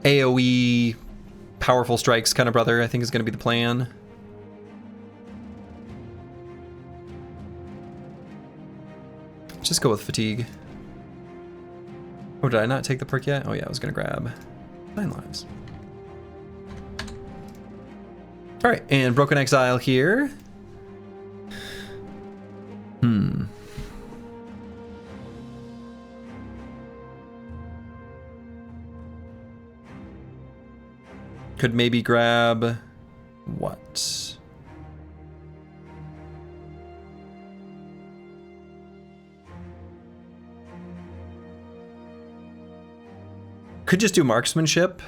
AoE, powerful strikes kind of brother, I think is going to be the plan. Just go with fatigue. Oh, did I not take the perk yet? Oh yeah, I was going to grab 9 lives. All right, and Broken Exile here. Could maybe grab what? Could just do marksmanship.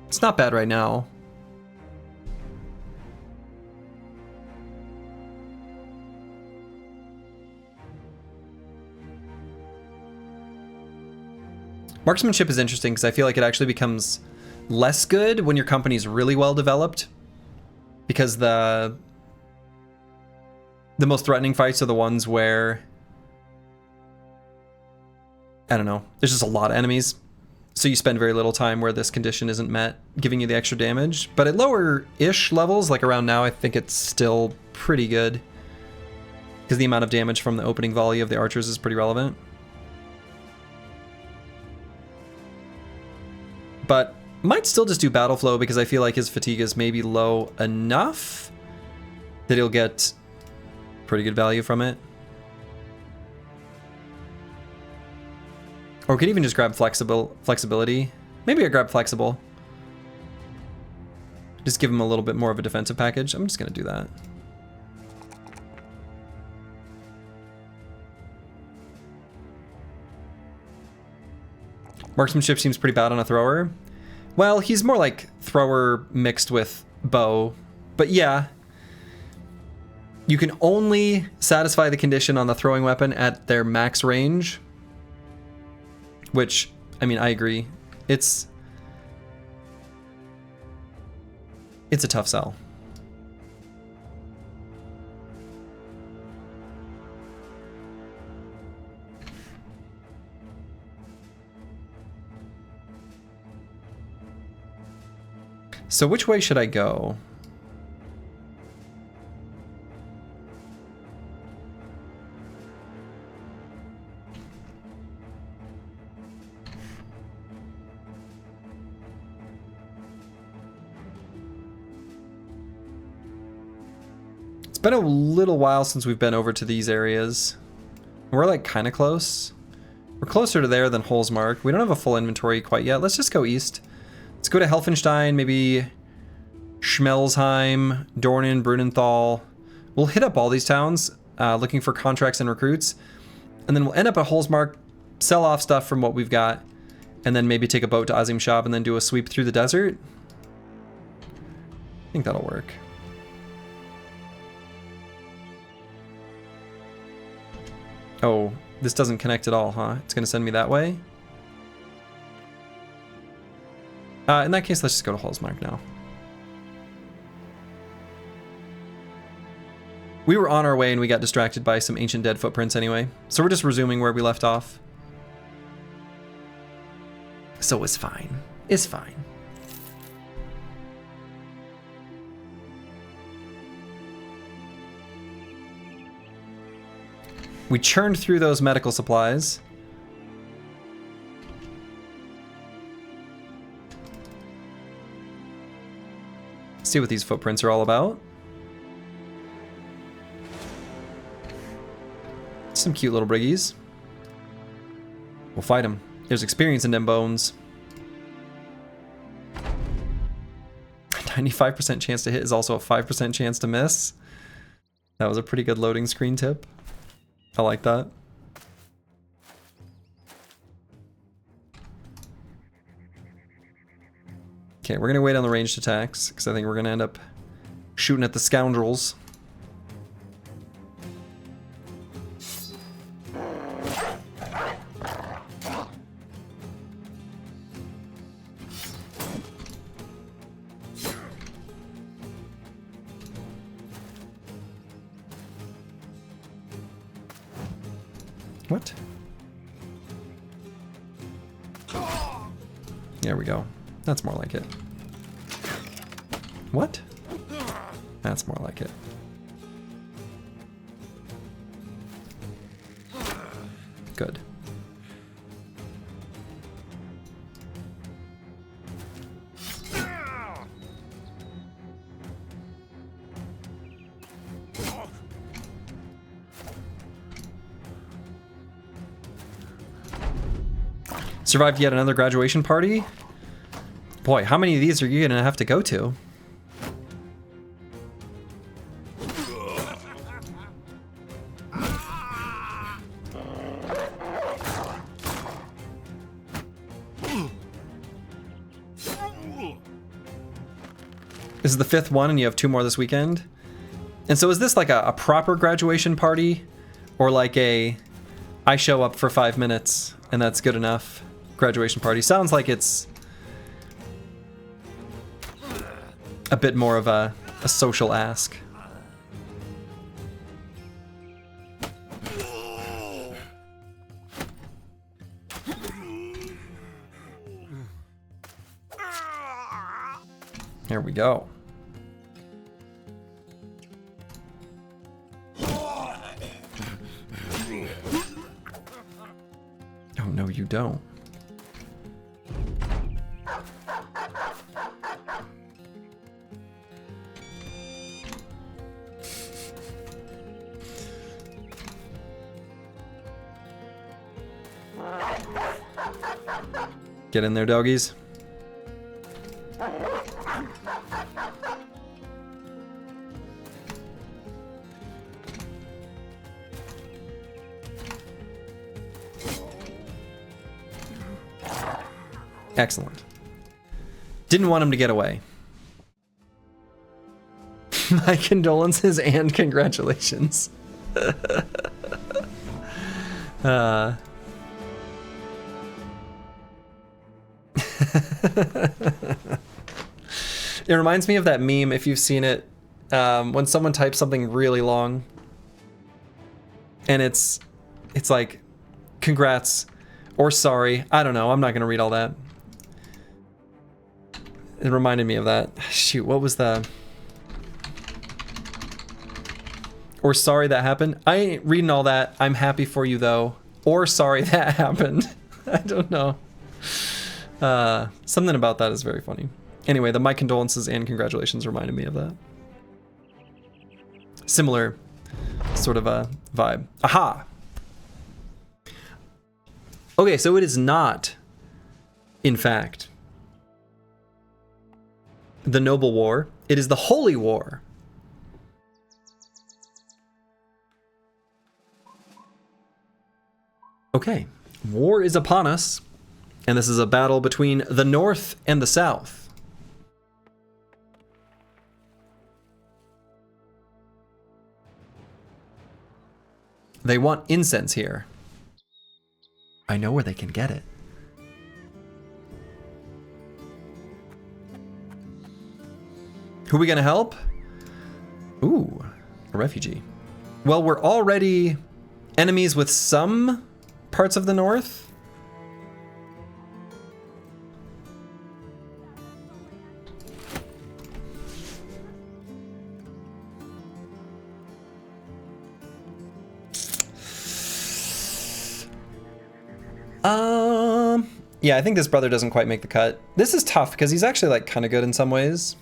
It's not bad right now. Marksmanship is interesting because I feel like it actually becomes less good when your company's really well developed, because the most threatening fights are the ones where, I don't know, there's just a lot of enemies, so you spend very little time where this condition isn't met, giving you the extra damage. But at lower-ish levels, like around now, I think it's still pretty good, because the amount of damage from the opening volley of the archers is pretty relevant. But might still just do battle flow because I feel like his fatigue is maybe low enough that he'll get pretty good value from it. Or could even just grab flexibility. Maybe I grab flexible. Just give him a little bit more of a defensive package. I'm just gonna do that. Marksmanship seems pretty bad on a thrower. Well, he's more like thrower mixed with bow. But yeah, you can only satisfy the condition on the throwing weapon at their max range. Which, I mean, I agree. It's a tough sell. So which way should I go? It's been a little while since we've been over to these areas. We're like kind of close. We're closer to there than Holzmark. We don't have a full inventory quite yet. Let's just go east. Let's go to Helfenstein, maybe Schmelsheim, Dornen, Brunenthal. We'll hit up all these towns, looking for contracts and recruits. And then we'll end up at Holzmark, sell off stuff from what we've got, and then maybe take a boat to Azimshab and then do a sweep through the desert. I think that'll work. Oh, this doesn't connect at all, huh? It's gonna send me that way? In that case, let's just go to Holzmark now. We were on our way and we got distracted by some ancient dead footprints anyway. So we're just resuming where we left off. So it's fine. It's fine. We churned through those medical supplies. See what these footprints are all about. Some cute little briggies. We'll fight them. There's experience in them bones. 95% chance to hit is also a 5% chance to miss. That was a pretty good loading screen tip. I like that. Okay, we're gonna wait on the ranged attacks because I think we're gonna end up shooting at the scoundrels. What? There we go. That's more like it. What? That's more like it. Good. Survived yet another graduation party? Boy, how many of these are you gonna have to go to? This is the 5th one and you have 2 more this weekend? And so is this like a proper graduation party? Or like a, I show up for 5 minutes and that's good enough graduation party? Sounds like it's a bit more of a social ask. There we go. Oh, no, you don't. Get in there, doggies. Excellent. Didn't want him to get away. My condolences and congratulations. It reminds me of that meme, if you've seen it, when someone types something really long, and it's like, congrats, or sorry. I don't know. I'm not going to read all that. It reminded me of that. Shoot, what was the... Or sorry that happened. I ain't reading all that. I'm happy for you, though. Or sorry that happened. I don't know. Something about that is very funny. Anyway, the my condolences and congratulations reminded me of that. Similar sort of a vibe. Aha! Okay, so it is not, in fact, the Noble War. It is the Holy War. Okay, war is upon us, and this is a battle between the North and the South. They want incense here. I know where they can get it. Who are we gonna help? Ooh, a refugee. Well, we're already enemies with some parts of the North. Yeah, I think this brother doesn't quite make the cut. This is tough because he's actually like kind of good in some ways.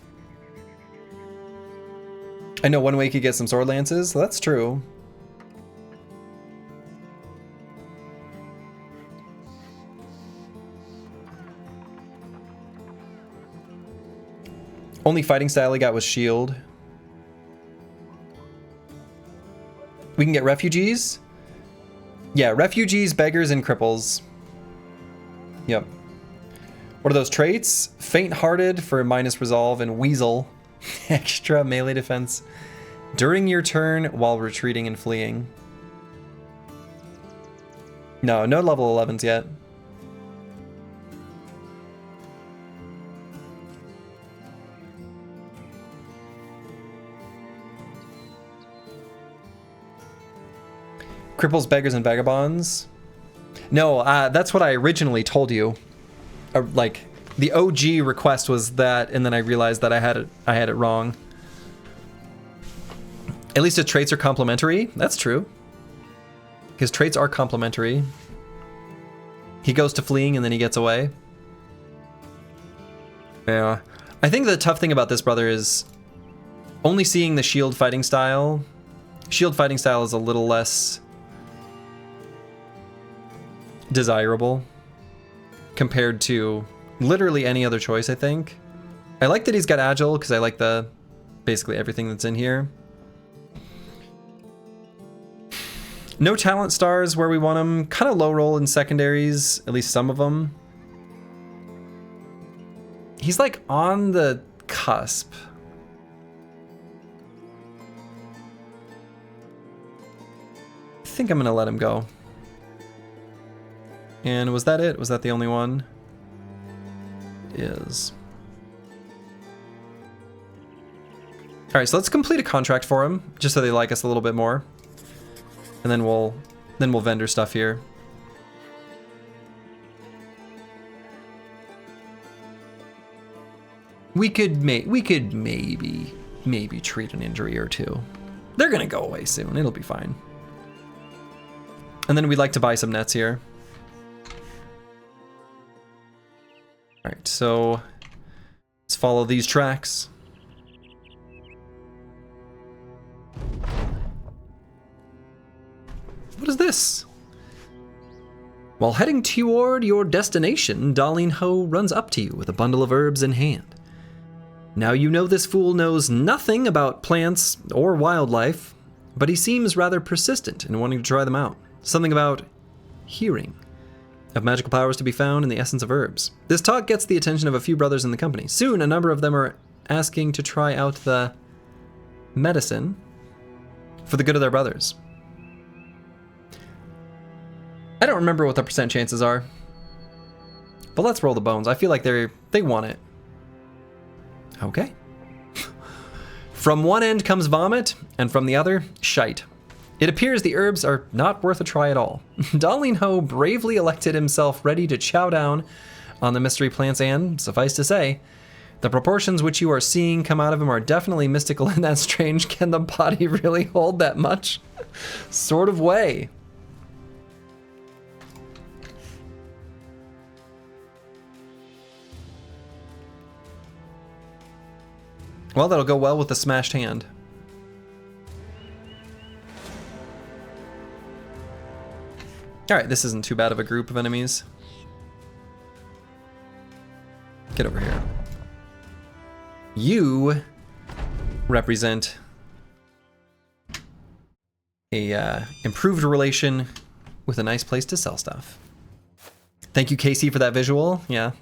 I know one way he could get some sword lances, so that's true. Only fighting style he got was shield. We can get refugees. Yeah, refugees, beggars, and cripples. Yep. What are those traits? Faint-hearted for minus resolve, and weasel. Extra melee defense during your turn while retreating and fleeing. No level 11s yet. Cripples, beggars, and vagabonds. No, that's what I originally told you. Like, the OG request was that, and then I realized that I had it wrong. At least his traits are complementary. That's true. His traits are complementary. He goes to fleeing and then he gets away. Yeah. I think the tough thing about this brother is only seeing the shield fighting style. Shield fighting style is a little less desirable compared to literally any other choice, I think. I like that he's got agile because I like basically everything that's in here. No talent stars where we want them. Kind of low roll in secondaries, at least some of them. He's like on the cusp. I think I'm gonna let him go. And was that it? Was that the only one? Is. All right, so let's complete a contract for him, just so they like us a little bit more. And then we'll vendor stuff here. We could maybe treat an injury or two. They're gonna go away soon. It'll be fine. And then we'd like to buy some nets here. All right, so let's follow these tracks. What is this? While heading toward your destination, Darlene Ho runs up to you with a bundle of herbs in hand. Now you know this fool knows nothing about plants or wildlife, but he seems rather persistent in wanting to try them out. Something about hearing. Of magical powers to be found in the essence of herbs. This talk gets the attention of a few brothers in the company. Soon, a number of them are asking to try out the medicine for the good of their brothers. I don't remember what the percent chances are. But let's roll the bones. I feel like they want it. Okay. From one end comes vomit, and from the other, shite. It appears the herbs are not worth a try at all. Darling Ho bravely elected himself ready to chow down on the mystery plants, and, suffice to say, the proportions which you are seeing come out of him are definitely mystical in that strange, can the body really hold that much sort of way. Well, that'll go well with the smashed hand. Alright, this isn't too bad of a group of enemies. Get over here. You represent a improved relation with a nice place to sell stuff. Thank you, Casey, for that visual. Yeah.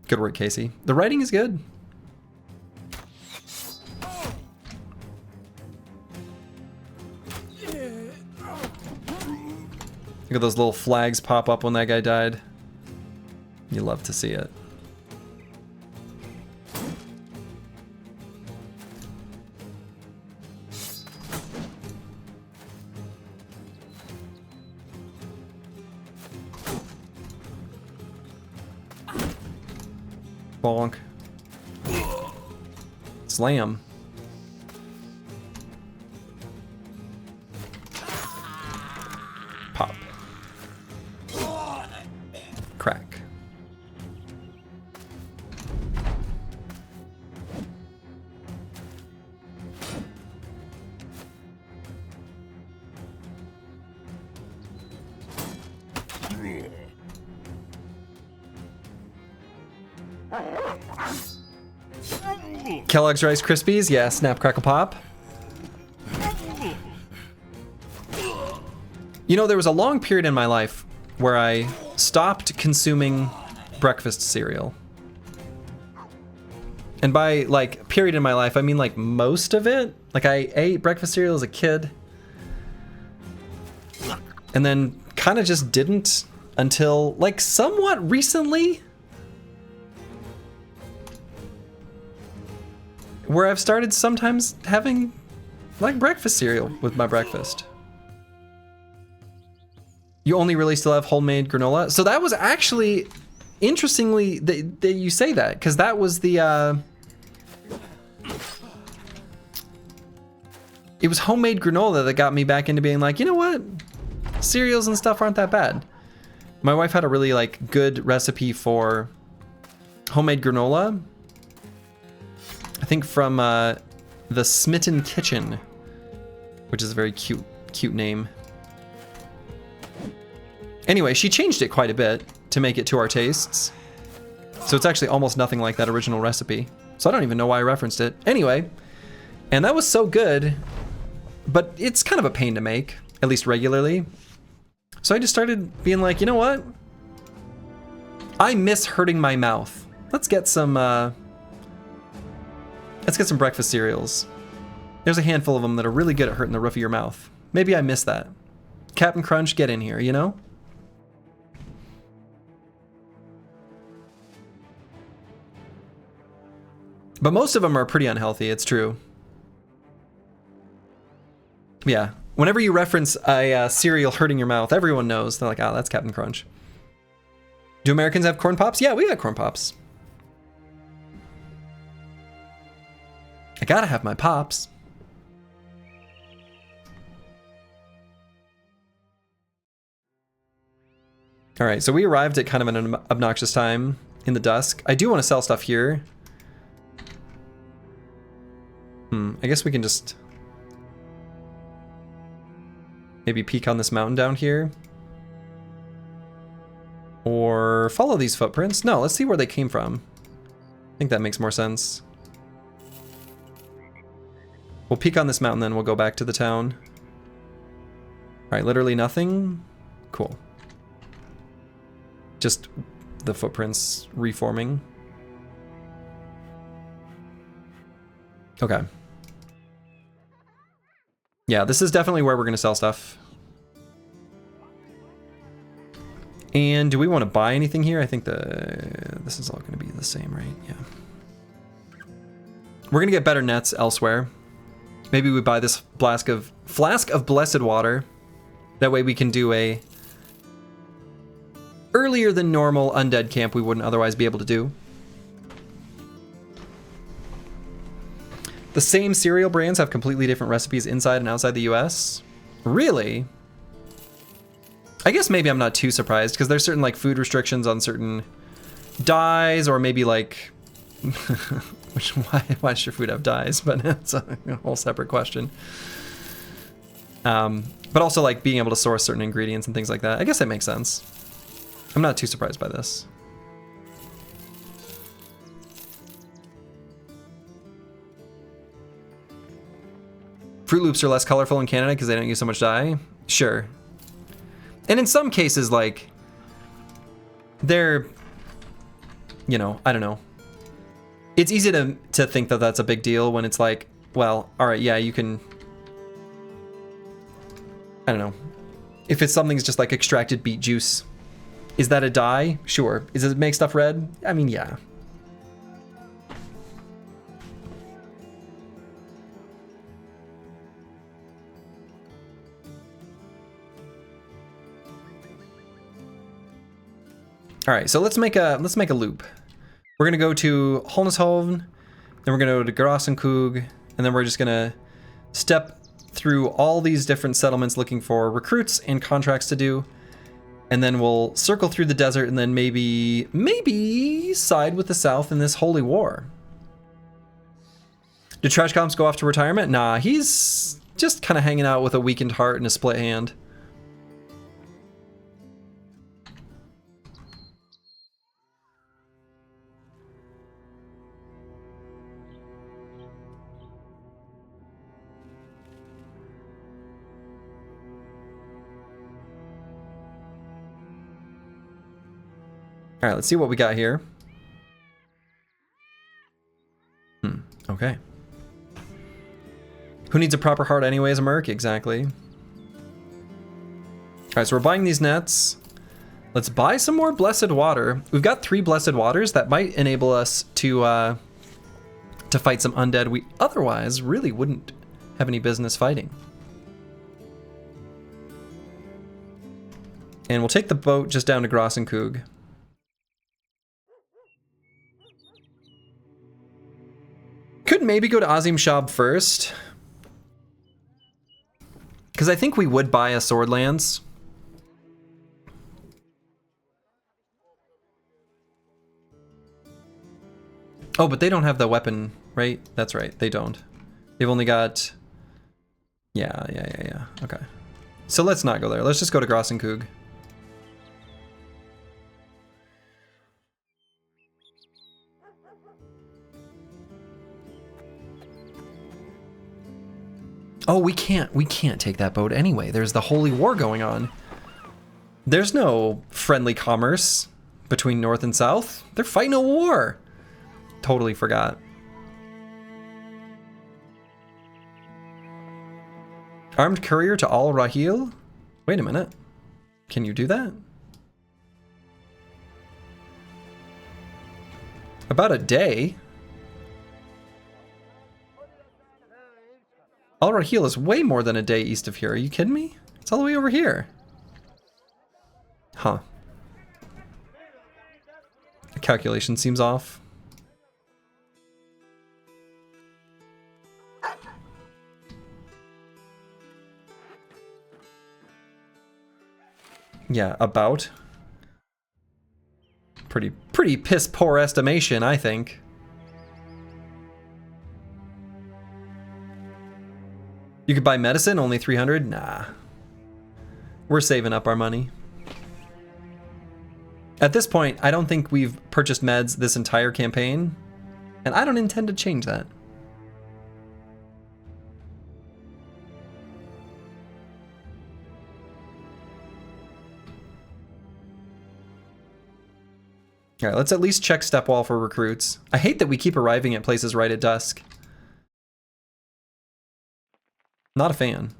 Good work, Casey. The writing is good. Look at those little flags pop up when that guy died. You love to see it. Bonk. Slam. Pop. Crack. Kellogg's Rice Krispies, yeah, snap, crackle, pop. You know, there was a long period in my life where I stopped consuming breakfast cereal. And by, like, period in my life, I mean, like, most of it. Like, I ate breakfast cereal as a kid. And then kind of just didn't until, like, somewhat recently. Where I've started sometimes having, like, breakfast cereal with my breakfast. You only really still have homemade granola? So that was actually, interestingly, that you say that, because that was the, it was homemade granola that got me back into being like, you know what? Cereals and stuff aren't that bad. My wife had a really, like, good recipe for homemade granola. I think from the Smitten Kitchen, which is a very cute name. Anyway, she changed it quite a bit to make it to our tastes. So it's actually almost nothing like that original recipe. So I don't even know why I referenced it. Anyway, and that was so good, but it's kind of a pain to make, at least regularly. So I just started being like, you know what? I miss hurting my mouth. Let's get some breakfast cereals. There's a handful of them that are really good at hurting the roof of your mouth. Maybe I missed that. Captain Crunch, get in here, you know? But most of them are pretty unhealthy, it's true. Yeah, whenever you reference a cereal hurting your mouth, everyone knows. They're like, oh, that's Captain Crunch. Do Americans have corn pops? Yeah, we got corn pops. I gotta have my pops. All right, so we arrived at kind of an obnoxious time in the dusk. I do want to sell stuff here. I guess we can just maybe peek on this mountain down here. Or follow these footprints. No, let's see where they came from. I think that makes more sense. We'll peek on this mountain, then we'll go back to the town. All right, literally nothing. Cool. Just the footprints reforming. Okay. Yeah, this is definitely where we're gonna sell stuff. And do we want to buy anything here? I think this is all going to be the same, right? Yeah. We're going to get better nets elsewhere. Maybe we buy this flask of blessed water. That way we can do a earlier than normal undead camp we wouldn't otherwise be able to do. The same cereal brands have completely different recipes inside and outside the US. Really? I guess maybe I'm not too surprised because there's certain like food restrictions on certain dyes, or maybe like why should food have dyes? But it's a whole separate question. But also like being able to source certain ingredients and things like that. I guess that makes sense. I'm not too surprised by this. Fruit Loops are less colorful in Canada because they don't use so much dye. Sure. And in some cases, like, they're, you know, I don't know. It's easy to think that that's a big deal when it's like, well, all right, yeah, you can, I don't know. If it's something's just like extracted beet juice, is that a dye? Sure. Does it make stuff red? I mean, yeah. All right, so let's make a loop. We're gonna go to Holneshoven, then we're gonna go to Grossenkug, and then we're just gonna step through all these different settlements looking for recruits and contracts to do, and then we'll circle through the desert and then maybe side with the South in this holy war. Did Trash Comps go off to retirement? Nah, he's just kind of hanging out with a weakened heart and a split hand. All right, let's see what we got here. Okay. Who needs a proper heart anyways, a merc? Exactly. All right, so we're buying these nets. Let's buy some more blessed water. We've got 3 blessed waters that might enable us to fight some undead we otherwise really wouldn't have any business fighting. And we'll take the boat just down to Grossenkug. Could maybe go to Azim Shab first, because I think we would buy a sword lance. Oh, but they don't have the weapon, right? That's right, they don't. They've only got... Yeah. Okay. So let's not go there. Let's just go to Grossenkug. Oh, we can't take that boat anyway. There's the holy war going on. There's no friendly commerce between North and South. They're fighting a war. Totally forgot. Armed courier to Al Rahil? Wait a minute. Can you do that? About a day? Al Rahil is way more than a day east of here. Are you kidding me? It's all the way over here. Huh. The calculation seems off. Yeah, about. Pretty piss poor estimation, I think. You could buy medicine, only 300? Nah. We're saving up our money. At this point, I don't think we've purchased meds this entire campaign, and I don't intend to change that. All right, let's at least check step wall for recruits. I hate that we keep arriving at places right at dusk. Not a fan.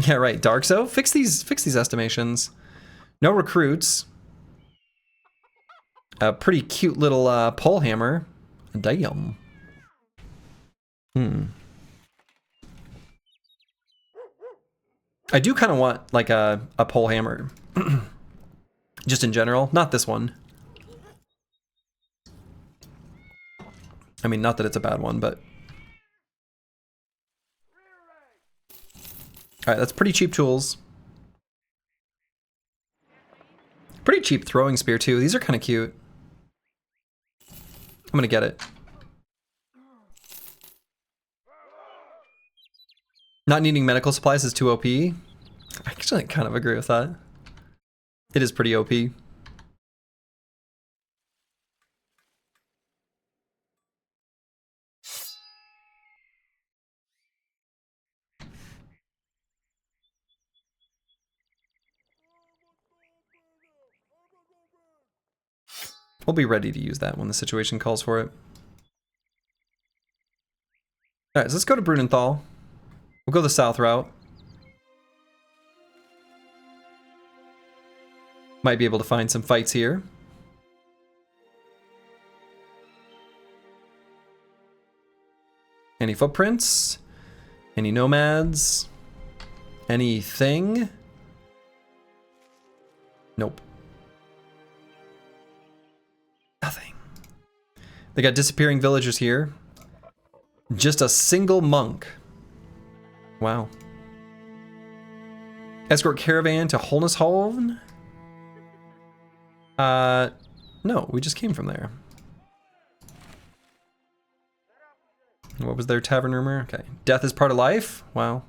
Yeah, right. Darkso, fix these estimations. No recruits. A pretty cute little pole hammer. Damn. I do kind of want like a pole hammer. Just in general, not this one. I mean, not that it's a bad one, but... Alright, that's pretty cheap tools. Pretty cheap throwing spear, too. These are kind of cute. I'm gonna get it. Not needing medical supplies is too OP. I actually kind of agree with that. It is pretty OP. We'll be ready to use that when the situation calls for it. Alright, so let's go to Brunenthal. We'll go the south route. Might be able to find some fights here. Any footprints? Any nomads? Anything? Nope. Nothing. They got disappearing villagers here. Just a single monk. Wow. Escort caravan to Holnesholm? No, we just came from there. What was their tavern rumor? Okay. Death is part of life? Wow.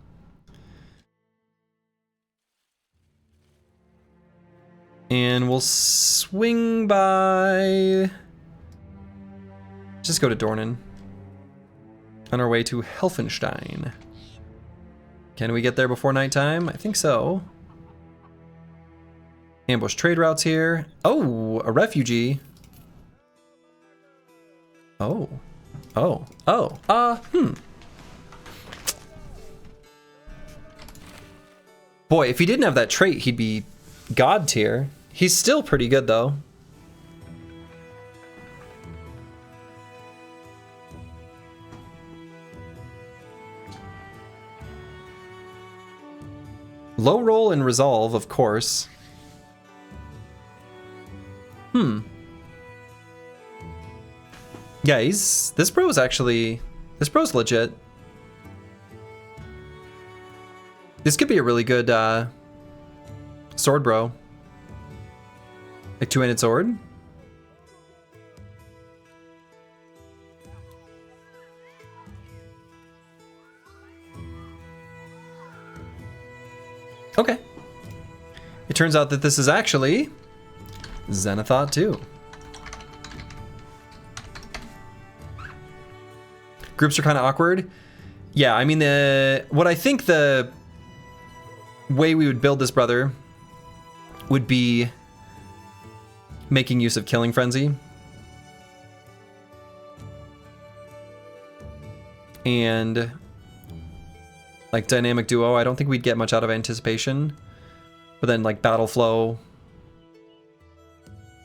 And we'll swing by... Just go to Dornan. On our way to Helfenstein. Can we get there before nighttime? I think so. Ambush trade routes here. Oh, a refugee. Oh. Boy, if he didn't have that trait, he'd be god tier. He's still pretty good, though. Low roll and resolve, of course. Yeah, this bro's legit. This could be a really good sword bro. Like two-handed sword. Okay. It turns out that this is actually Xenothot 2. Groups are kind of awkward. Yeah, I mean, what I think the way we would build this brother would be making use of Killing Frenzy. And like Dynamic Duo, I don't think we'd get much out of Anticipation. But then like Battle Flow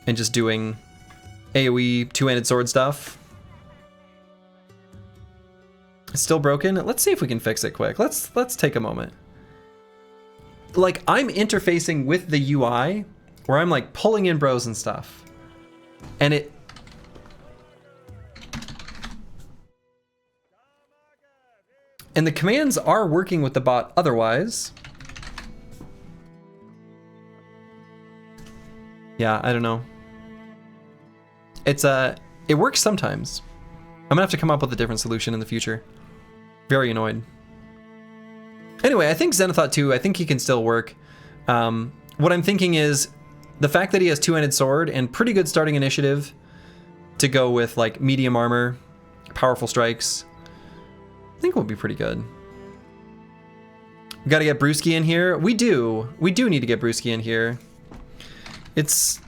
and just doing AoE two-handed sword stuff. It's still broken. Let's see if we can fix it quick. Let's take a moment. Like, I'm interfacing with the UI where I'm like pulling in bros and stuff. And it... And the commands are working with the bot otherwise. Yeah, I don't know. It works sometimes. I'm gonna have to come up with a different solution in the future. Very annoyed. Anyway, I think Xenothot 2, I think he can still work. What I'm thinking is the fact that he has two-handed sword and pretty good starting initiative to go with like medium armor, powerful strikes, I think will be pretty good. We gotta get Brewski in here. We do need to get Brewski in here. It's...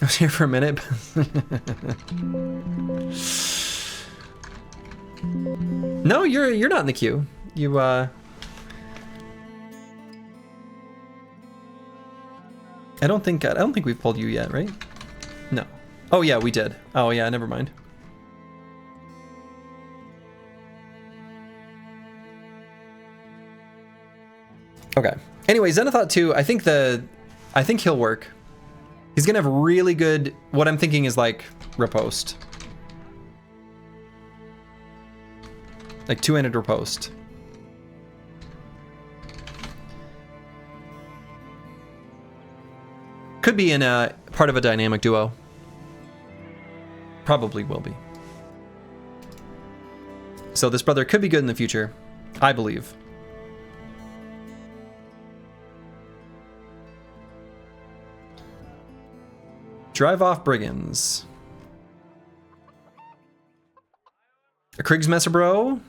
I was here for a minute. No, you're not in the queue. You I don't think we've pulled you yet, right? No. Oh yeah, we did. Oh yeah, never mind. Okay. Anyway, Zenithot 2, I think he'll work. He's gonna have really good, what I'm thinking is like riposte. Like two-handed riposte. Could be in a part of a dynamic duo. Probably will be. So this brother could be good in the future, I believe. Drive off brigands. A Kriegsmesser bro?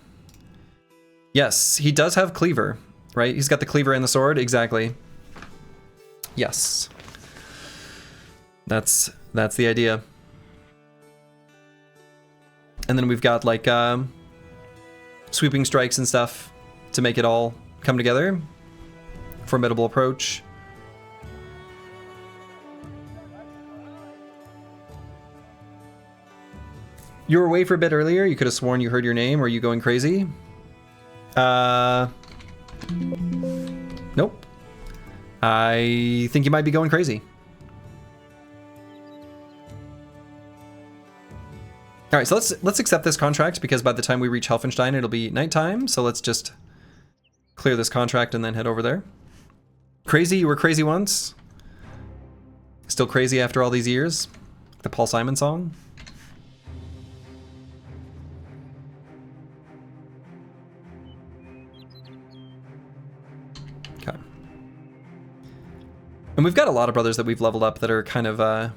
Yes, he does have cleaver, right? He's got the cleaver and the sword, exactly. Yes. That's the idea. And then we've got like sweeping strikes and stuff to make it all come together. Formidable approach. You were away for a bit earlier. You could have sworn you heard your name. Are you going crazy? Nope. I think you might be going crazy. All right, so let's accept this contract because by the time we reach Helfenstein, it'll be nighttime. So let's just clear this contract and then head over there. Crazy? You were crazy once? Still crazy after all these years? The Paul Simon song? Okay. And we've got a lot of brothers that we've leveled up that are kind of,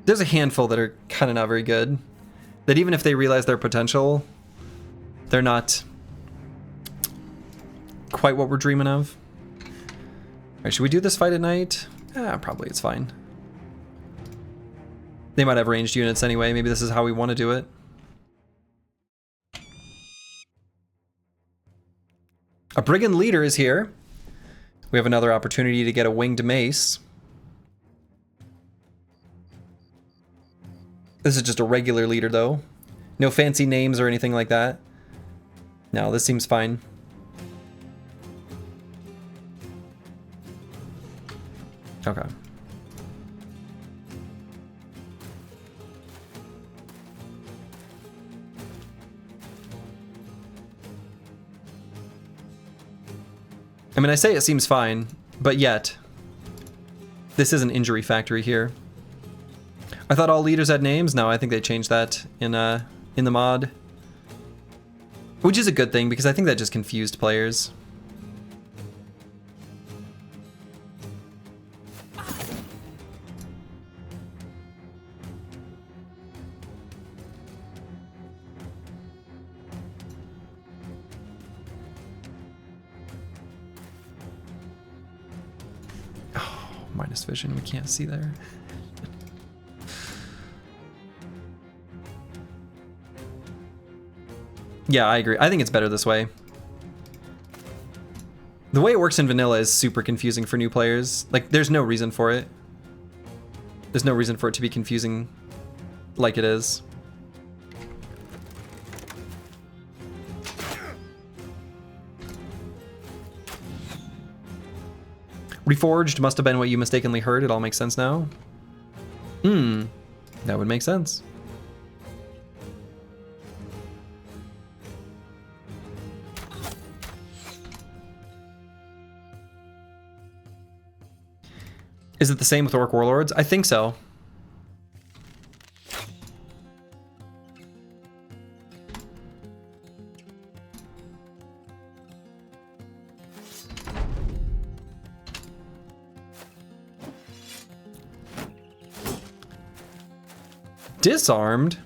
there's a handful that are kind of not very good. That even if they realize their potential, they're not quite what we're dreaming of. All right, should we do this fight at night? Probably it's fine. They might have ranged units anyway. Maybe this is how we want to do it. A brigand leader is here. We have another opportunity to get a winged mace. This is just a regular leader though. No fancy names or anything like that. No, this seems fine. Okay. I mean, I say it seems fine, but yet, this is an injury factory here. I thought all leaders had names. No, I think they changed that in the mod, which is a good thing because I think that just confused players. Oh, minus vision. We can't see there. Yeah, I agree. I think it's better this way. The way it works in vanilla is super confusing for new players. Like, there's no reason for it. There's no reason for it to be confusing like it is. Reforged must have been what you mistakenly heard. It all makes sense now. That would make sense. Is it the same with Orc Warlords? I think so. Disarmed?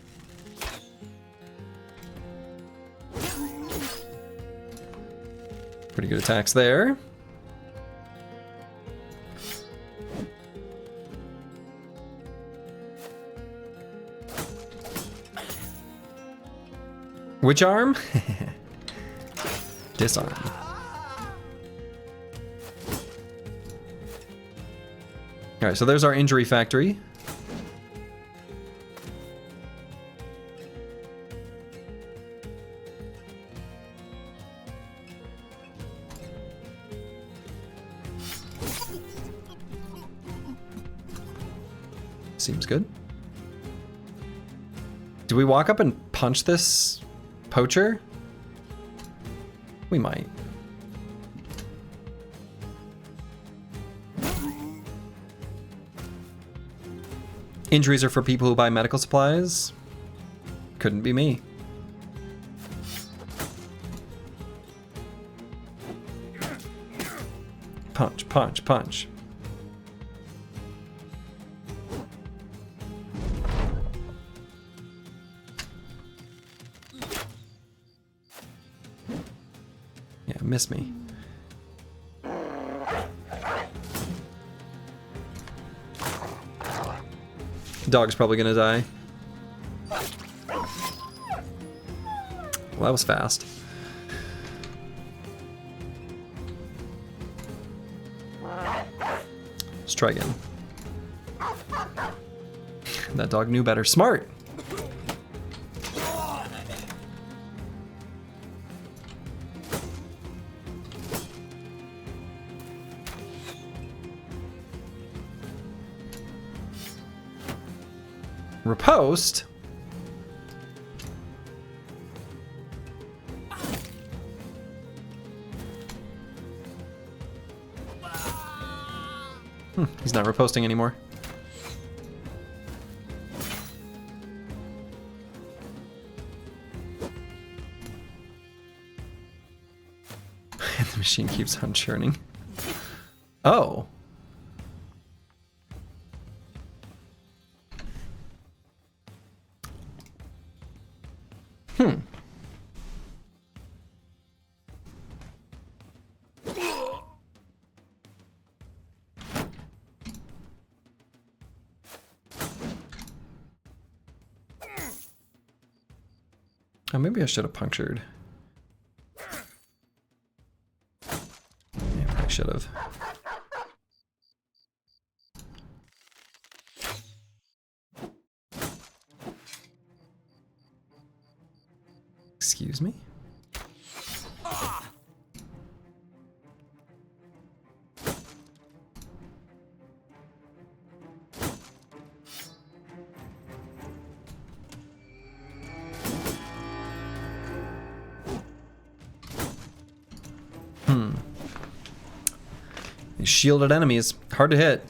Pretty good attacks there. Which arm? Disarm. All right, so there's our injury factory. Seems good. Do we walk up and punch this poacher? We might. Injuries are for people who buy medical supplies. Couldn't be me. Punch, punch, punch. Yeah, miss me. Dog's probably gonna die. Well, that was fast. Let's try again. That dog knew better. Smart! Riposte? He's not riposting anymore. The machine keeps on churning. Oh. Oh, maybe I should have punctured. Yeah, I should have. Excuse me? These shielded enemies, hard to hit.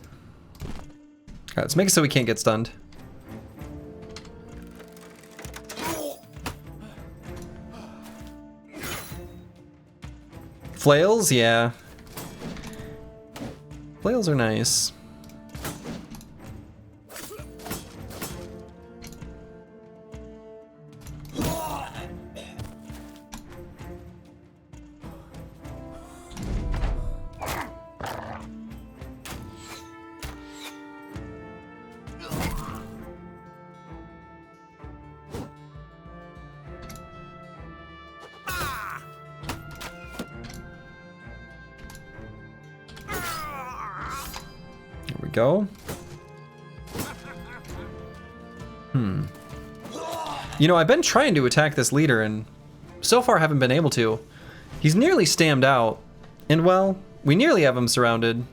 Alright, let's make it so we can't get stunned. Flails? Yeah. Flails are nice. Go. You know, I've been trying to attack this leader and so far haven't been able to. He's nearly stammed out, and well, we nearly have him surrounded,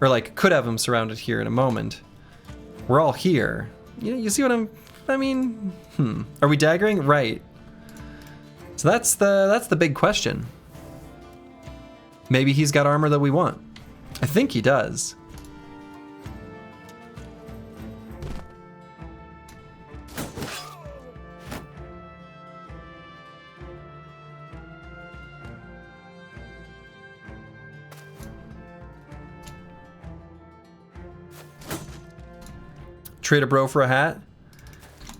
or like could have him surrounded here in a moment. We're all here. You see what I mean? Are we daggering? Right. So that's the big question. Maybe he's got armor that we want. I think he does. Trade a bro for a hat?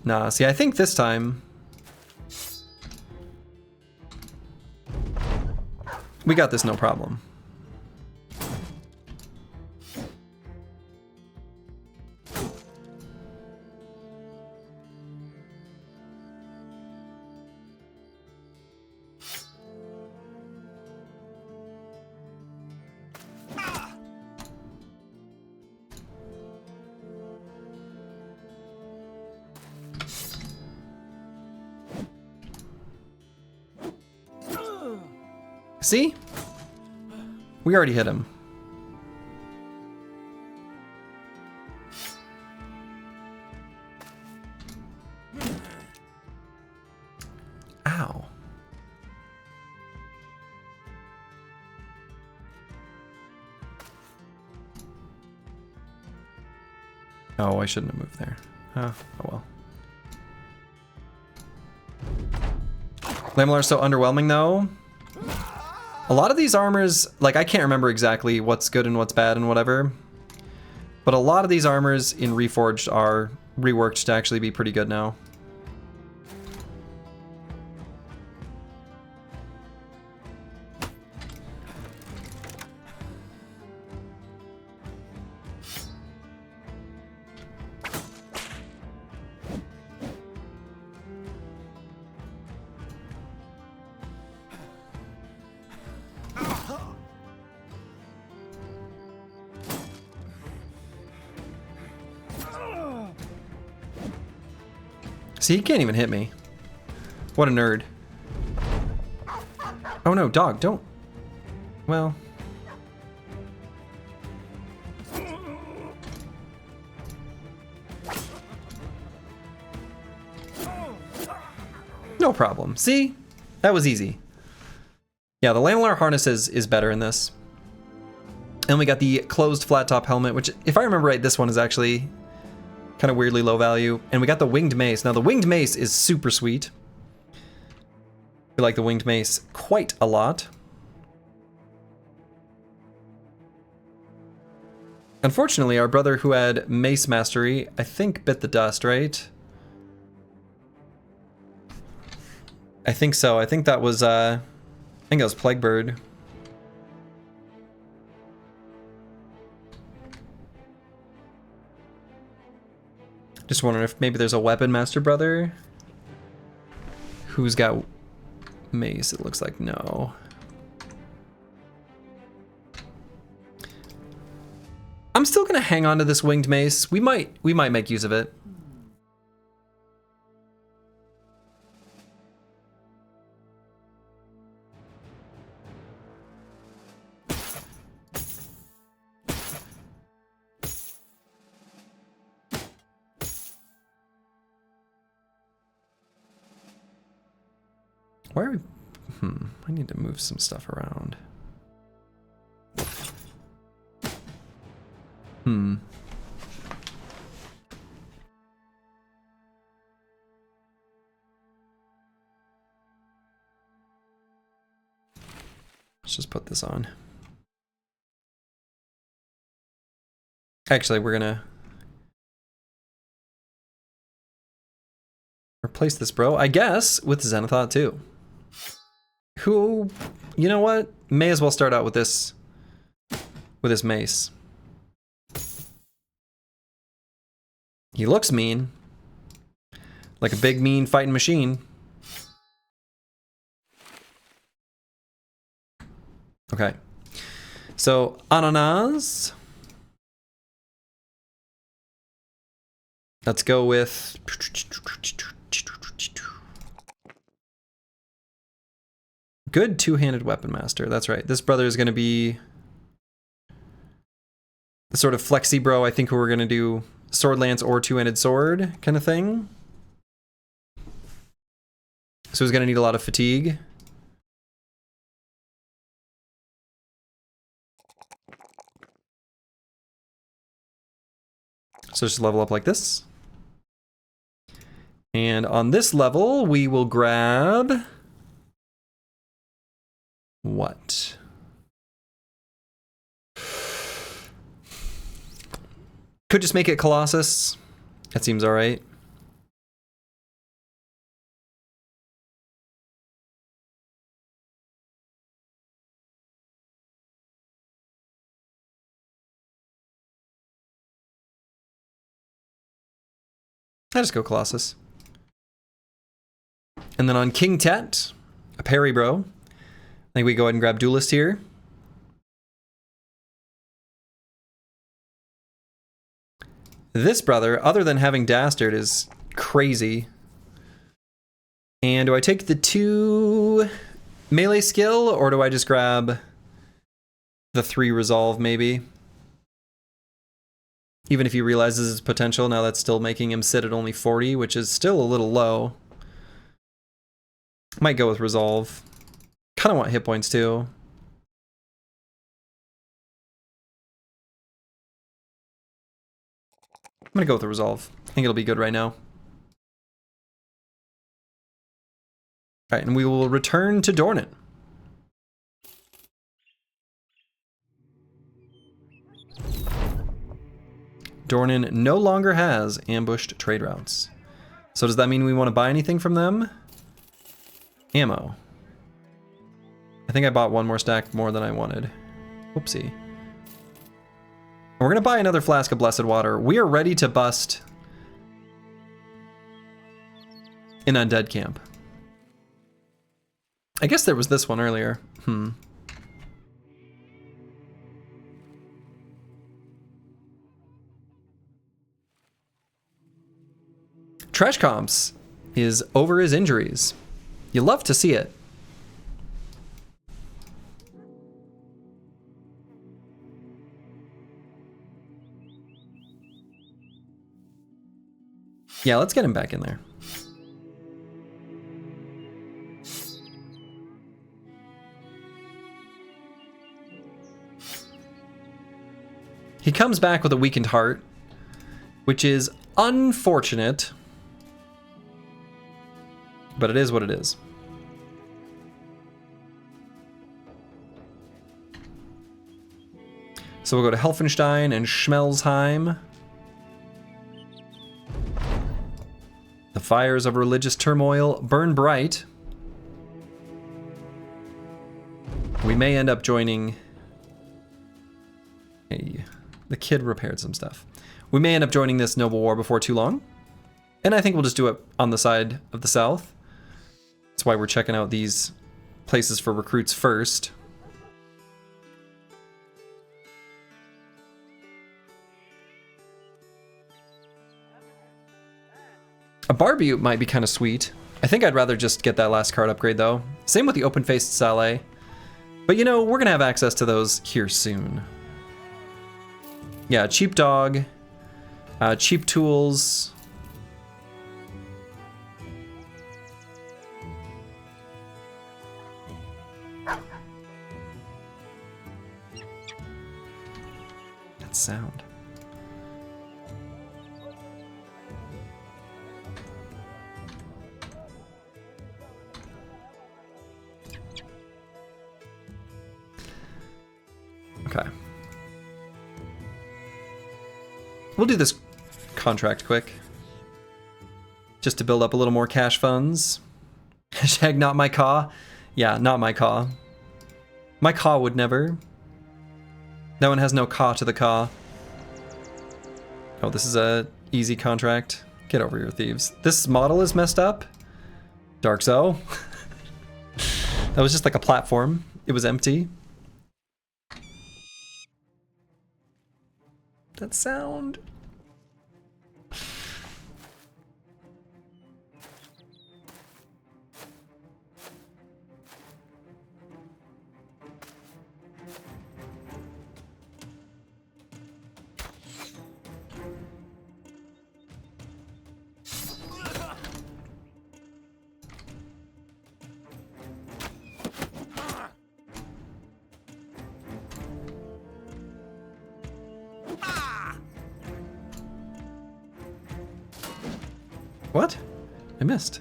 Nah, see, I think this time we got this no problem. See? We already hit him. Ow. Oh, I shouldn't have moved there. Oh well. Lamellar's so underwhelming though. A lot of these armors, like I can't remember exactly what's good and what's bad and whatever, but a lot of these armors in Reforged are reworked to actually be pretty good now. See, he can't even hit me. What a nerd. Oh no, dog, don't. Well. No problem. See? That was easy. Yeah, the lamellar harness is better in this. And we got the closed flat top helmet, which if I remember right, this one is actually kind of weirdly low value. And we got the winged mace. Now the winged mace is super sweet. I like the winged mace quite a lot. Unfortunately, our brother who had mace mastery, I think bit the dust, right? I think so. I think that was Plaguebird. Just wondering if maybe there's a weapon master brother who's got mace. It looks like no. I'm still gonna hang on to this winged mace. We might make use of it. Where are we? I need to move some stuff around. Let's just put this on. Actually, we're gonna replace this bro, I guess, with Zenithot too. Who, you know what? May as well start out with this mace. He looks mean. Like a big mean fighting machine. Okay. So, Ananas. Let's go with good two-handed weapon master. That's right. This brother is going to be the sort of flexi bro. I think who we're going to do sword lance or two-handed sword kind of thing. So he's going to need a lot of fatigue. So just level up like this. And on this level, we will grab what? Could just make it Colossus. That seems all right. I just go Colossus. And then on King Tet, a parry bro. I think we go ahead and grab Duelist here. This brother, other than having Dastard, is crazy. And do I take the two Melee skill, or do I just grab the 3 resolve maybe? Even if he realizes his potential, now that's still making him sit at only 40, which is still a little low. Might go with resolve. Kind of want hit points too. I'm gonna go with the resolve. I think it'll be good right now. Alright, and we will return to Dornan. Dornan no longer has ambushed trade routes. So does that mean we want to buy anything from them? Ammo. I think I bought 1 more stack more than I wanted. Whoopsie. We're gonna buy another flask of blessed water. We are ready to bust an undead camp. I guess there was this one earlier. Trash Comps is over his injuries. You love to see it. Yeah, let's get him back in there. He comes back with a weakened heart, which is unfortunate, but it is what it is. So we'll go to Helfenstein and Schmelzheim. The fires of religious turmoil burn bright. We may end up joining... Hey, the kid repaired some stuff. We may end up joining this noble war before too long. And I think we'll just do it on the side of the south. That's why we're checking out these places for recruits first. A Barbute might be kind of sweet. I think I'd rather just get that last card upgrade though. Same with the open-faced Saleh. But you know, we're gonna have access to those here soon. Yeah, cheap dog, cheap tools. That sound. Okay. We'll do this contract quick. Just to build up a little more cash funds. Hashtag not my caw. Yeah, not my caw. My caw would never. That one has no caw to the caw. Oh, this is a easy contract. Get over here, thieves. This model is messed up. Dark Zo. That was just like a platform. It was empty. That sound. What? I missed.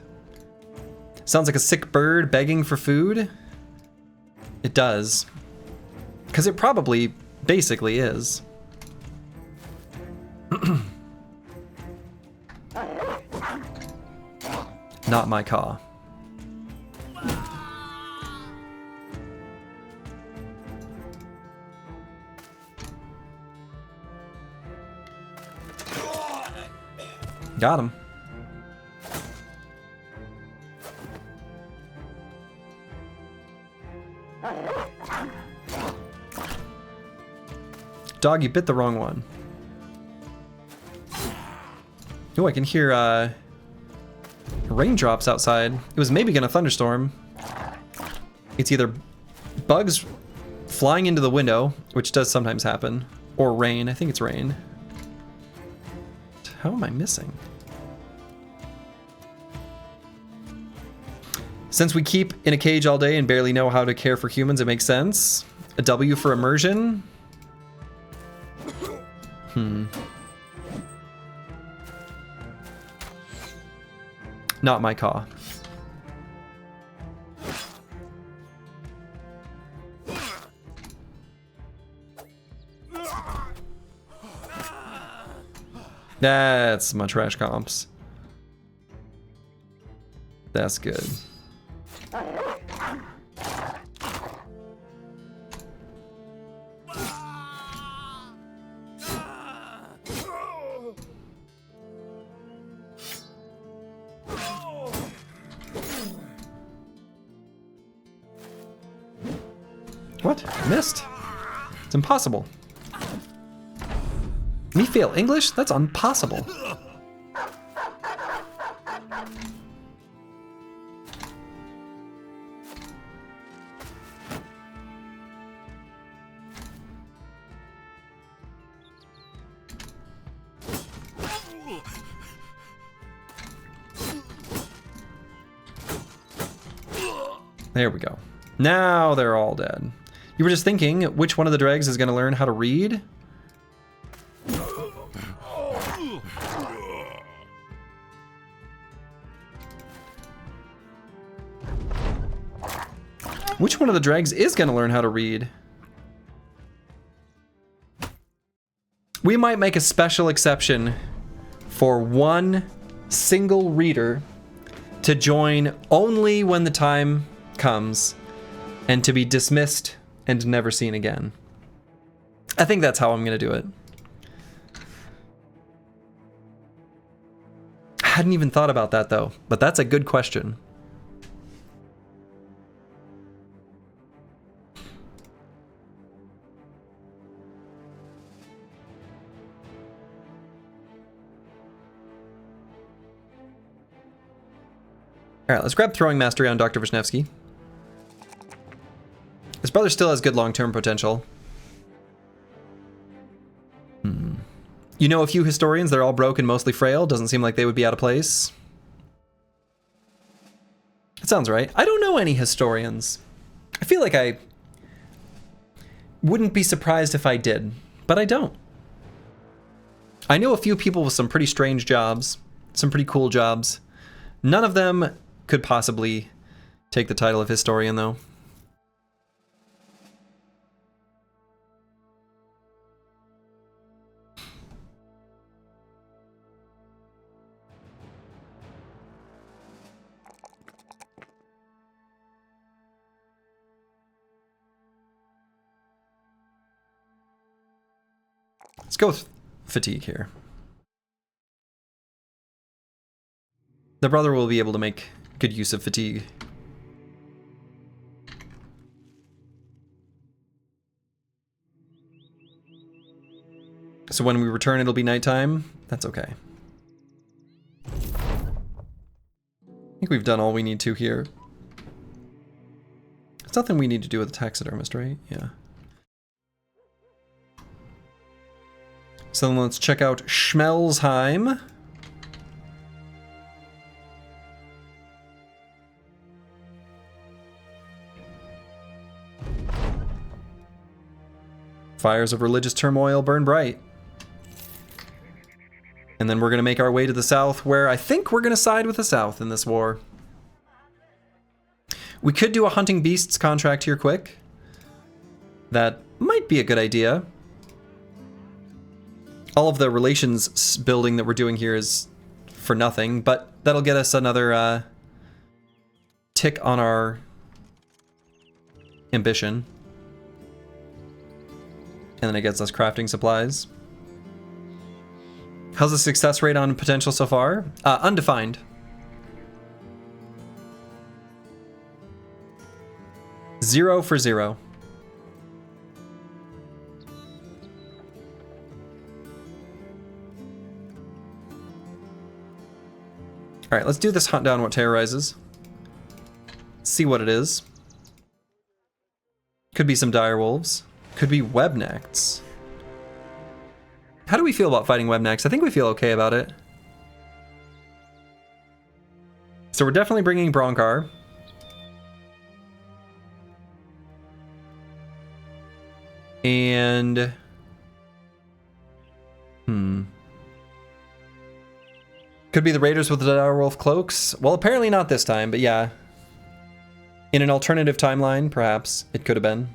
Sounds like a sick bird begging for food. It does. Because it probably basically is. Not my caw. Got him. Dog, you bit the wrong one. Oh, I can hear raindrops outside. It was maybe gonna thunderstorm. It's either bugs flying into the window, which does sometimes happen, or rain. I think it's rain. How am I missing? Since we keep in a cage all day and barely know how to care for humans, it makes sense. A W for immersion. Not my caw. That's my trash comps. That's good. What? I missed. It's impossible. Me fail English? That's impossible. There we go. Now they're all dead. You were just thinking, which one of the dregs is going to learn how to read? Which one of the dregs is going to learn how to read? We might make a special exception for one single reader to join only when the time comes and to be dismissed and never seen again. I think that's how I'm going to do it. I hadn't even thought about that though, but that's a good question. All right, let's grab Throwing Mastery on Dr. Vishnevsky. His brother still has good long-term potential. You know a few historians, they're all broke and mostly frail. Doesn't seem like they would be out of place. That sounds right. I don't know any historians. I feel like I wouldn't be surprised if I did, but I don't. I know a few people with some pretty strange jobs, some pretty cool jobs. None of them could possibly take the title of historian, though. Let's go with fatigue here. The brother will be able to make good use of fatigue. So when we return, it'll be nighttime. That's okay. I think we've done all we need to here. It's nothing we need to do with the taxidermist, right? Yeah. So then let's check out Schmelzheim. Fires of religious turmoil burn bright. And then we're going to make our way to the south, where I think we're going to side with the south in this war. We could do a hunting beasts contract here quick. That might be a good idea. All of the relations building that we're doing here is for nothing, but that'll get us another tick on our ambition. And then it gets us crafting supplies. How's the success rate on potential so far? Undefined. Zero for 0. All right, let's do this hunt down what terrorizes. See what it is. Could be some direwolves. Could be webnecks. How do we feel about fighting webnecks? I think we feel okay about it. So we're definitely bringing Bronkar. And... Could be the raiders with the direwolf cloaks. Well, apparently not this time, but yeah. In an alternative timeline, perhaps, it could have been.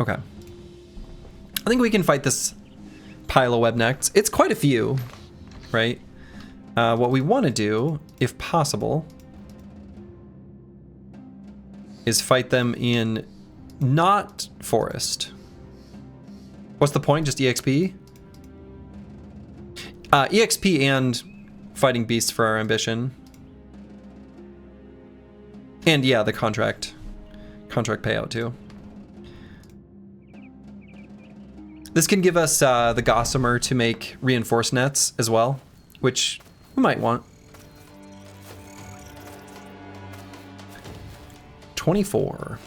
Okay. I think we can fight this pile of webnecks. It's quite a few, right? What we want to do, if possible, is fight them in not forest. What's the point? Just EXP? EXP and fighting beasts for our ambition. And yeah, the contract payout too. This can give us the Gossamer to make reinforced nets as well, which we might want. 24.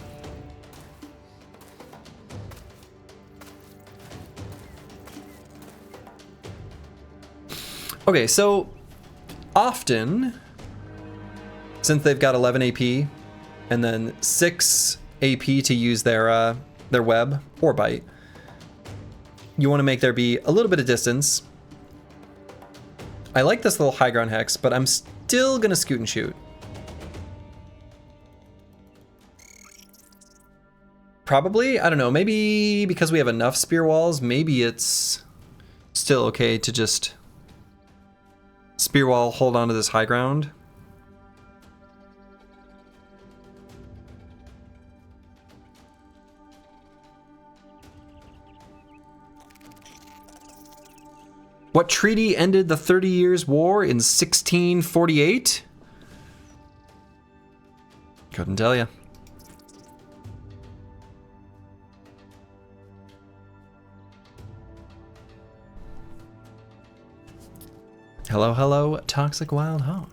Okay, so often, since they've got 11 AP and then 6 AP to use their web or bite, you want to make there be a little bit of distance. I like this little high ground hex, but I'm still gonna scoot and shoot. Probably, I don't know, maybe because we have enough spear walls, maybe it's still okay to just spear wall, hold on to this high ground. What treaty ended the 30 Years' War in 1648? Couldn't tell you. Hello, hello, Toxic Wild Hog.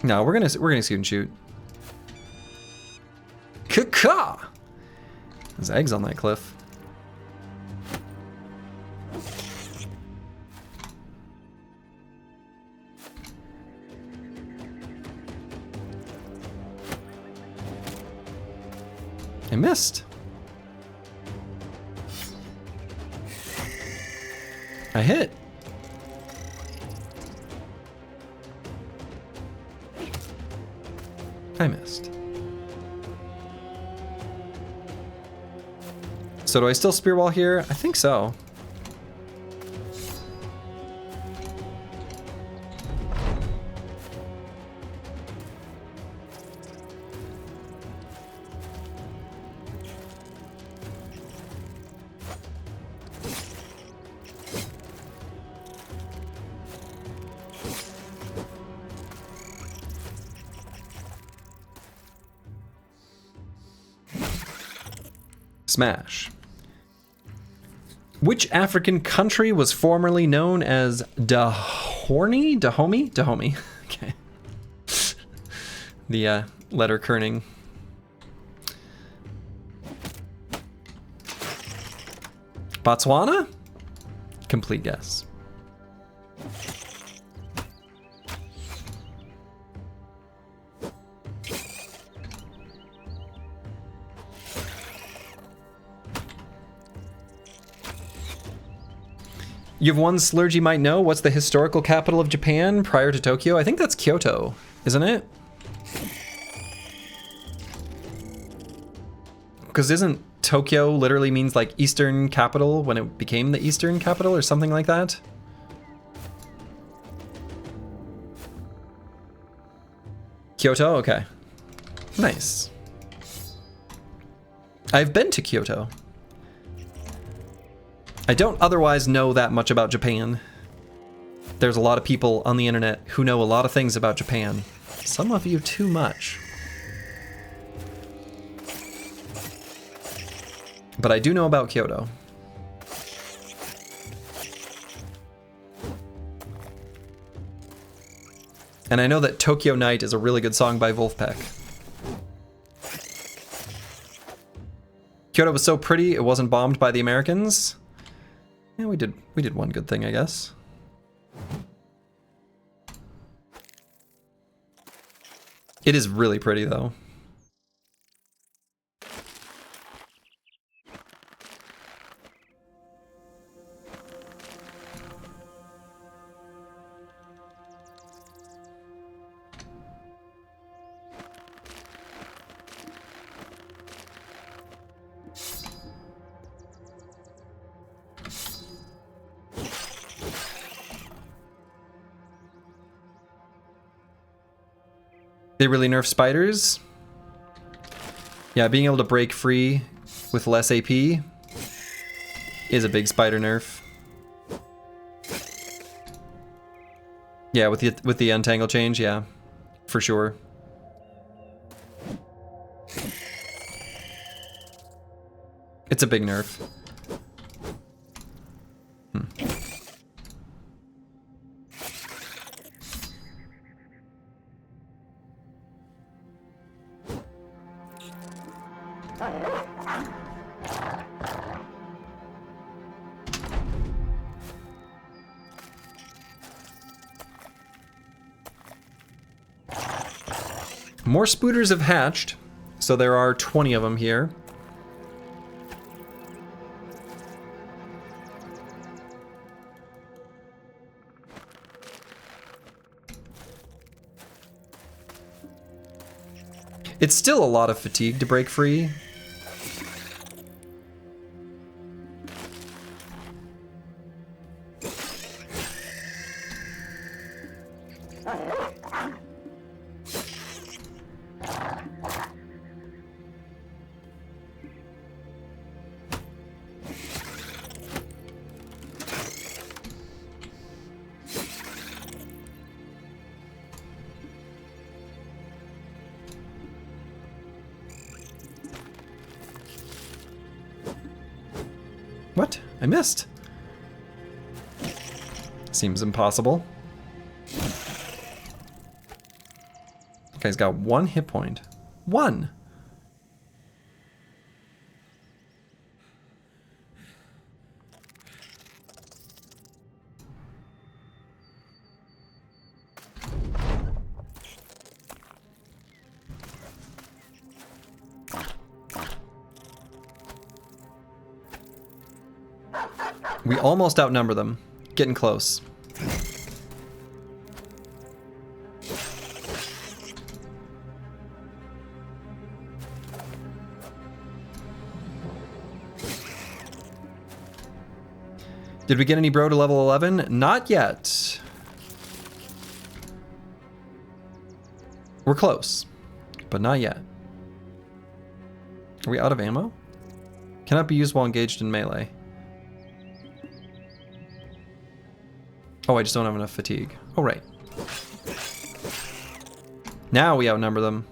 No, we're gonna scoot and shoot. Caw! There's eggs on that cliff. I missed. I hit. I missed. So do I still spear wall here? I think so. Smash. Which African country was formerly known as Dahomey? Okay. The letter kerning. Botswana? Complete guess. You have one slurge you might know. What's the historical capital of Japan prior to Tokyo? I think that's Kyoto, isn't it? Because isn't Tokyo literally means like Eastern capital when it became the Eastern capital or something like that? Kyoto? Okay. Nice. I've been to Kyoto. I don't otherwise know that much about Japan. There's a lot of people on the internet who know a lot of things about Japan. Some of you too much. But I do know about Kyoto. And I know that Tokyo Night is a really good song by Wolfpack. Kyoto was so pretty, it wasn't bombed by the Americans. Yeah, we did one good thing, I guess. It is really pretty, though. They really nerf spiders. Yeah, being able to break free with less AP is a big spider nerf. Yeah, with the untangle change, yeah, for sure. It's a big nerf. More spooters have hatched, so there are 20 of them here. It's still a lot of fatigue to break free. What? I missed. Seems impossible. Guy's got 1 hit point. 1! We almost outnumber them. Getting close. Did we get any bro to level 11? Not yet. We're close, but not yet. Are we out of ammo? Cannot be used while engaged in melee. Oh, I just don't have enough fatigue. Oh, right. Now we outnumber them.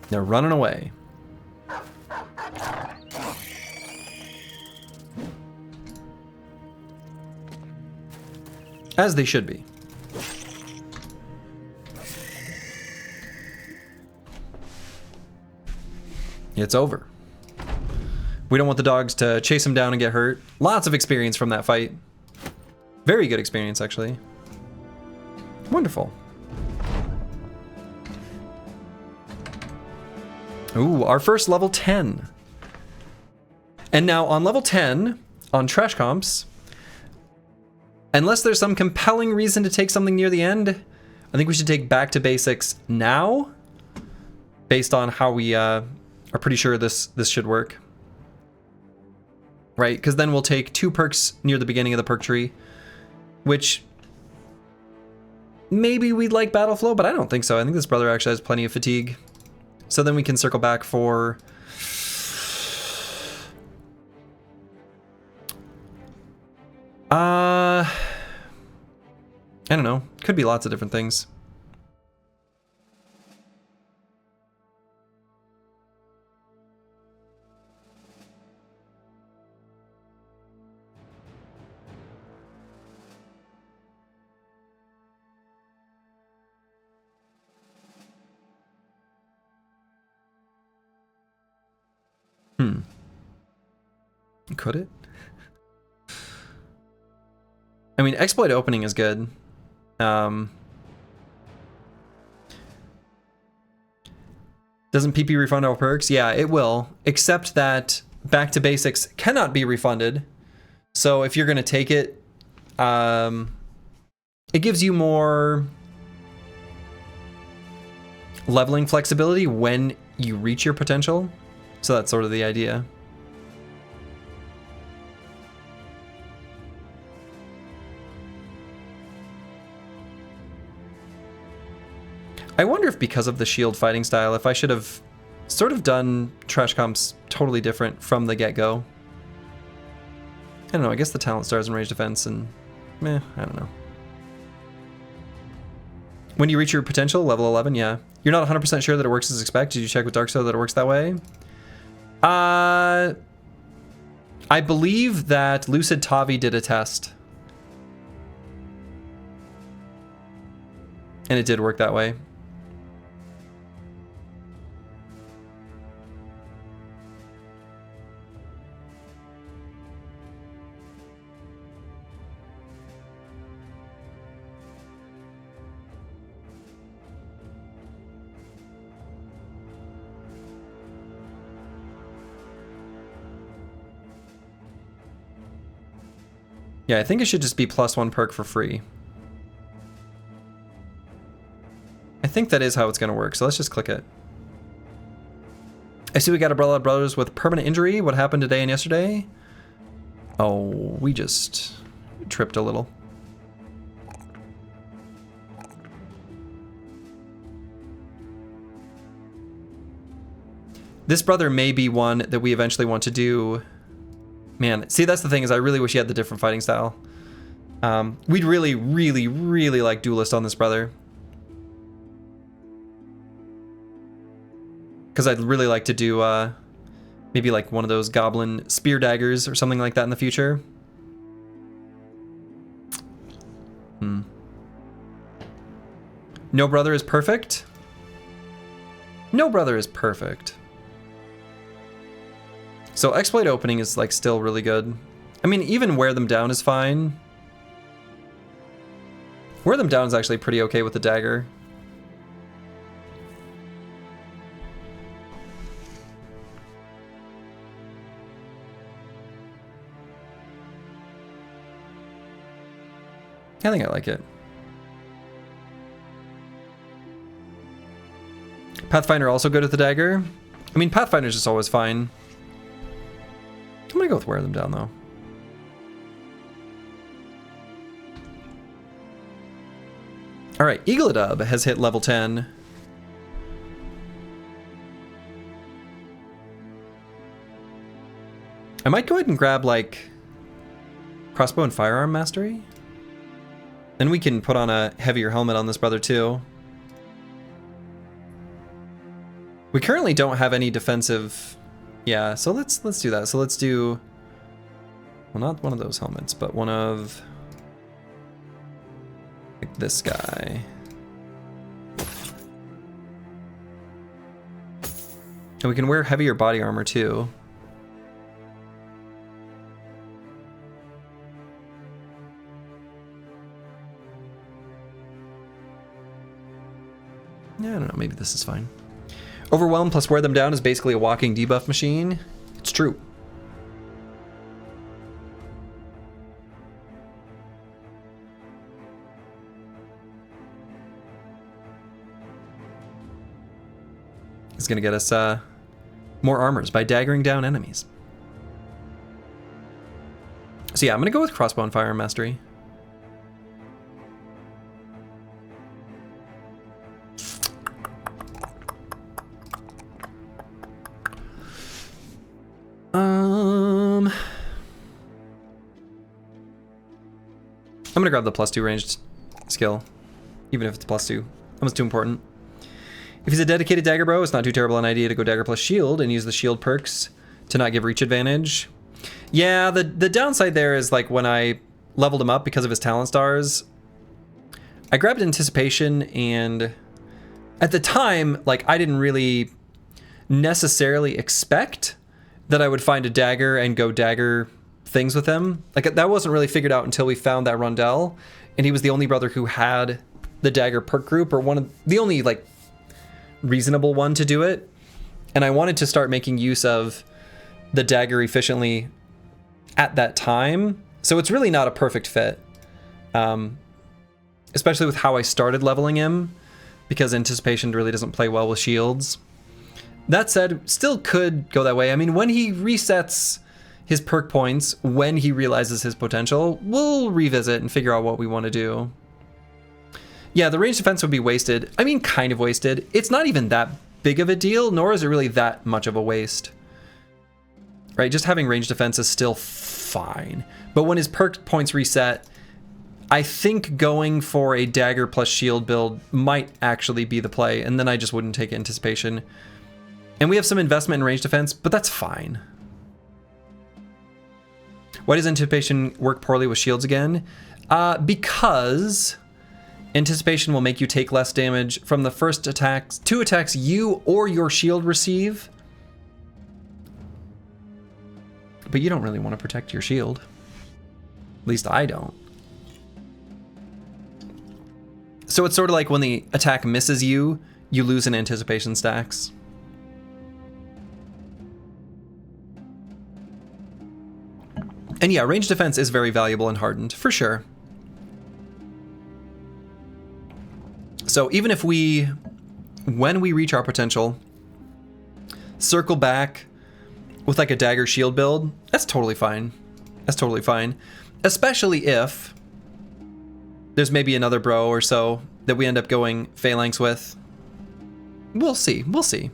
They're running away. As they should be. It's over. We don't want the dogs to chase him down and get hurt. Lots of experience from that fight. Very good experience, actually. Wonderful. Ooh, our first level 10. And now on level 10, on trash comps, unless there's some compelling reason to take something near the end, I think we should take back to basics now, based on how we are pretty sure this should work. Right, because then we'll take 2 perks near the beginning of the perk tree, which maybe we'd like battle flow, but I don't think so. I think this brother actually has plenty of fatigue. So then we can circle back for I don't know. Could be lots of different things. Could it? I mean, exploit opening is good. Doesn't PP refund all perks? Yeah, it will, except that back to basics cannot be refunded. So if you're gonna take it, it gives you more leveling flexibility when you reach your potential. So that's sort of the idea. I wonder if because of the shield fighting style, if I should have sort of done trash comps totally different from the get-go. I don't know, I guess the talent stars and range defense and I don't know. When you reach your potential, level 11, yeah. You're not 100% sure that it works as expected. Did you check with Darkstone that it works that way? I believe that Lucid Tavi did a test. And it did work that way. Yeah, I think it should just be +1 perk for free. I think that is how it's going to work, so let's just click it. I see we got Umbrella Brothers with permanent injury. What happened today and yesterday? Oh, we just tripped a little. This brother may be one that we eventually want to do. Man, see, that's the thing, is I really wish he had the different fighting style. We'd really, really, really like Duelist on this brother. Because I'd really like to do maybe like one of those goblin spear daggers or something like that in the future. No brother is perfect. No brother is perfect. So exploit opening is like still really good. I mean, even wear them down is fine. Wear them down is actually pretty okay with the dagger. I think I like it. Pathfinder also good at the dagger. I mean, Pathfinder's just always fine. I'm gonna go with wear them down though. All right, Eagledub has hit level 10. I might go ahead and grab like crossbow and firearm mastery. Then we can put on a heavier helmet on this brother too. We currently don't have any defensive. Yeah, so let's do that. So let's do, well, not one of those helmets, but one of like this guy. And we can wear heavier body armor too. Yeah, I don't know, maybe this is fine. Overwhelm plus wear them down is basically a walking debuff machine. It's true. It's gonna get us more armors by daggering down enemies. So yeah, I'm gonna go with crossbow and firearm mastery. I'm gonna grab the +2 ranged skill, even if it's +2. That was too important. If he's a dedicated dagger bro, it's not too terrible an idea to go dagger plus shield and use the shield perks to not give reach advantage. Yeah, the downside there is like when I leveled him up because of his talent stars, I grabbed anticipation, and at the time, like I didn't really necessarily expect that I would find a dagger and go dagger things with him. Like that wasn't really figured out until we found that rondel, and he was the only brother who had the dagger perk group, or one of the only like reasonable one to do it. And I wanted to start making use of the dagger efficiently at that time. So it's really not a perfect fit, especially with how I started leveling him, because anticipation really doesn't play well with shields. That said, still could go that way. I mean, when he resets his perk points, when he realizes his potential, we'll revisit and figure out what we want to do. Yeah, the range defense would be wasted. I mean, kind of wasted. It's not even that big of a deal, nor is it really that much of a waste. Right, just having range defense is still fine. But when his perk points reset, I think going for a dagger plus shield build might actually be the play, and then I just wouldn't take anticipation. And we have some investment in range defense, but that's fine. Why does anticipation work poorly with shields again? Because anticipation will make you take less damage from the first attacks, 2 attacks you or your shield receive. But you don't really want to protect your shield. At least I don't. So it's sort of like when the attack misses you, you lose in anticipation stacks. And yeah, range defense is very valuable in Hardened, for sure. So even if we, when we reach our potential, circle back with like a dagger shield build, that's totally fine. That's totally fine. Especially if there's maybe another bro or so that we end up going phalanx with. We'll see, we'll see.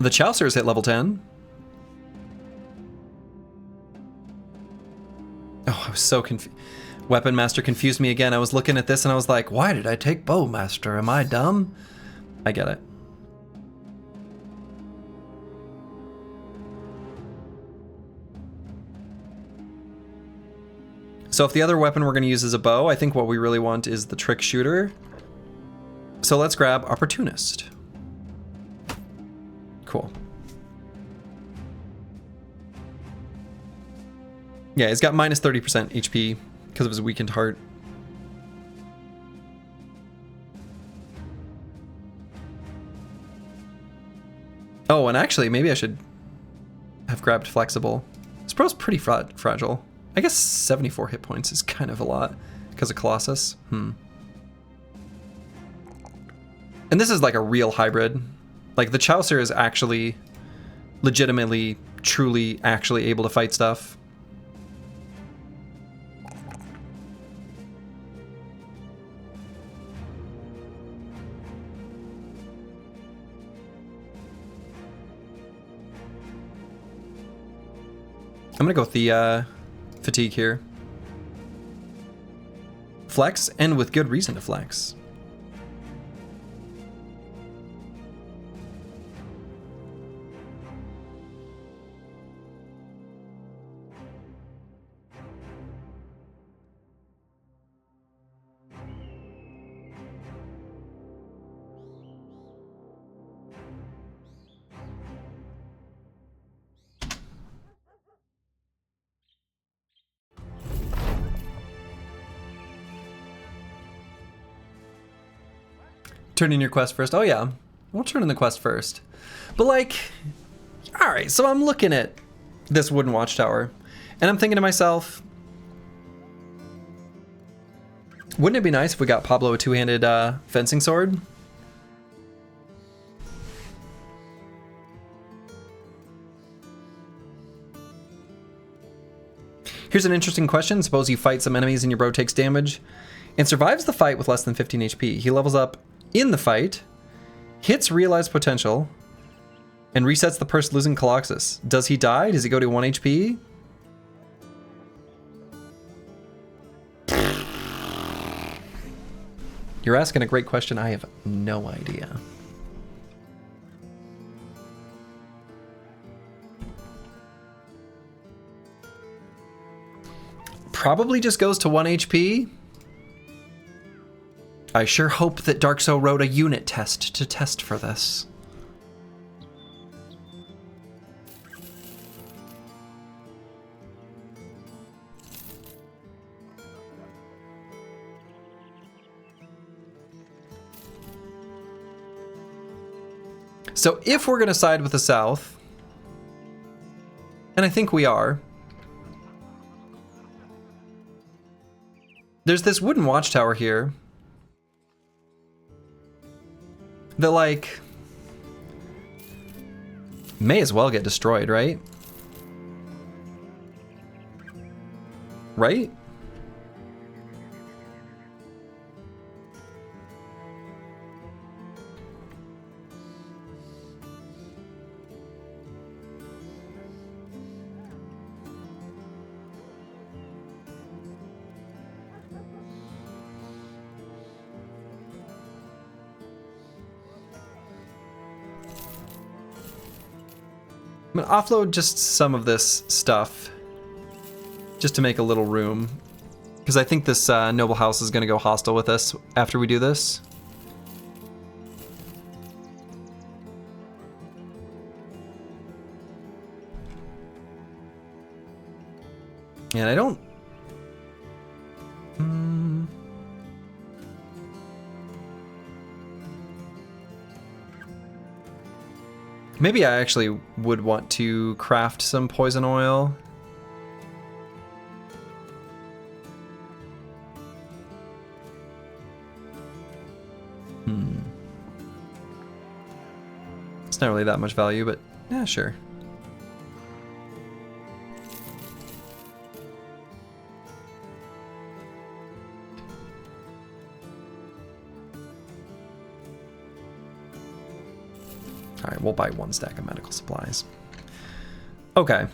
The Chaucer's hit level 10. Oh, I was so confused. Weapon Master confused me again. I was looking at this and I was like, why did I take Bow Master? Am I dumb? I get it. So if the other weapon we're going to use is a bow, I think what we really want is the trick shooter. So let's grab Opportunist. Cool. Yeah, he's got minus 30% HP because of his weakened heart. Oh, and actually, maybe I should have grabbed Flexible. This bro's pretty fragile. I guess 74 hit points is kind of a lot because of Colossus. And this is like a real hybrid. Like the Chaucer is actually legitimately, truly, actually able to fight stuff. I'm gonna go with the fatigue here. Flex, and with good reason to flex. Turn in your quest first. Oh yeah, we'll turn in the quest first. But like, all right, so I'm looking at this wooden watchtower, and I'm thinking to myself, wouldn't it be nice if we got Pablo a two-handed fencing sword? Here's an interesting question. Suppose you fight some enemies and your bro takes damage and survives the fight with less than 15 HP. He levels up in the fight, hits realized potential, and resets the person losing Coloxus. Does he die? Does he go to 1 HP? You're asking a great question. I have no idea. Probably just goes to 1 HP. I sure hope that Darkso wrote a unit test to test for this. So if we're gonna side with the South, and I think we are, there's this wooden watchtower here that, like, may as well get destroyed, right? Right? I'm gonna offload just some of this stuff just to make a little room, because I think this noble house is gonna go hostile with us after we do this. And I don't... Maybe I actually would want to craft some poison oil. It's not really that much value, but yeah, sure. Alright, we'll buy 1 stack of medical supplies. Okay.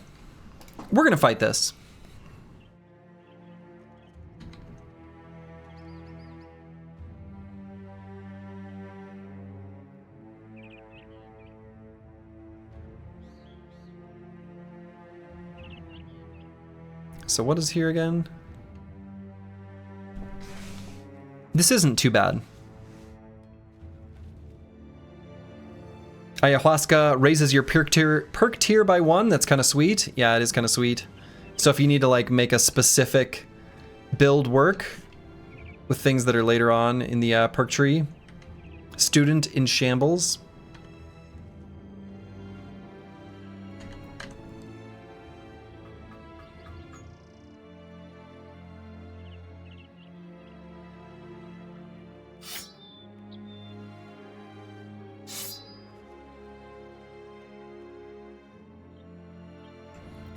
We're gonna fight this. So what is here again? This isn't too bad. Ayahuasca raises your perk tier by 1. That's kind of sweet. Yeah, it is kind of sweet. So if you need to like make a specific build work with things that are later on in the perk tree. Student in Shambles.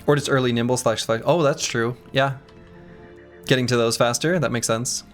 Or just early nimble slash. Oh, that's true. Yeah. Getting to those faster. That makes sense.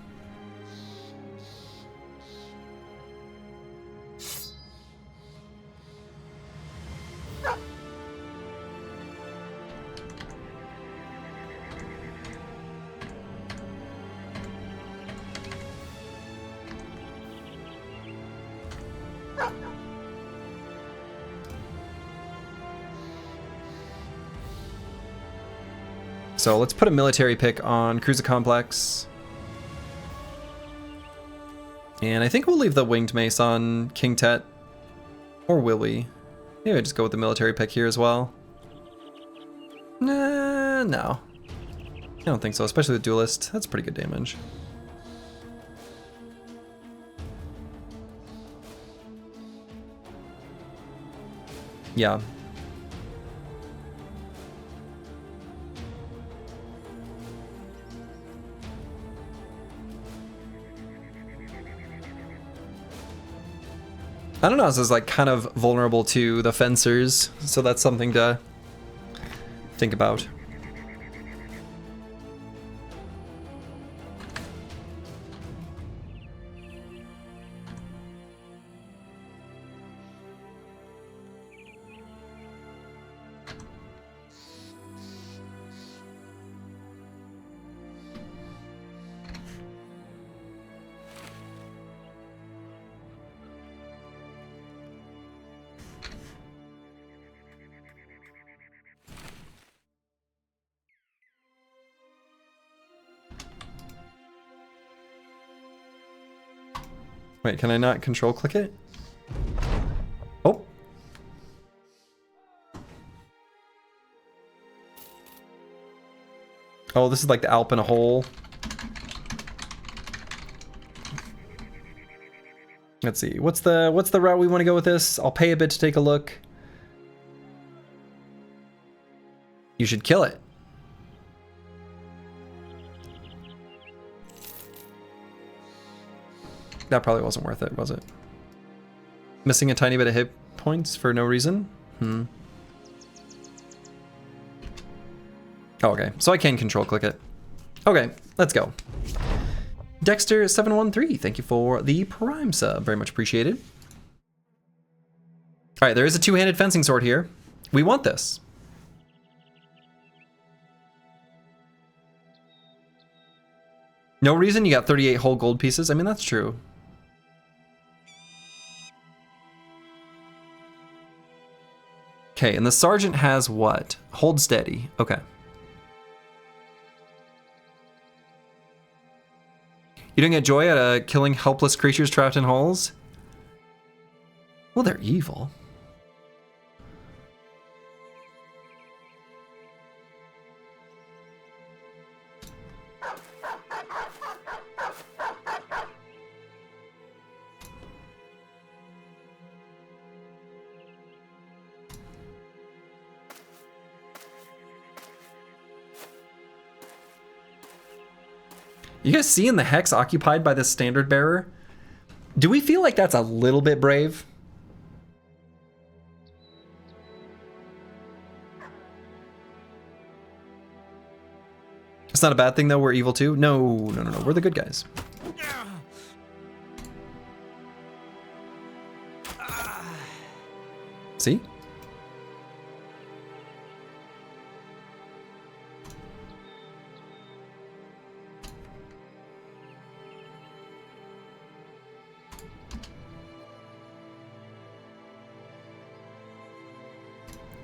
So let's put a military pick on Cruiser Complex. And I think we'll leave the Winged Mace on King Tet. Or will we? Maybe I just go with the military pick here as well. Nah, no. I don't think so, especially with Duelist. That's pretty good damage. Yeah. I don't know, this is like kind of vulnerable to the fencers, so that's something to think about. Wait, can I not control click it? Oh. Oh, this is like the Alp in a hole. Let's see. What's the route we want to go with this? I'll pay a bit to take a look. You should kill it. That probably wasn't worth it, was it? Missing a tiny bit of hit points for no reason? Oh, okay, so I can control click it. Okay, let's go. Dexter713, thank you for the Prime sub. Very much appreciated. All right, there is a two-handed fencing sword here. We want this. No reason, you got 38 whole gold pieces. I mean, that's true. Okay, and the sergeant has what? Hold steady. Okay. You don't get joy out of killing helpless creatures trapped in holes? Well, they're evil. You guys seeing the hex occupied by this standard bearer? Do we feel like that's a little bit brave? It's not a bad thing though, we're evil too. No, no, no, no, we're the good guys. See?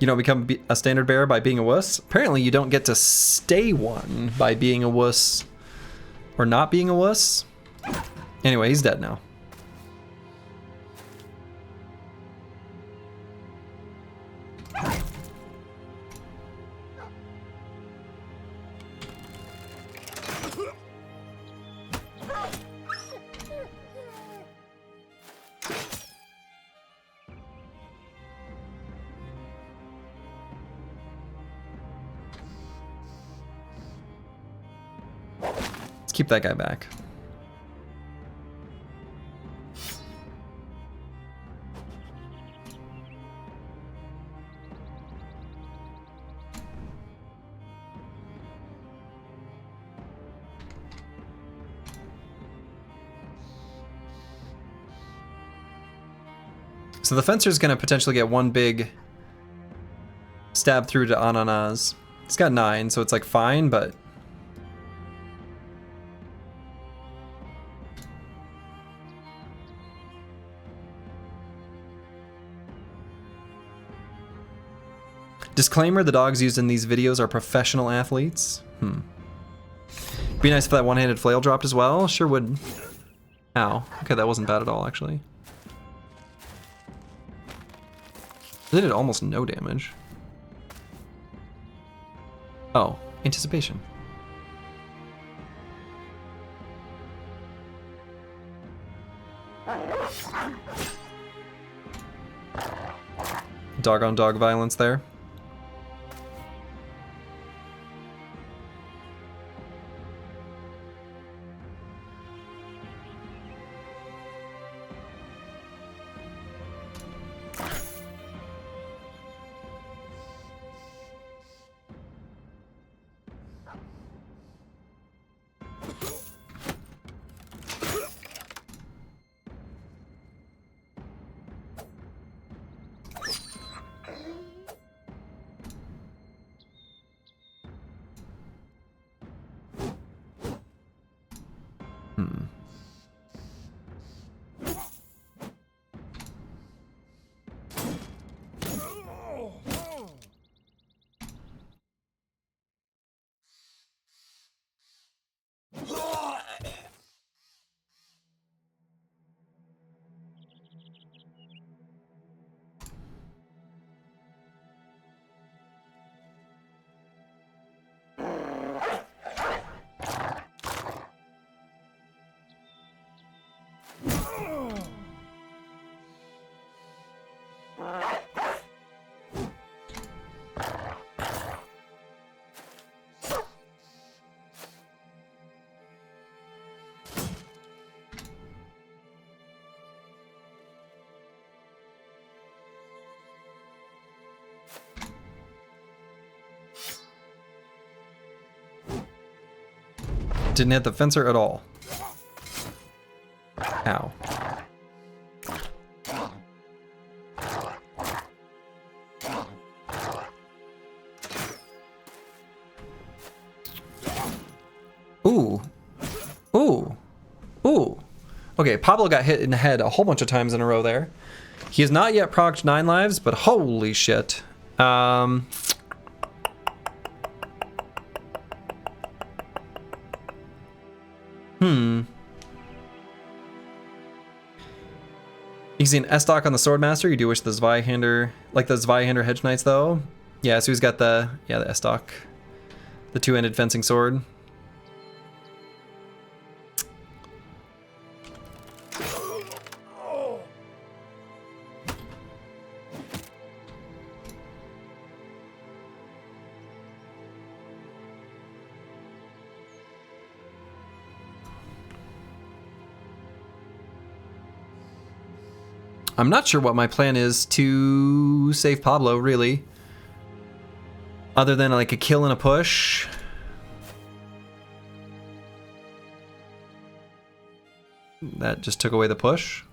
You don't become a standard bearer by being a wuss? Apparently you don't get to stay one by being a wuss or not being a wuss. Anyway, he's dead now. Keep that guy back. So the fencer's gonna potentially get one big stab through to Ananas. He's got 9, so it's like fine, but disclaimer, the dogs used in these videos are professional athletes. Be nice if that one-handed flail dropped as well. Sure would. Ow. Okay, that wasn't bad at all, actually. They did almost no damage. Oh, anticipation. dog on dog violence there. Didn't hit the fencer at all. Ow. Ooh. Ooh. Ooh. Okay, Pablo got hit in the head a whole bunch of times in a row there. He has not yet procced 9 lives, but holy shit. You can see an S-Stock on the Swordmaster. You do wish the Zweihander, like the Zweihander Hedge Knights though. Yeah, so he's got the S-Stock. The two-handed fencing sword. I'm not sure what my plan is to save Pablo, really. Other than like a kill and a push. That just took away the push.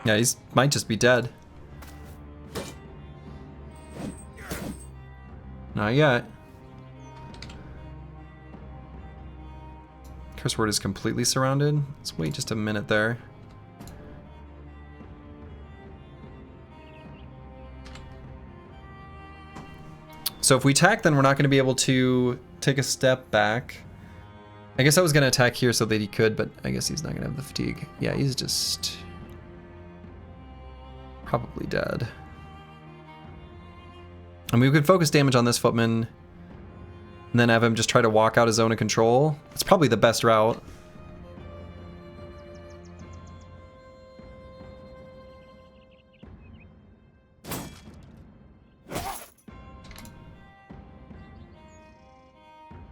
Yeah, he's might just be dead. Not yet. Curse word is completely surrounded. Let's wait just a minute there. So if we attack, then we're not going to be able to take a step back. I guess I was going to attack here so that he could, but I guess he's not going to have the fatigue. Yeah, he's just probably dead. And we could focus damage on this footman and then have him just try to walk out his zone of control. It's probably the best route.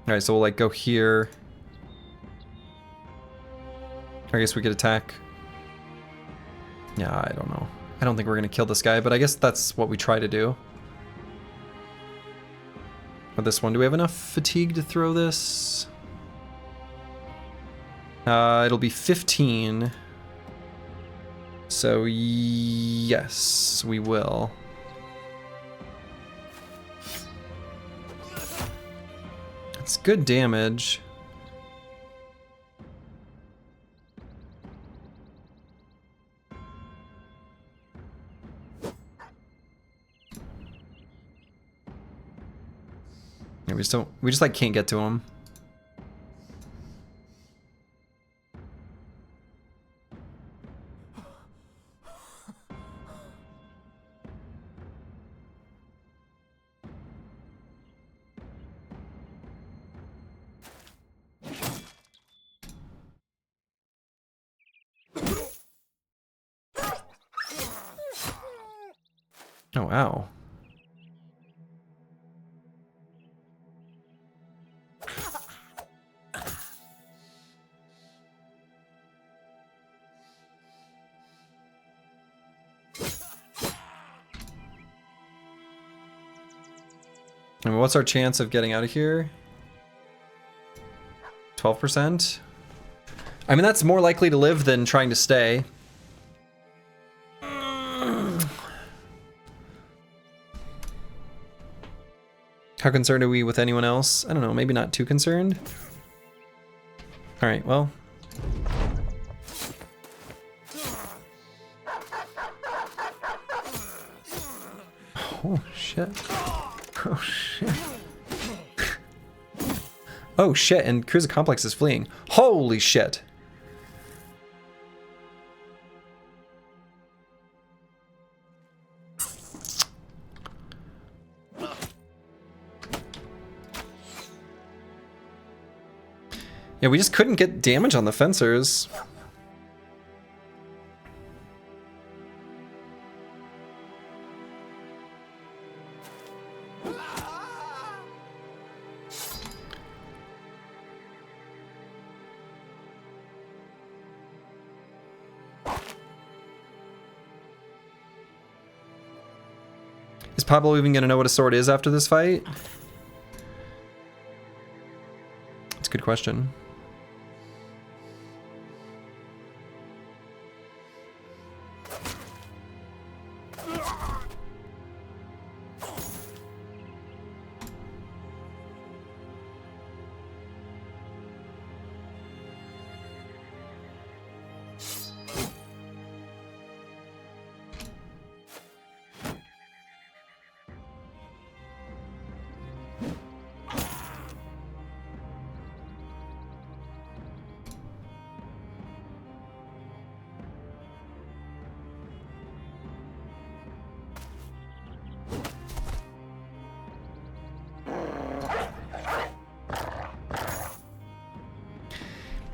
Alright, so we'll like go here. I guess we could attack. Yeah, I don't know. I don't think we're gonna kill this guy, but I guess that's what we try to do. With this one, do we have enough fatigue to throw this? It'll be 15. So yes, we will. It's good damage. Yeah, we just like can't get to him. Oh, wow. And what's our chance of getting out of here? 12%? I mean, that's more likely to live than trying to stay. How concerned are we with anyone else? I don't know, maybe not too concerned. All right, well. Oh, shit. Oh, shit. Oh, shit, and Cruiser Complex is fleeing. Holy shit. Yeah, we just couldn't get damage on the fencers. Is Pablo even gonna know what a sword is after this fight? That's a good question.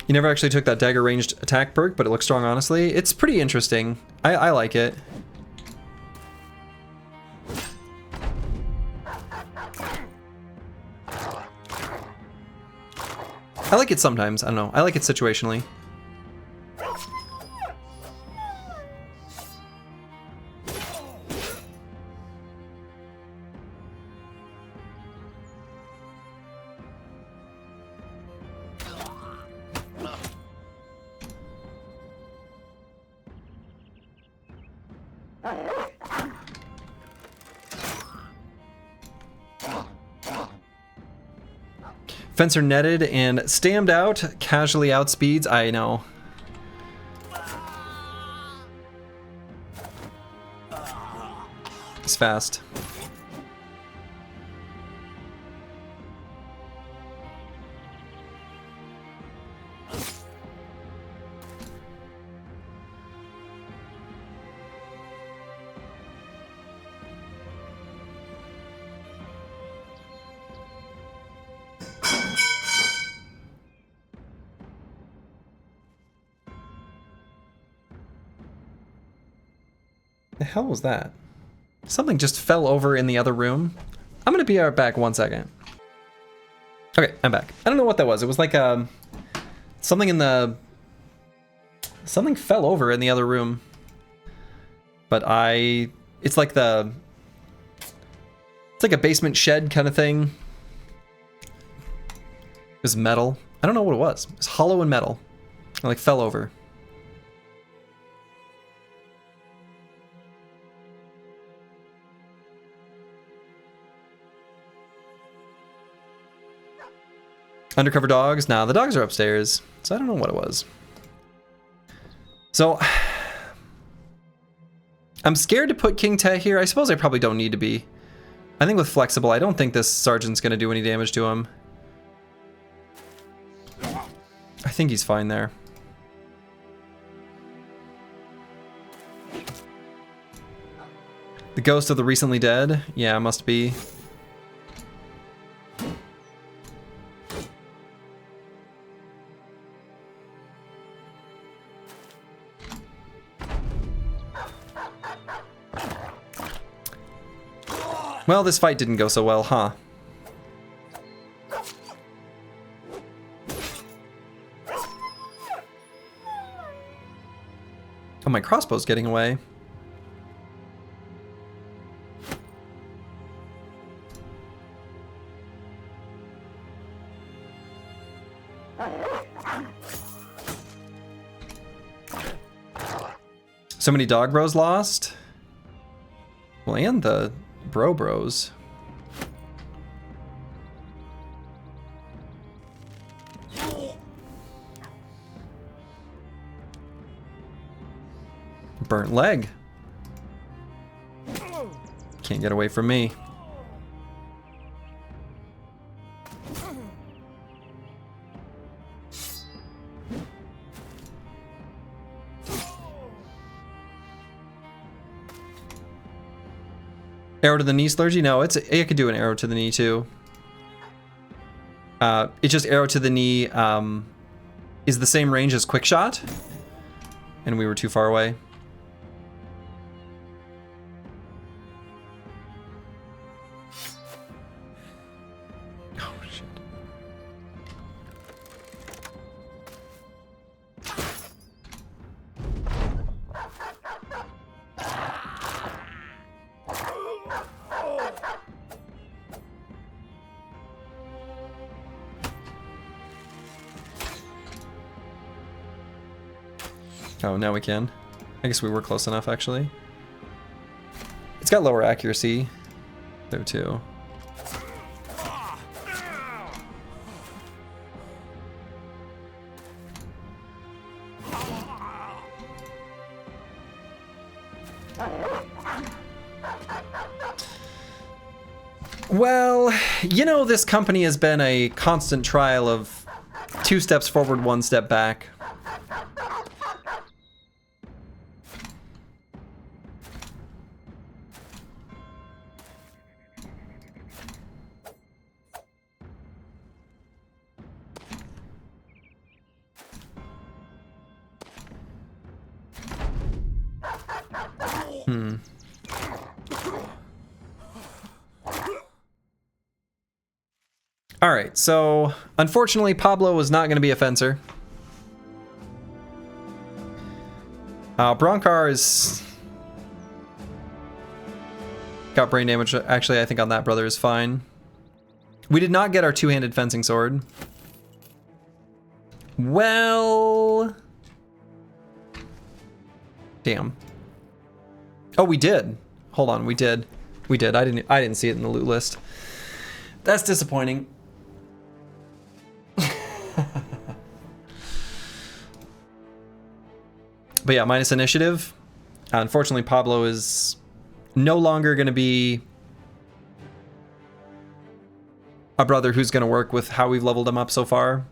You never actually took that dagger ranged attack perk, but it looks strong, honestly. It's pretty interesting. I like it. I like it sometimes. I don't know. I like it situationally. Fencer netted and stammed out, casually outspeeds. I know. He's fast. The hell was that? Something just fell over in the other room. I'm gonna be right back 1 second. Okay, I'm back. I don't know what that was. It was like something in the... Something fell over in the other room. But it's like the... It's like a basement shed kind of thing. It was metal. I don't know what it was. It was hollow and metal. It like fell over. Undercover dogs? Nah, the dogs are upstairs. So I don't know what it was. So I'm scared to put King Te here. I suppose I probably don't need to be. I think with Flexible, I don't think this sergeant's gonna do any damage to him. I think he's fine there. The ghost of the recently dead? Yeah, must be. Well, this fight didn't go so well, huh? Oh, my crossbow's getting away. So many dog bros lost. Well, and the bros. Burnt leg. Can't get away from me. Arrow to the knee, Slurgy? No, it could do an arrow to the knee too. It's just arrow to the knee is the same range as quick shot, and we were too far away. Oh shit. Oh, now we can. I guess we were close enough, actually. It's got lower accuracy, though, too. Well, you know, this company has been a constant trial of 2 steps forward, 1 step back. Alright, so unfortunately Pablo was not going to be a fencer. Bronkar is... got brain damage. Actually, I think on that brother is fine. We did not get our 2-handed fencing sword. Well... damn. Oh, we did. Hold on, we did. We did. I didn't see it in the loot list. That's disappointing. But yeah, minus initiative. Unfortunately, Pablo is no longer going to be a brother who's going to work with how we've leveled him up so far.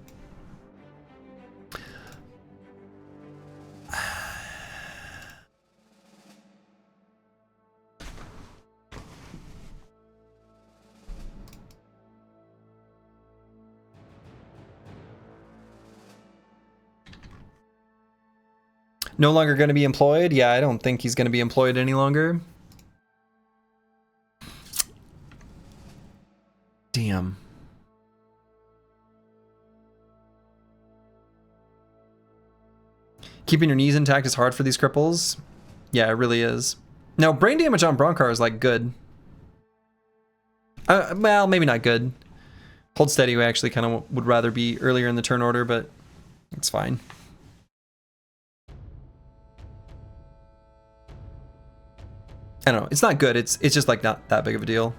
No longer going to be employed? Yeah, I don't think he's going to be employed any longer. Damn. Keeping your knees intact is hard for these cripples. Yeah, it really is. Now, brain damage on Bronkar is like good. Well, maybe not good. Hold steady, we actually kind of would rather be earlier in the turn order, but it's fine. I don't know, it's not good, it's just like not that big of a deal.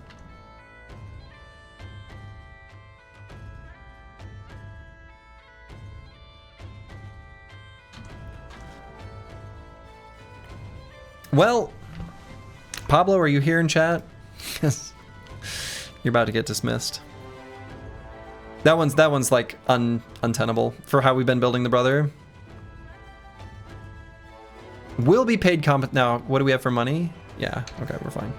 Well, Pablo, are you here in chat? Yes. You're about to get dismissed. That one's like untenable for how we've been building the brother. Will be paid now, what do we have for money? Yeah, okay, we're fine.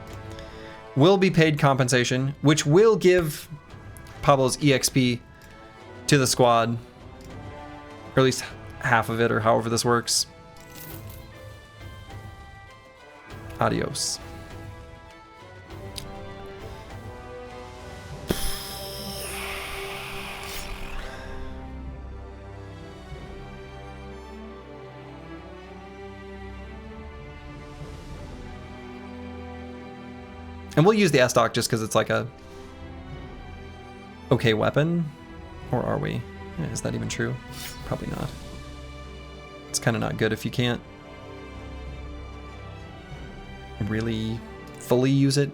Will be paid compensation, which will give Pablo's EXP to the squad. Or at least half of it, or however this works. Adios. And we'll use the S-Stock just because it's like a okay weapon. Or are we? Yeah, is that even true? Probably not. It's kind of not good if you can't really fully use it.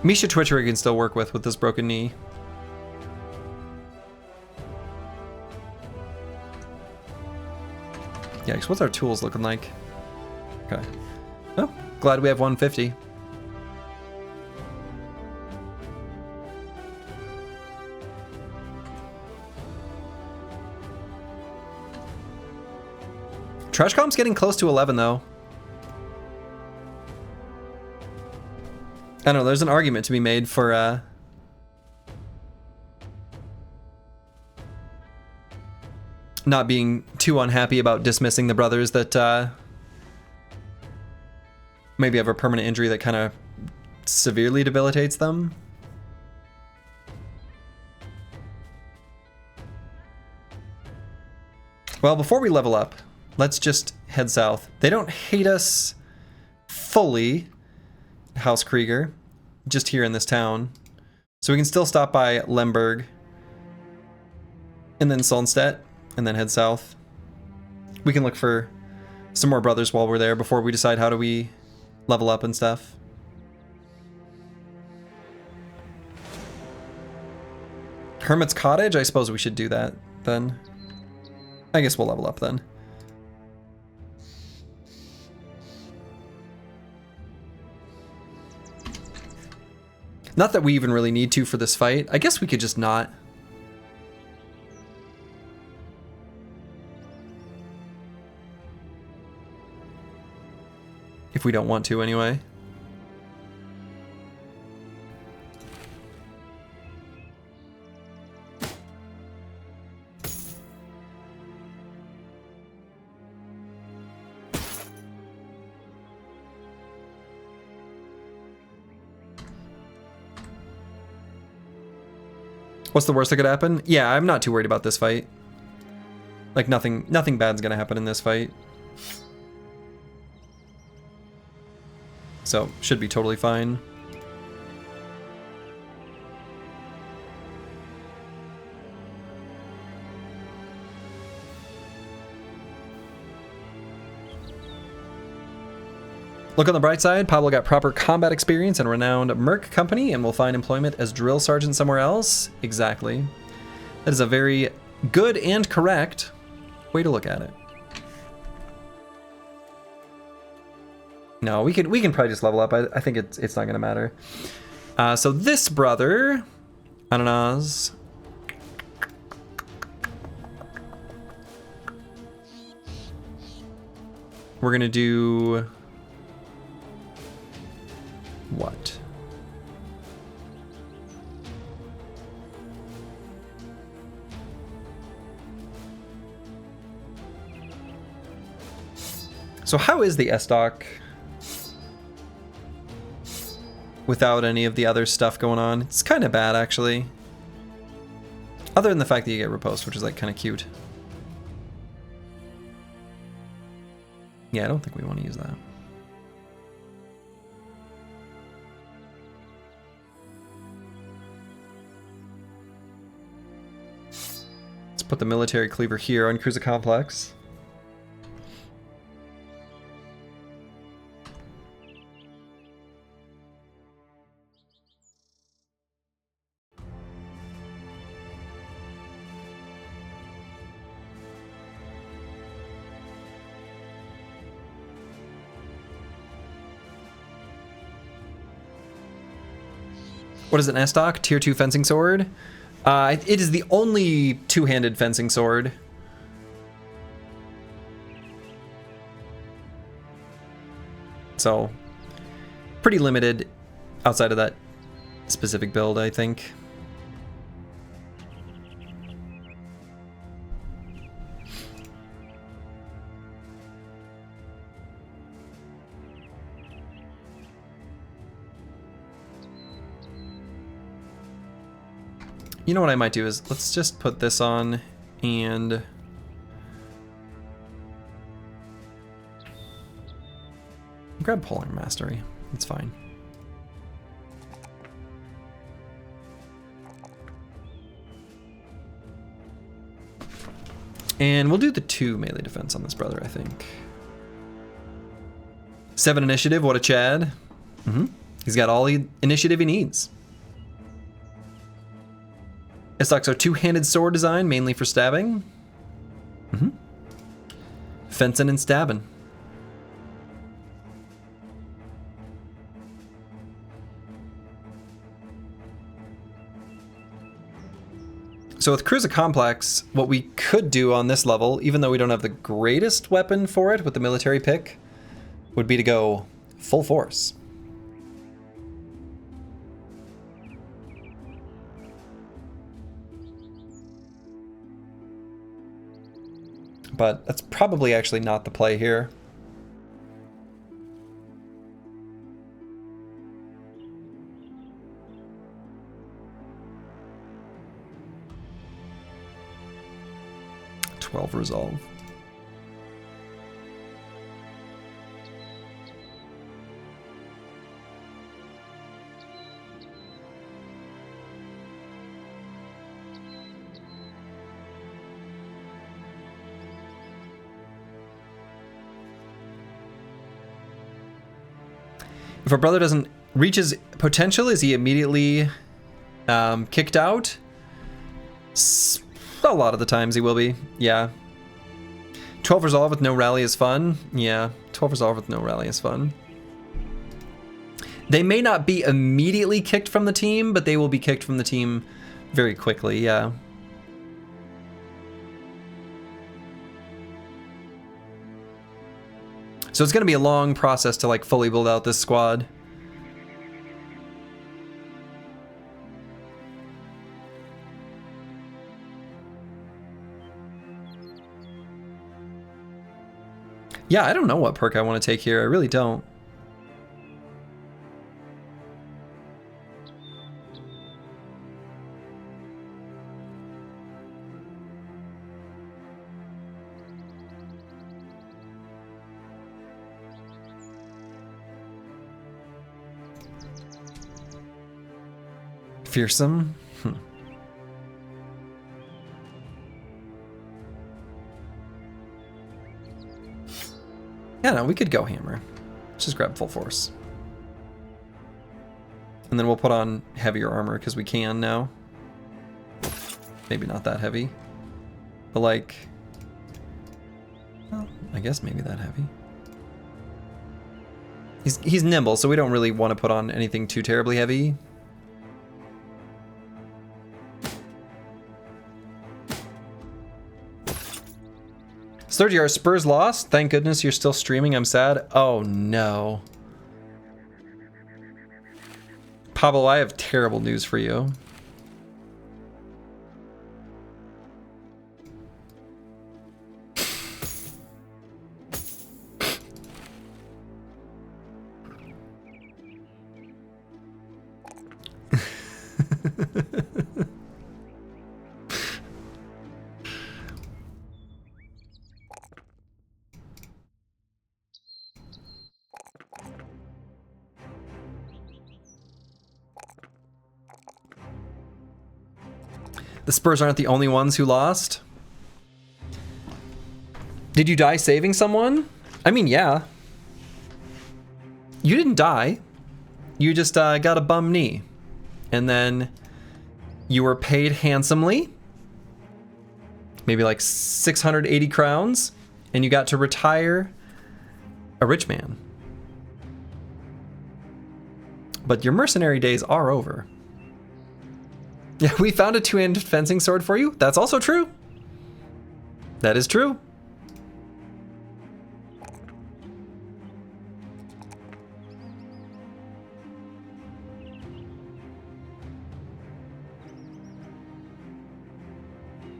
Misha Twitcher I can still work with this broken knee. Yikes, what's our tools looking like? Okay. Oh, glad we have 150. Trashcom's getting close to 11 though. I don't know, there's an argument to be made for not being too unhappy about dismissing the brothers that maybe have a permanent injury that kind of severely debilitates them. Well, before we level up, let's just head south. They don't hate us fully, House Krieger, just here in this town. So we can still stop by Lemberg and then Solnstedt and then head south. We can look for some more brothers while we're there before we decide how do we level up and stuff. Hermit's Cottage? I suppose we should do that then. I guess we'll level up then. Not that we even really need to for this fight. I guess we could just not. If we don't want to anyway. What's the worst that could happen? Yeah, I'm not too worried about this fight. Like nothing bad's gonna happen in this fight. So, should be totally fine. Look on the bright side, Pablo got proper combat experience in a renowned merc company and will find employment as drill sergeant somewhere else. Exactly. That is a very good and correct way to look at it. No, we can probably just level up. I think it's not gonna matter. So this brother, Ananas. We're gonna do what? So how is the S-Stock without any of the other stuff going on? It's kind of bad, actually. Other than the fact that you get riposte, which is like kind of cute. Yeah, I don't think we want to use that. Let's put the military cleaver here on Cruiser Complex. What is an S-Stock? Tier 2 fencing sword? It is the only two-handed fencing sword. So, pretty limited outside of that specific build, I think. You know what I might do is let's just put this on and grab Polar Mastery. It's fine. And we'll do the 2 melee defense on this brother, I think. 7 initiative, what a Chad. He's got all the initiative he needs. Istoxo 2-handed sword design, mainly for stabbing. Fencing and stabbing. So with Cruiser Complex, what we could do on this level, even though we don't have the greatest weapon for it with the military pick, would be to go full force. But that's probably actually not the play here. Resolve. If our brother doesn't reach his potential, is he immediately kicked out? A lot of the times he will be, yeah. 12 resolve with no rally is fun. Yeah, 12 resolve with no rally is fun. They may not be immediately kicked from the team, but they will be kicked from the team very quickly, yeah. So it's going to be a long process to like fully build out this squad. Yeah, I don't know what perk I want to take here. I really don't. Fearsome? Yeah, no, we could go hammer. Let's just grab full force. And then we'll put on heavier armor because we can now. Maybe not that heavy. But like, well, I guess maybe that heavy. He's nimble, so we don't really want to put on anything too terribly heavy. Third year, Spurs lost. Thank goodness you're still streaming. I'm sad. Oh no. Pablo, I have terrible news for you. The Spurs aren't the only ones who lost. Did you die saving someone? I mean, yeah. You didn't die. You just got a bum knee. And then you were paid handsomely. Maybe like 680 crowns. And you got to retire a rich man. But your mercenary days are over. Yeah, we found a two-handed fencing sword for you. That's also true. That is true.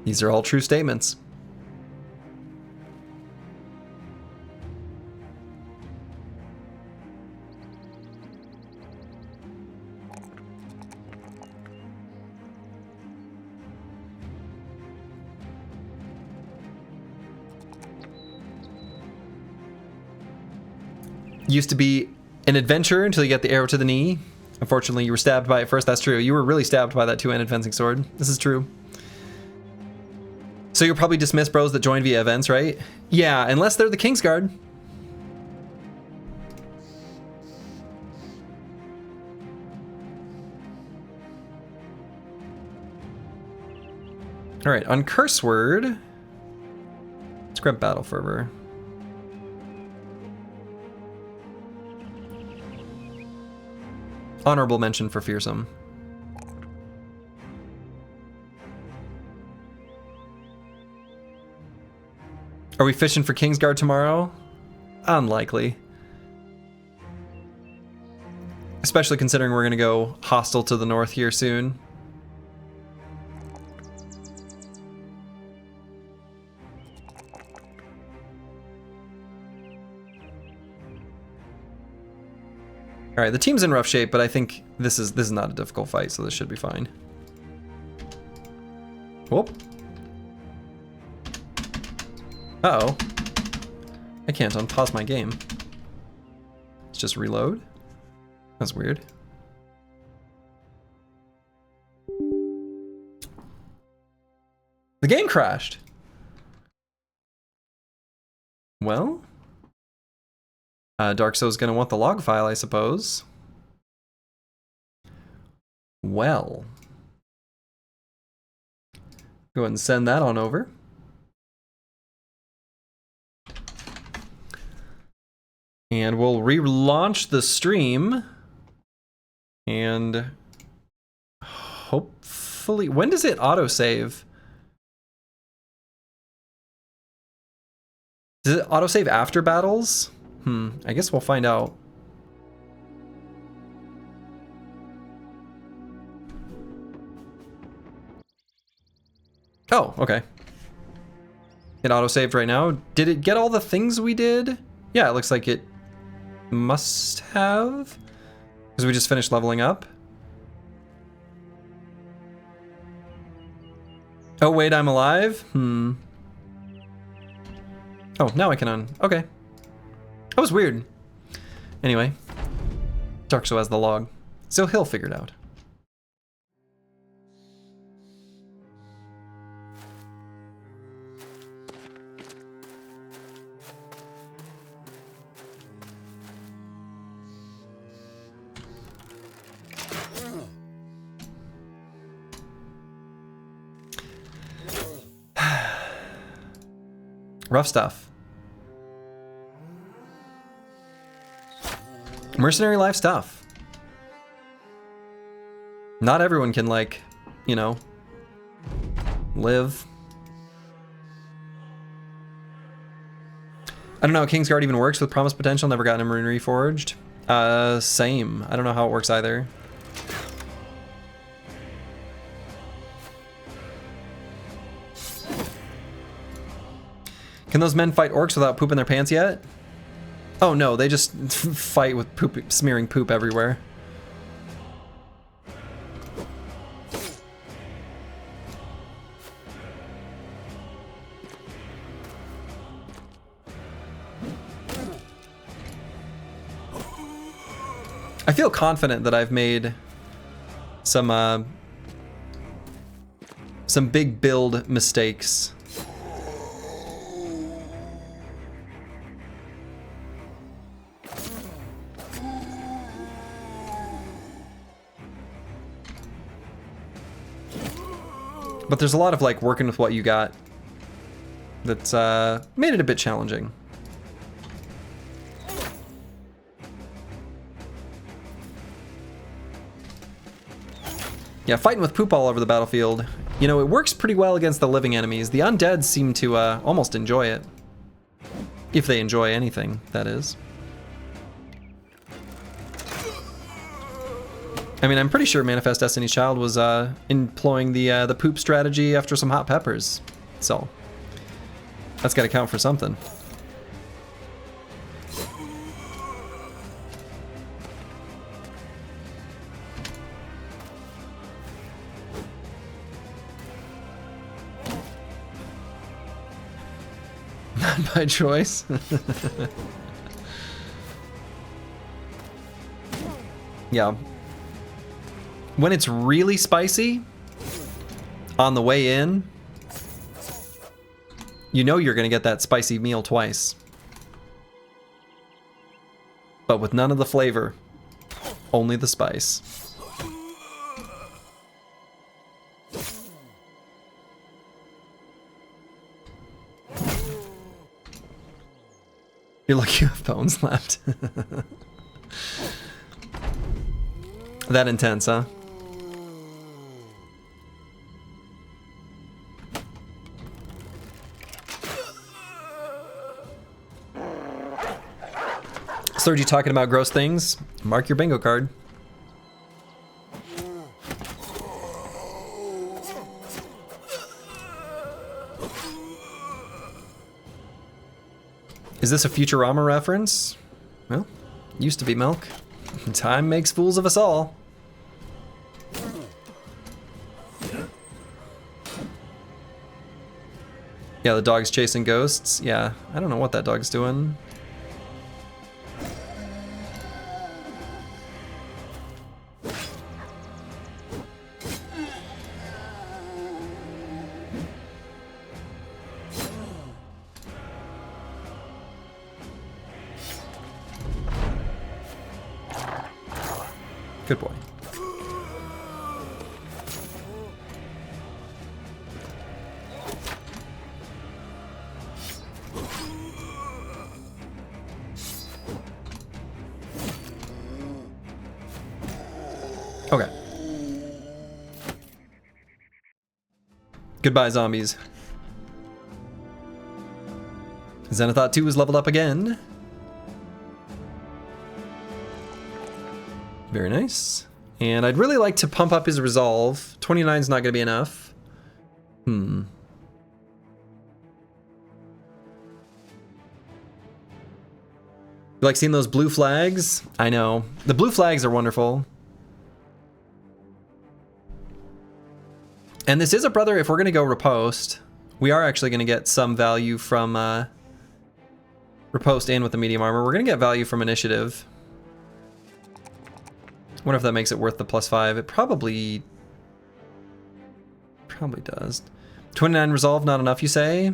These are all true statements. Used to be an adventure until you get the arrow to the knee. Unfortunately, you were stabbed by it first. That's true. You were really stabbed by that two-handed fencing sword. This is true. So you'll probably dismiss bros that join via events, right? Yeah, unless they're the Kingsguard. All right, on curse word, let's grab battle fervor. Honorable mention for fearsome. Are we fishing for Kingsguard tomorrow? Unlikely. Especially considering we're gonna go hostile to the north here soon. All right, the team's in rough shape, but I think this is not a difficult fight, so this should be fine. Whoop. Uh-oh. I can't unpause my game. Let's just reload. That's weird. The game crashed. Well, Dark Soul's gonna want the log file, I suppose. Well, go ahead and send that on over. And we'll relaunch the stream. And hopefully, when does it autosave? Does it autosave after battles? I guess we'll find out. Oh, okay. It autosaved right now. Did it get all the things we did? Yeah, it looks like it must have. Because we just finished leveling up. Oh, wait, I'm alive? Oh, now I can okay. That was weird. Anyway, Dark Soul has the log, so he'll figure it out. Rough stuff. Mercenary life stuff. Not everyone can, like, you know, live. I don't know how Kingsguard even works with Promised Potential. Never gotten him reforged. Same. I don't know how it works either. Can those men fight orcs without pooping their pants yet? Oh no, they just fight with poop, smearing poop everywhere. I feel confident that I've made some big build mistakes. But there's a lot of, like, working with what you got that's made it a bit challenging. Yeah, fighting with poop all over the battlefield. You know, it works pretty well against the living enemies. The undead seem to almost enjoy it. If they enjoy anything, that is. I mean, I'm pretty sure Manifest Destiny's Child was employing the poop strategy after some hot peppers. So, that's got to count for something. Not by choice. Yeah. When it's really spicy, on the way in, you know you're gonna get that spicy meal twice. But with none of the flavor, only the spice. You're lucky you have bones left. That intense, huh? So, are you talking about gross things? Mark your bingo card. Is this a Futurama reference? Well, used to be milk. Time makes fools of us all. Yeah, the dog's chasing ghosts. Yeah, I don't know what that dog's doing. Good boy. Okay. Goodbye, zombies. Xenothought 2 is leveled up again. Very nice. And I'd really like to pump up his resolve. 29 is not going to be enough. You like seeing those blue flags? I know. The blue flags are wonderful. And this is a brother, if we're going to go riposte, we are actually going to get some value from riposte and with the medium armor. We're going to get value from initiative. Wonder if that makes it worth the +5. It probably does. 29 resolve, not enough, you say?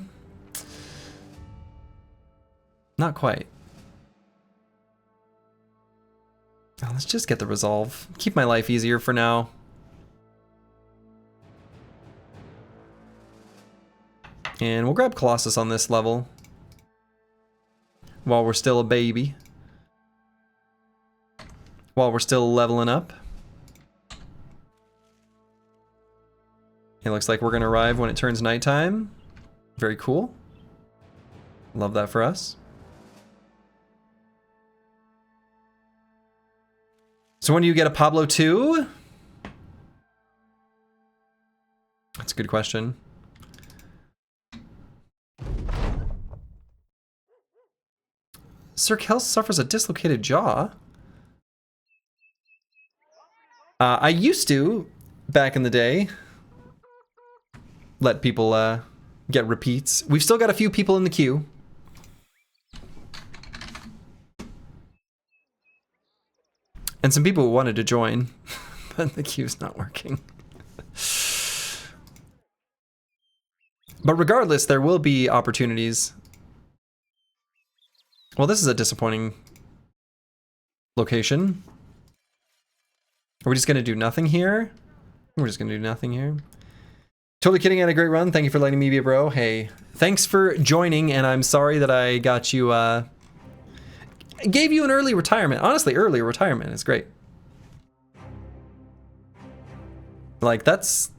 Not quite. Oh, let's just get the resolve. Keep my life easier for now. And we'll grab Colossus on this level while we're still a baby. While we're still leveling up. It looks like we're going to arrive when it turns nighttime. Very cool. Love that for us. So when do you get a Pablo 2? That's a good question. Sir Kel suffers a dislocated jaw. I used to, back in the day, let people get repeats. We've still got a few people in the queue. And some people who wanted to join, but the queue's not working. But regardless, there will be opportunities. Well, this is a disappointing location. Are we just going to do nothing here? We're just going to do nothing here. Totally kidding, had a great run. Thank you for letting me be a bro. Hey, thanks for joining, and I'm sorry that I got you, gave you an early retirement. Honestly, early retirement is great. Like, that's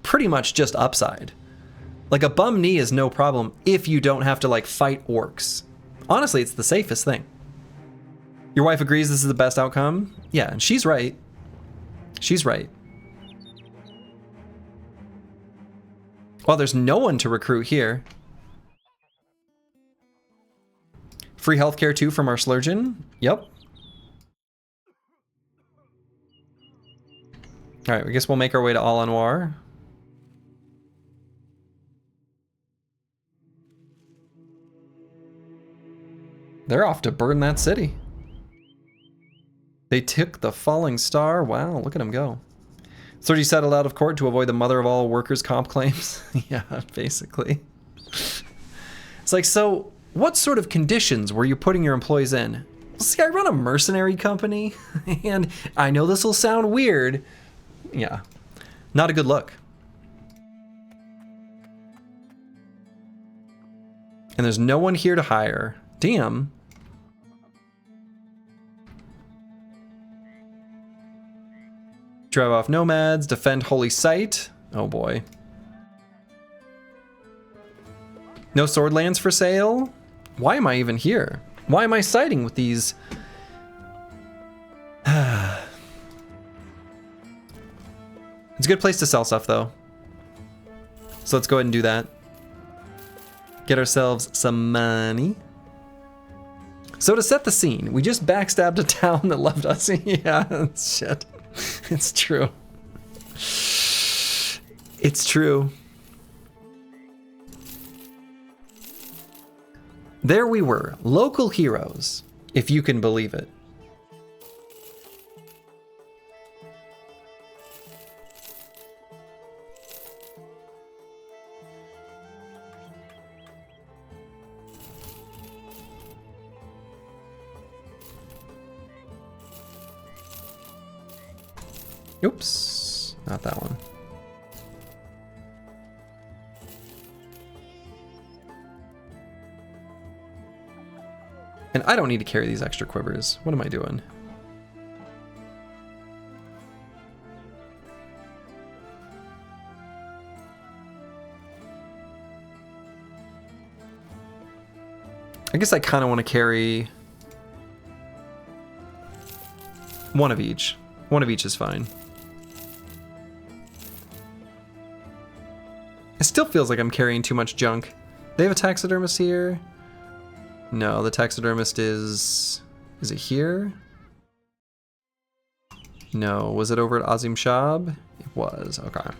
pretty much just upside. Like, a bum knee is no problem if you don't have to, like, fight orcs. Honestly, it's the safest thing. Your wife agrees this is the best outcome? Yeah, and she's right. She's right. Well, there's no one to recruit here. Free healthcare too from our Slurgeon? Yep. Alright, I guess we'll make our way to Al-Anwar. They're off to burn that city. They took the falling star. Wow, look at him go. 30 settled out of court to avoid the mother of all workers' comp claims. Yeah, basically. It's like, so what sort of conditions were you putting your employees in? Well, see, I run a mercenary company, and I know this will sound weird. Yeah, not a good look. And there's no one here to hire. Damn. Drive off nomads, defend holy site. Oh boy. No sword lands for sale? Why am I even here? Why am I siding with these? It's a good place to sell stuff though. So let's go ahead and do that. Get ourselves some money. So to set the scene, we just backstabbed a town that loved us. Yeah, shit. It's true. It's true. There we were, local heroes, if you can believe it. Oops, not that one. And I don't need to carry these extra quivers. What am I doing? I guess I kind of want to carry one of each. One of each is fine. It still feels like I'm carrying too much junk. They have a taxidermist here? No, the taxidermist is it here? No, was it over at Azim Shab? It was, okay.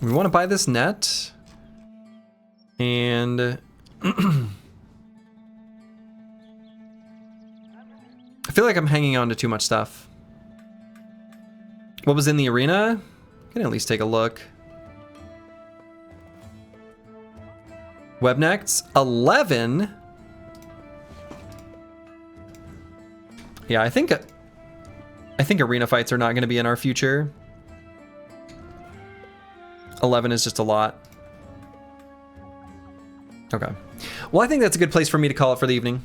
We want to buy this net. And I feel like I'm hanging on to too much stuff. What was in the arena? I can at least take a look. Webnects, 11. Yeah, I think arena fights are not going to be in our future. 11 is just a lot. Okay. Well, I think that's a good place for me to call it for the evening.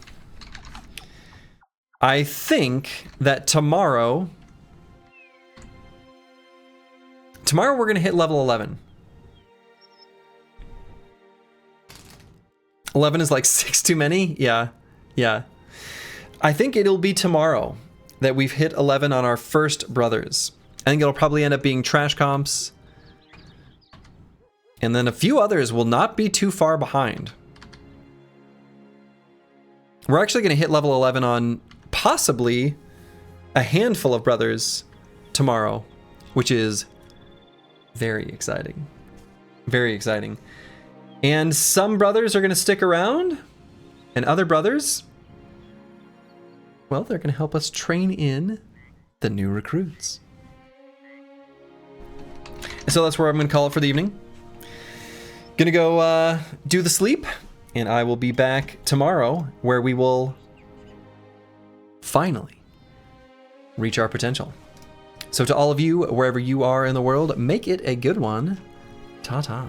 I think that tomorrow we're going to hit level 11. 11 is like 6 too many? Yeah. Yeah. I think it'll be tomorrow that we've hit 11 on our first brothers. I think it'll probably end up being trash comps. And then a few others will not be too far behind. We're actually going to hit level 11 on possibly a handful of brothers tomorrow, which is very exciting. Very exciting. And some brothers are going to stick around, and other brothers, well, they're going to help us train in the new recruits. So that's where I'm going to call it for the evening. Gonna go do the sleep, and I will be back tomorrow where we will finally reach our potential. So to all of you, wherever you are in the world, make it a good one. Ta-ta.